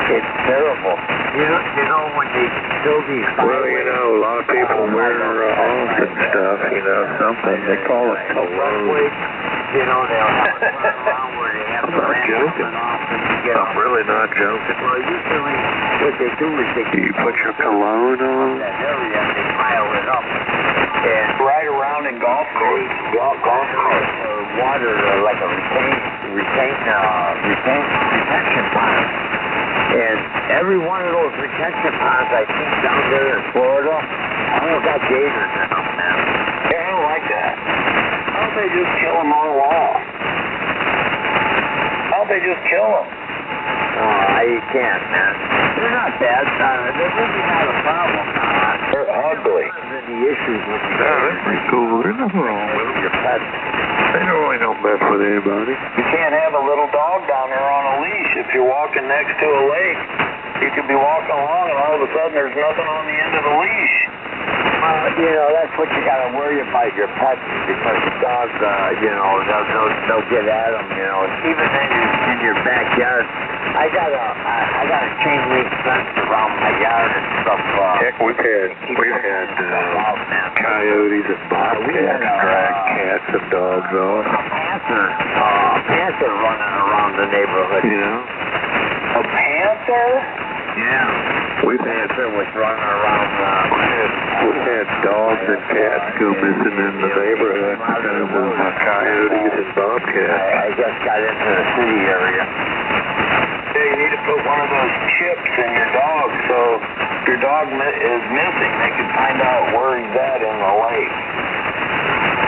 [SPEAKER 9] It's terrible. You know when they build these
[SPEAKER 5] well, you know, a lot of people wear off and stuff, you know, something. They call it cologne.
[SPEAKER 9] You know, they'll have a turnaround where they have
[SPEAKER 5] I'm not joking. I'm really not joking.
[SPEAKER 9] Well, usually what they do is
[SPEAKER 5] you put your cologne on.
[SPEAKER 9] That area and they pile it up. And
[SPEAKER 2] right around in golf courses.
[SPEAKER 9] Golf course water like a retention pond. And every one of those retention ponds I see down there in Florida, I almost got gators in them, man.
[SPEAKER 2] Yeah, I don't like that. How don't they just kill them all off? How don't they just kill them?
[SPEAKER 9] You can't, man. They're not bad. They're really not a problem.
[SPEAKER 2] They're ugly.
[SPEAKER 9] The issues with the
[SPEAKER 5] they're pretty cool. There's nothing wrong with them.
[SPEAKER 9] your pets.
[SPEAKER 5] They don't really don't mess with anybody.
[SPEAKER 2] You can't have a little dog down there on a leash. If you're walking next to a lake, you could be walking along and all of a sudden there's nothing on the end of the leash.
[SPEAKER 9] You know, that's what you got to worry about your pets because the dogs, you know, they'll get at them, you know. Even in your backyard, I got a chain link fence around my yard and stuff.
[SPEAKER 5] Heck, we've had coyotes and bobcats drag cats and dogs off.
[SPEAKER 9] A panther running around the neighborhood.
[SPEAKER 5] You know?
[SPEAKER 2] A panther?
[SPEAKER 9] Yeah.
[SPEAKER 5] We've had
[SPEAKER 9] was running around.
[SPEAKER 5] We've had dogs and cats go missing in the neighborhood because of coyotes and bobcats.
[SPEAKER 9] I just got into the city area.
[SPEAKER 2] Yeah, you need to put one of those chips in your dog so if your dog is missing, they can find out where he's at in the lake.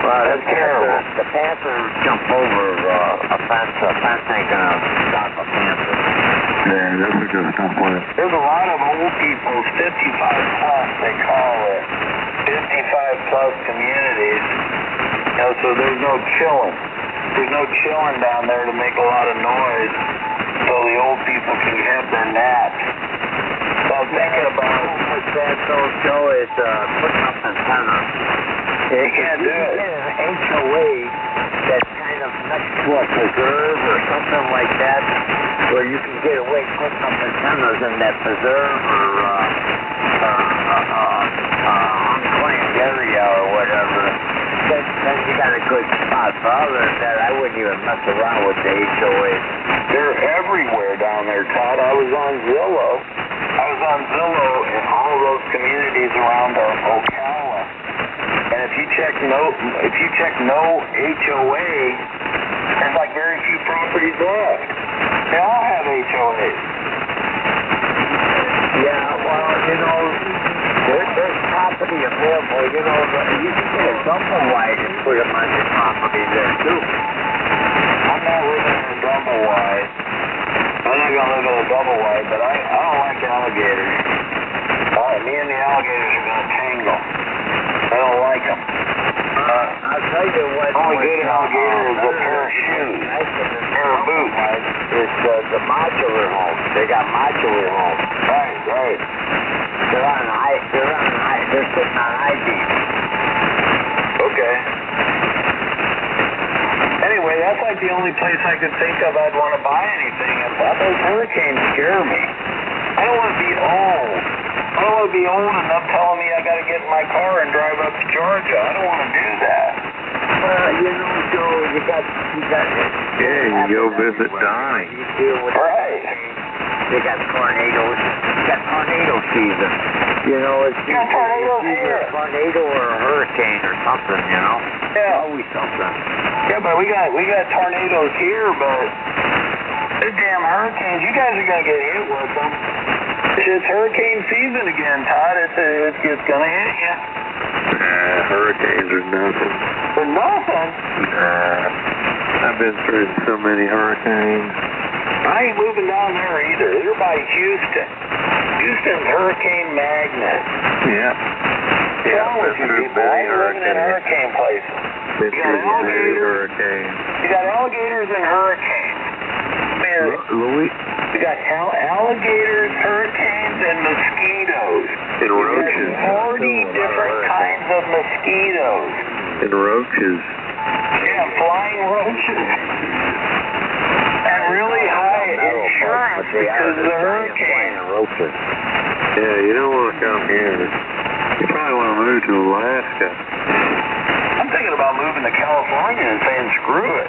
[SPEAKER 9] Well,
[SPEAKER 2] that's terrible.
[SPEAKER 9] The panther jumped over a fence. A fence ain't gonna stop a panther.
[SPEAKER 5] Yeah, that's a good stuff with it.
[SPEAKER 2] There's a lot of old people, 55 plus, they call it, 55 plus communities. You know, so there's no chilling. There's no chilling down there to make a lot of noise so the old people can have their naps. So I'm thinking about
[SPEAKER 9] what that old show is putting up antennas.
[SPEAKER 2] You can't do it.
[SPEAKER 9] An HOA that's kind them next to a preserve or something like that, where you can get away putting up antennas in that preserve or unclaimed area or whatever, then you got a good spot. But other than that, I wouldn't even mess around with the HOAs.
[SPEAKER 2] They're everywhere down there, Todd. I was on Zillow in all those communities around Ocala. And if you check no HOA, there's like very few properties left. They all have HOAs.
[SPEAKER 9] Yeah, well, you know, there's property available. You know, you can get a dumper wide and put them on your property there too.
[SPEAKER 2] I'm not living in a double wide. I'm not gonna live in a double wide, but I don't like alligators. Me and the alligators are gonna tangle. I don't like them.
[SPEAKER 9] I'll tell you what.
[SPEAKER 2] Only good alligator is a pair of shoes, a pair of boots.
[SPEAKER 9] Is the modular homes. They got modular homes.
[SPEAKER 2] Right.
[SPEAKER 9] They're sitting on I-beams.
[SPEAKER 2] Okay. Anyway, that's like the only place I could think of I'd want to buy anything. Those hurricanes scare me. I don't want to be old. I don't want to be old and them telling me I got to get in my car and drive up to Georgia. I don't want to do that.
[SPEAKER 9] You know, Joe, you got.
[SPEAKER 5] Yeah, you go visit Donnie.
[SPEAKER 2] Right.
[SPEAKER 9] They got tornadoes. You got tornado season. You know, it's either a tornado or a hurricane or something. You know.
[SPEAKER 2] Yeah.
[SPEAKER 9] Always something.
[SPEAKER 2] Yeah, but we got tornadoes here, but the damn hurricanes, you guys are gonna get hit with them. It's hurricane season again, Todd. It's gonna hit you.
[SPEAKER 5] Hurricanes are nothing.
[SPEAKER 2] They're nothing?
[SPEAKER 5] Nah. I've been through so many hurricanes.
[SPEAKER 2] I ain't moving down there either. They're by Houston. Houston's hurricane magnet.
[SPEAKER 5] Yeah.
[SPEAKER 2] What's wrong with you people? I'm living in hurricane places. You got alligators. You got alligators and hurricanes.
[SPEAKER 5] Louis?
[SPEAKER 2] We got alligators, hurricanes, and mosquitoes.
[SPEAKER 5] And roaches.
[SPEAKER 2] 40 different kinds of mosquitoes.
[SPEAKER 5] And roaches.
[SPEAKER 2] Yeah, flying roaches. And really high insurance because of the hurricane.
[SPEAKER 5] Yeah, you don't want to come here. You probably want to move to Alaska.
[SPEAKER 2] I'm thinking about moving to California and saying screw it.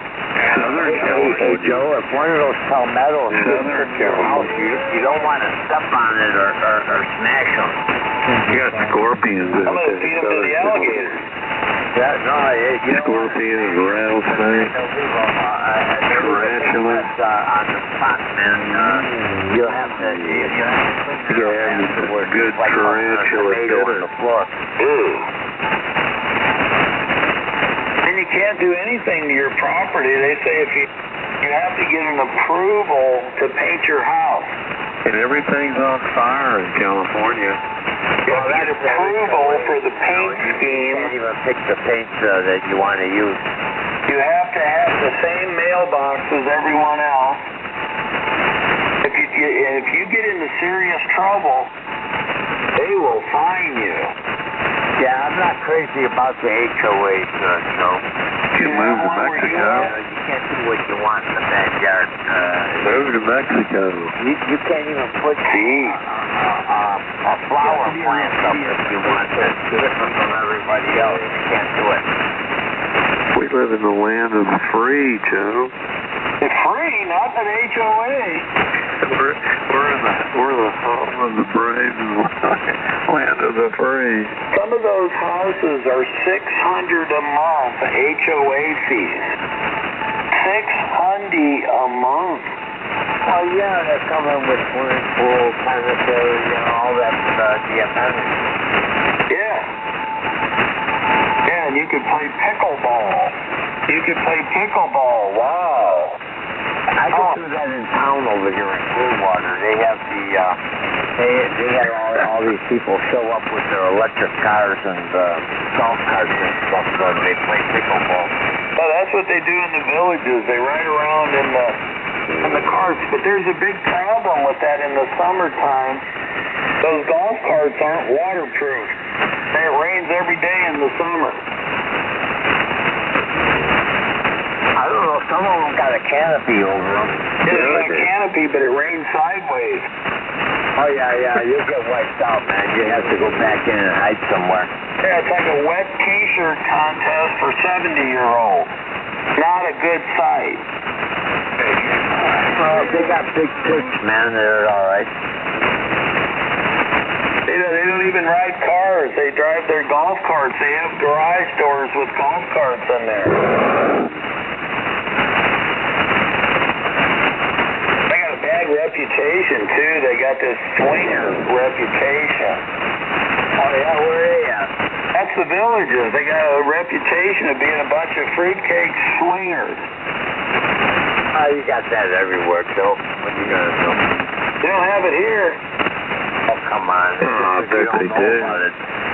[SPEAKER 5] Southern California.
[SPEAKER 9] Hey, Joe, if one of those palmettos hits your house, you don't want to step on it or smash them.
[SPEAKER 5] You got scorpions.
[SPEAKER 2] I'm going to feed them to the alligators.
[SPEAKER 9] Yeah, no, you know,
[SPEAKER 5] scorpions, rattlesnakes, tarantulas.
[SPEAKER 9] On the spot, man. You'll have to
[SPEAKER 5] good tarantula
[SPEAKER 9] on the floor.
[SPEAKER 2] And you can't do anything to your property. They say if you have to get an approval to paint your house.
[SPEAKER 5] And everything's on fire in California.
[SPEAKER 2] You have to get approval for the paint scheme.
[SPEAKER 9] You can't even pick the paint that you want to use.
[SPEAKER 2] You have to have the same mailbox as everyone else. If you get into serious trouble, they will fine you.
[SPEAKER 9] Yeah, I'm not crazy about the HOAs, Joe.
[SPEAKER 5] You move to Mexico.
[SPEAKER 9] You can't do what you want in the backyard.
[SPEAKER 5] Move to Mexico.
[SPEAKER 9] You can't even put a flower plant up if you want. That's different from everybody else. You can't do it.
[SPEAKER 5] We live in the land of the free, Joe.
[SPEAKER 2] It's free, not an HOA.
[SPEAKER 5] We're the home of the brave and land of the free.
[SPEAKER 2] Some of those houses are $600 a month HOA fees. $600 a month.
[SPEAKER 9] Oh yeah, they're coming with swimming pool, planetary, all that DFM.
[SPEAKER 2] Yeah. Yeah, and you could play pickleball. Wow.
[SPEAKER 9] I go through that in town over here in Clearwater. They have they had all these people show up with their electric cars and golf carts and stuff, so they play pickleball.
[SPEAKER 2] Well, that's what they do in the villages. They ride around in the carts, but there's a big problem with that in the summertime. Those golf carts aren't waterproof. It rains every day in the summer.
[SPEAKER 9] I don't know. a canopy over them.
[SPEAKER 2] Yeah, there's no canopy, but it rains sideways.
[SPEAKER 9] Oh, yeah, you'll get wiped out, man. You have to go back in and hide somewhere.
[SPEAKER 2] Yeah, it's like a wet t-shirt contest for 70-year-olds. Not a good sight.
[SPEAKER 9] Well, they got big tits, man. They're all right.
[SPEAKER 2] They don't even ride cars. They drive their golf carts. They have garage doors with golf carts in there. They got a bad reputation, too. They got this swinger reputation.
[SPEAKER 9] Oh, yeah, where are they at?
[SPEAKER 2] That's the Villages. They got a reputation of being a bunch of fruitcake swingers.
[SPEAKER 9] Oh, you got that everywhere, Joe. What are you going to do?
[SPEAKER 2] They don't have it here.
[SPEAKER 9] Oh, come on.
[SPEAKER 5] I bet they do.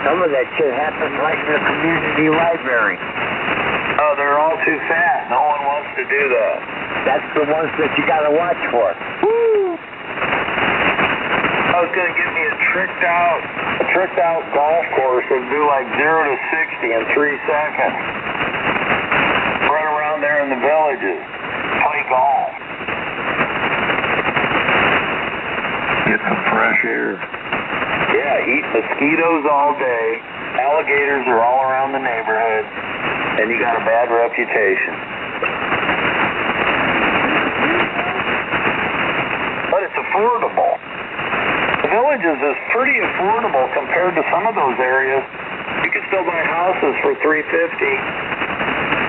[SPEAKER 9] Some of that shit happens right in the community library.
[SPEAKER 2] Oh, they're all too fat. No one wants to do that.
[SPEAKER 9] That's the ones that you got to watch for. Woo!
[SPEAKER 2] I was going to give me a tricked out golf course that would do like 0 to 60 in 3 seconds. Run around there in the Villages. Play golf.
[SPEAKER 11] Get some fresh air.
[SPEAKER 2] Yeah, eat mosquitoes all day. Alligators are all around the neighborhood. And you got a bad reputation. But it's affordable. The Villages is pretty affordable compared to some of those areas. You can still buy houses for $350.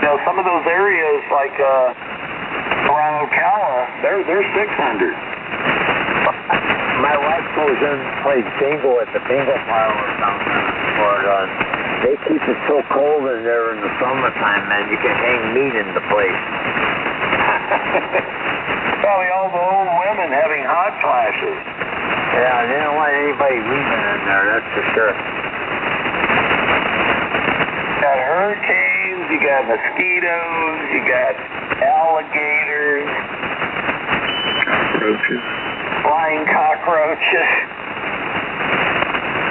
[SPEAKER 2] You know, some of those areas like around Ocala, they're $600.
[SPEAKER 9] My wife goes in and plays bingo at the bingo parlor down there in Florida. They keep it so cold in there in the summertime, man. You can hang meat in the place.
[SPEAKER 2] Probably all the old women having hot flashes.
[SPEAKER 9] Yeah, they don't want anybody leaving in there, that's for sure.
[SPEAKER 2] You got hurricanes, you got mosquitoes, you got alligators.
[SPEAKER 11] Cockroaches.
[SPEAKER 2] Flying cockroaches.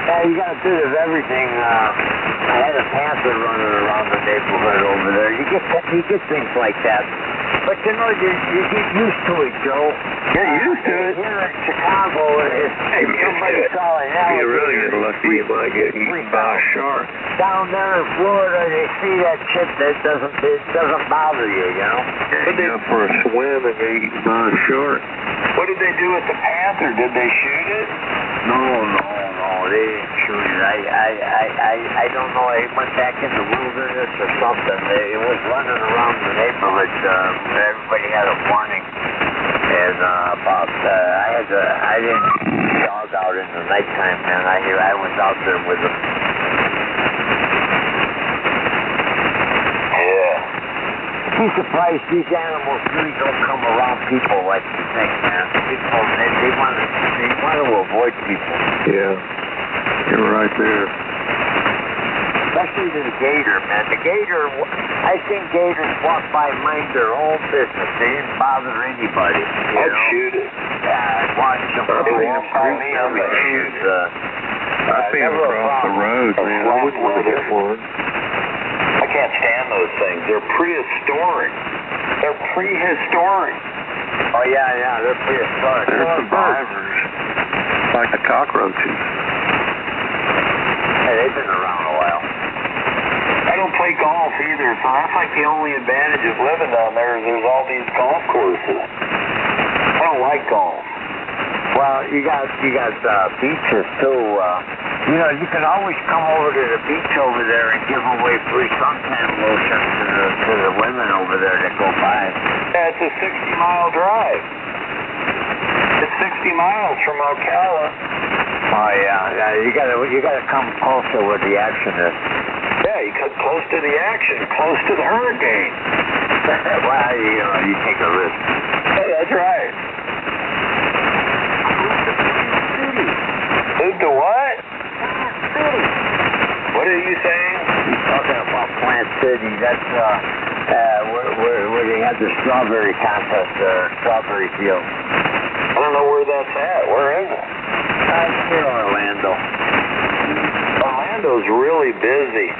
[SPEAKER 9] Yeah, you got a bit of everything. I had a panther running around the neighborhood over there. You get things like that. But you know, you get used to it, Joe.
[SPEAKER 2] Get used to it?
[SPEAKER 9] Here in Chicago, if somebody saw an alligator,
[SPEAKER 5] You really get lucky, you might get eaten by a shark.
[SPEAKER 9] Down there in Florida, they see that shit, it doesn't bother you, you know?
[SPEAKER 5] But they go for a swim and get eaten by a shark.
[SPEAKER 2] What did they do with the panther? Did they shoot it?
[SPEAKER 9] No, they didn't shoot it. I don't know. It went back in the wilderness or something. It was running around the neighborhood. Everybody had a warning. And I didn't dog out in the nighttime, man. I was out there with them.
[SPEAKER 2] Yeah.
[SPEAKER 9] Be surprised these animals really don't come around people like you think, man. People, they want to avoid people.
[SPEAKER 5] Yeah, you're right there.
[SPEAKER 9] Especially the gator, man. The gator, I seen gators walk by, mind their own business. They didn't bother anybody.
[SPEAKER 2] I'd shoot it.
[SPEAKER 9] Yeah, I'd watch them.
[SPEAKER 2] They walk by me, I would shoot it.
[SPEAKER 5] I see them across the road, man. I wouldn't want to get one.
[SPEAKER 2] I can't stand those things. They're prehistoric.
[SPEAKER 9] Oh, yeah, they're prehistoric.
[SPEAKER 5] They're survivors. Like the cockroaches.
[SPEAKER 9] Hey, they've been around a while.
[SPEAKER 2] I don't play golf either, so that's like the only advantage of living down there is there's all these golf courses. I don't like golf.
[SPEAKER 9] Well, you got beaches too. You know, you can always come over to the beach over there and give away free suntan lotion to the women over there that go by.
[SPEAKER 2] Yeah, it's a 60-mile drive. It's 60 miles from Ocala.
[SPEAKER 9] Oh yeah, you gotta come closer where the action is.
[SPEAKER 2] Yeah, you cut close to the action, close to the hurricane.
[SPEAKER 9] Well, you take a risk.
[SPEAKER 2] Hey, that's right. Move to what? What are you saying?
[SPEAKER 9] He's talking about Plant City. That's where they had the strawberry contest, strawberry field.
[SPEAKER 2] I don't know where that's at. Where is it?
[SPEAKER 9] It's near Orlando.
[SPEAKER 2] Orlando's really busy.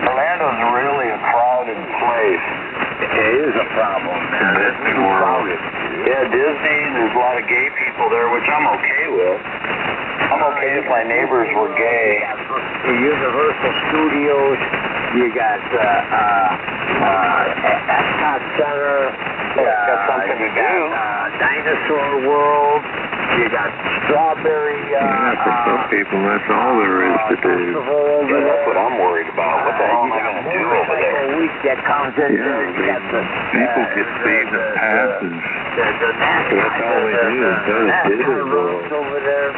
[SPEAKER 2] Orlando's really a crowded place.
[SPEAKER 9] It is is a problem, man.
[SPEAKER 2] Disney World. Yeah, Disney, there's a lot of gay people there, which I'm okay with. I'm okay if my neighbors were gay.
[SPEAKER 9] The Universal Studios, you got Epcot Center,
[SPEAKER 2] got something to do.
[SPEAKER 9] Dinosaur World, you got Strawberry.
[SPEAKER 5] For some people, that's all there is to do.
[SPEAKER 2] Yeah, that's what I'm worried about. What the hell am I going to do over there?
[SPEAKER 9] Week that comes in there, you got the
[SPEAKER 5] people get season passes. That's all they do is go to Disney World.
[SPEAKER 9] Over there.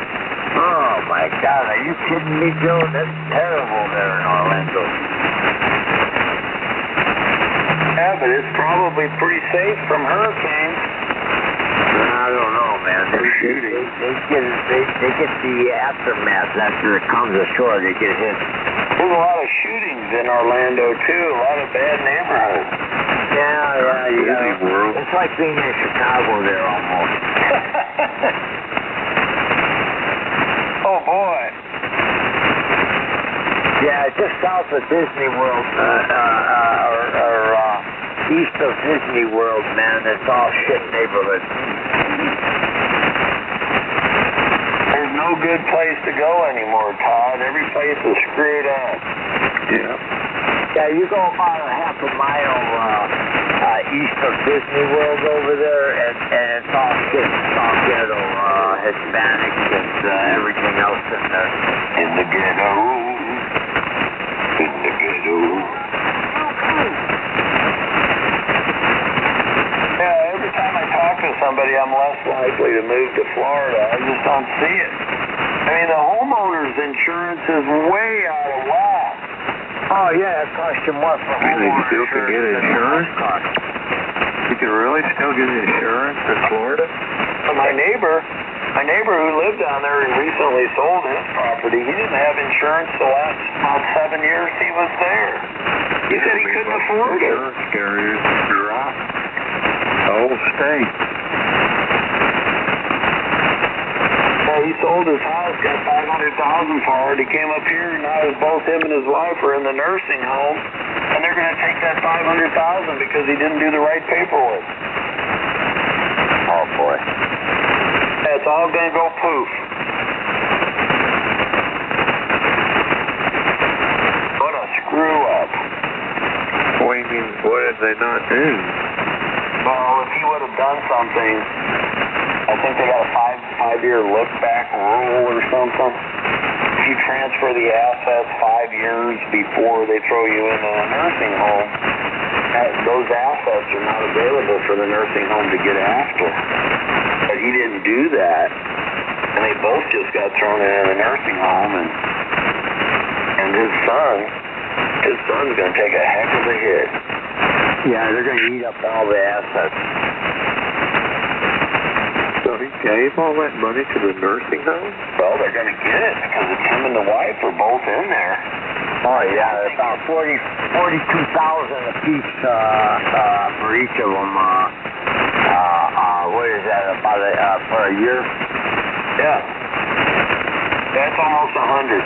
[SPEAKER 9] Oh my God, are you kidding me, Joe? That's terrible there in Orlando.
[SPEAKER 2] Yeah, but it's probably pretty safe from hurricanes.
[SPEAKER 9] I don't know, man. They get the aftermath after it comes ashore. They get hit.
[SPEAKER 2] There's a lot of shootings in Orlando too. A lot of bad neighborhoods.
[SPEAKER 9] Yeah.
[SPEAKER 5] World.
[SPEAKER 9] It's like being in Chicago there almost.
[SPEAKER 2] Oh boy.
[SPEAKER 9] Yeah, just south of Disney World, or east of Disney World, man. It's all shit neighborhood.
[SPEAKER 2] There's no good place to go anymore, Todd. Every place is screwed up.
[SPEAKER 9] Yeah, you go about a half a mile east of Disney World over there, and it's all shit. It's all ghetto, Hispanics and everything else in there.
[SPEAKER 2] In the ghetto. In the ghetto. Yeah, every time I talk to somebody, I'm less likely to move to Florida. I just don't see it. I mean, the homeowner's insurance is way out of whack.
[SPEAKER 9] Oh, yeah, it costs you more for homeowner
[SPEAKER 5] You still can get insurance? You can really still get insurance in Florida?
[SPEAKER 2] My neighbor who lived down there and recently sold his property, he didn't have insurance the last about 7 years he was there. He said he couldn't afford it.
[SPEAKER 5] Insurance carriers drop the whole state.
[SPEAKER 2] Yeah, he sold his house, got $500,000 for it. He came up here, and now both him and his wife are in the nursing home, and they're going to take that $500,000 because he didn't do the right paperwork.
[SPEAKER 9] Oh, boy.
[SPEAKER 2] It's all going to go poof. What a screw up.
[SPEAKER 5] What do you mean, what did they not do?
[SPEAKER 2] Well, if he would have done something, I think they got a five-year look-back rule or something. If you transfer the assets 5 years before they throw you into a nursing home, those assets are not available for the nursing home to get after. But he didn't do that, and they both just got thrown into the nursing home, and his son's going to take a heck of a hit.
[SPEAKER 9] Yeah, they're going to eat up all the assets.
[SPEAKER 5] So he gave all that money to the nursing home?
[SPEAKER 2] Well, they're going to get it because it's him and the wife are both in there.
[SPEAKER 9] Oh, yeah, about $42,000 a piece for each of them. What is that, about for a year?
[SPEAKER 2] Yeah. That's almost 100.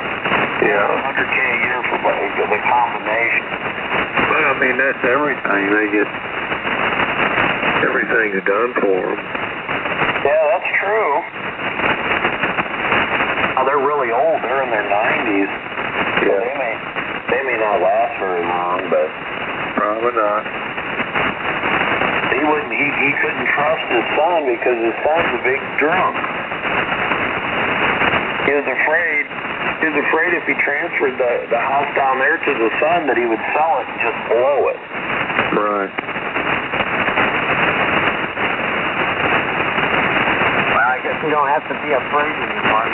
[SPEAKER 5] Yeah.
[SPEAKER 2] 100K a year for the combination.
[SPEAKER 5] But, I mean, that's everything. They get everything's done for them.
[SPEAKER 2] Yeah, that's true. Oh, they're really old. They're in their 90s. Yeah. So they may not last very long, but
[SPEAKER 5] probably not.
[SPEAKER 2] He couldn't trust his son because his son's a big drunk. He was afraid if he transferred the house down there to the son that he would sell it and just blow it.
[SPEAKER 5] Right.
[SPEAKER 9] Well, I guess we don't have to be afraid anymore.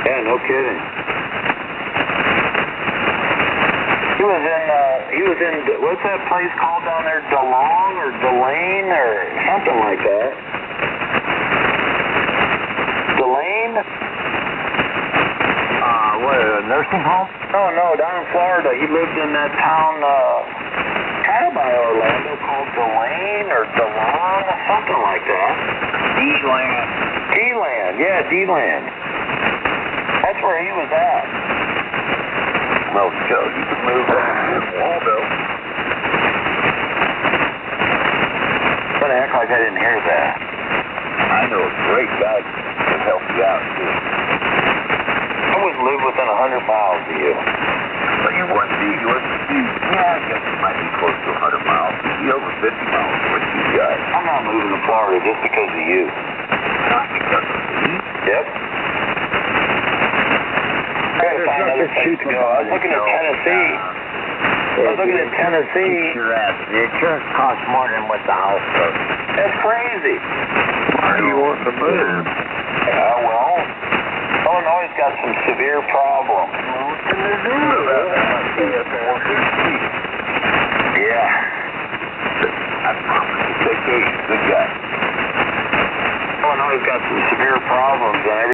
[SPEAKER 2] Yeah, no kidding. He was in, what's that place called down there? DeLong or Delane or something like that. Delane?
[SPEAKER 9] What, a nursing home?
[SPEAKER 2] No, down in Florida. He lived in that town, kind of by Orlando called Delane or DeLong or something like that. D-Land, yeah, D-Land. That's where he was at.
[SPEAKER 5] No, Joe, you can move that wall, Bill.
[SPEAKER 9] out, too.
[SPEAKER 2] I wouldn't live within 100 miles of you.
[SPEAKER 9] But you wouldn't be. Yeah, I guess it might be close to 100 miles. You'd be over 50 miles from what you got.
[SPEAKER 2] I'm not moving to Florida just because of you.
[SPEAKER 9] Not because of me.
[SPEAKER 2] Yep. I gotta find another place to go. I was looking at Tennessee.
[SPEAKER 9] Your ass. The insurance costs more than what the house does.
[SPEAKER 2] That's crazy.
[SPEAKER 9] Why do you want to move?
[SPEAKER 2] Well, Illinois got some severe problems. Yeah.
[SPEAKER 9] I promise you, take care. Good guy.
[SPEAKER 2] Illinois got some severe problems, and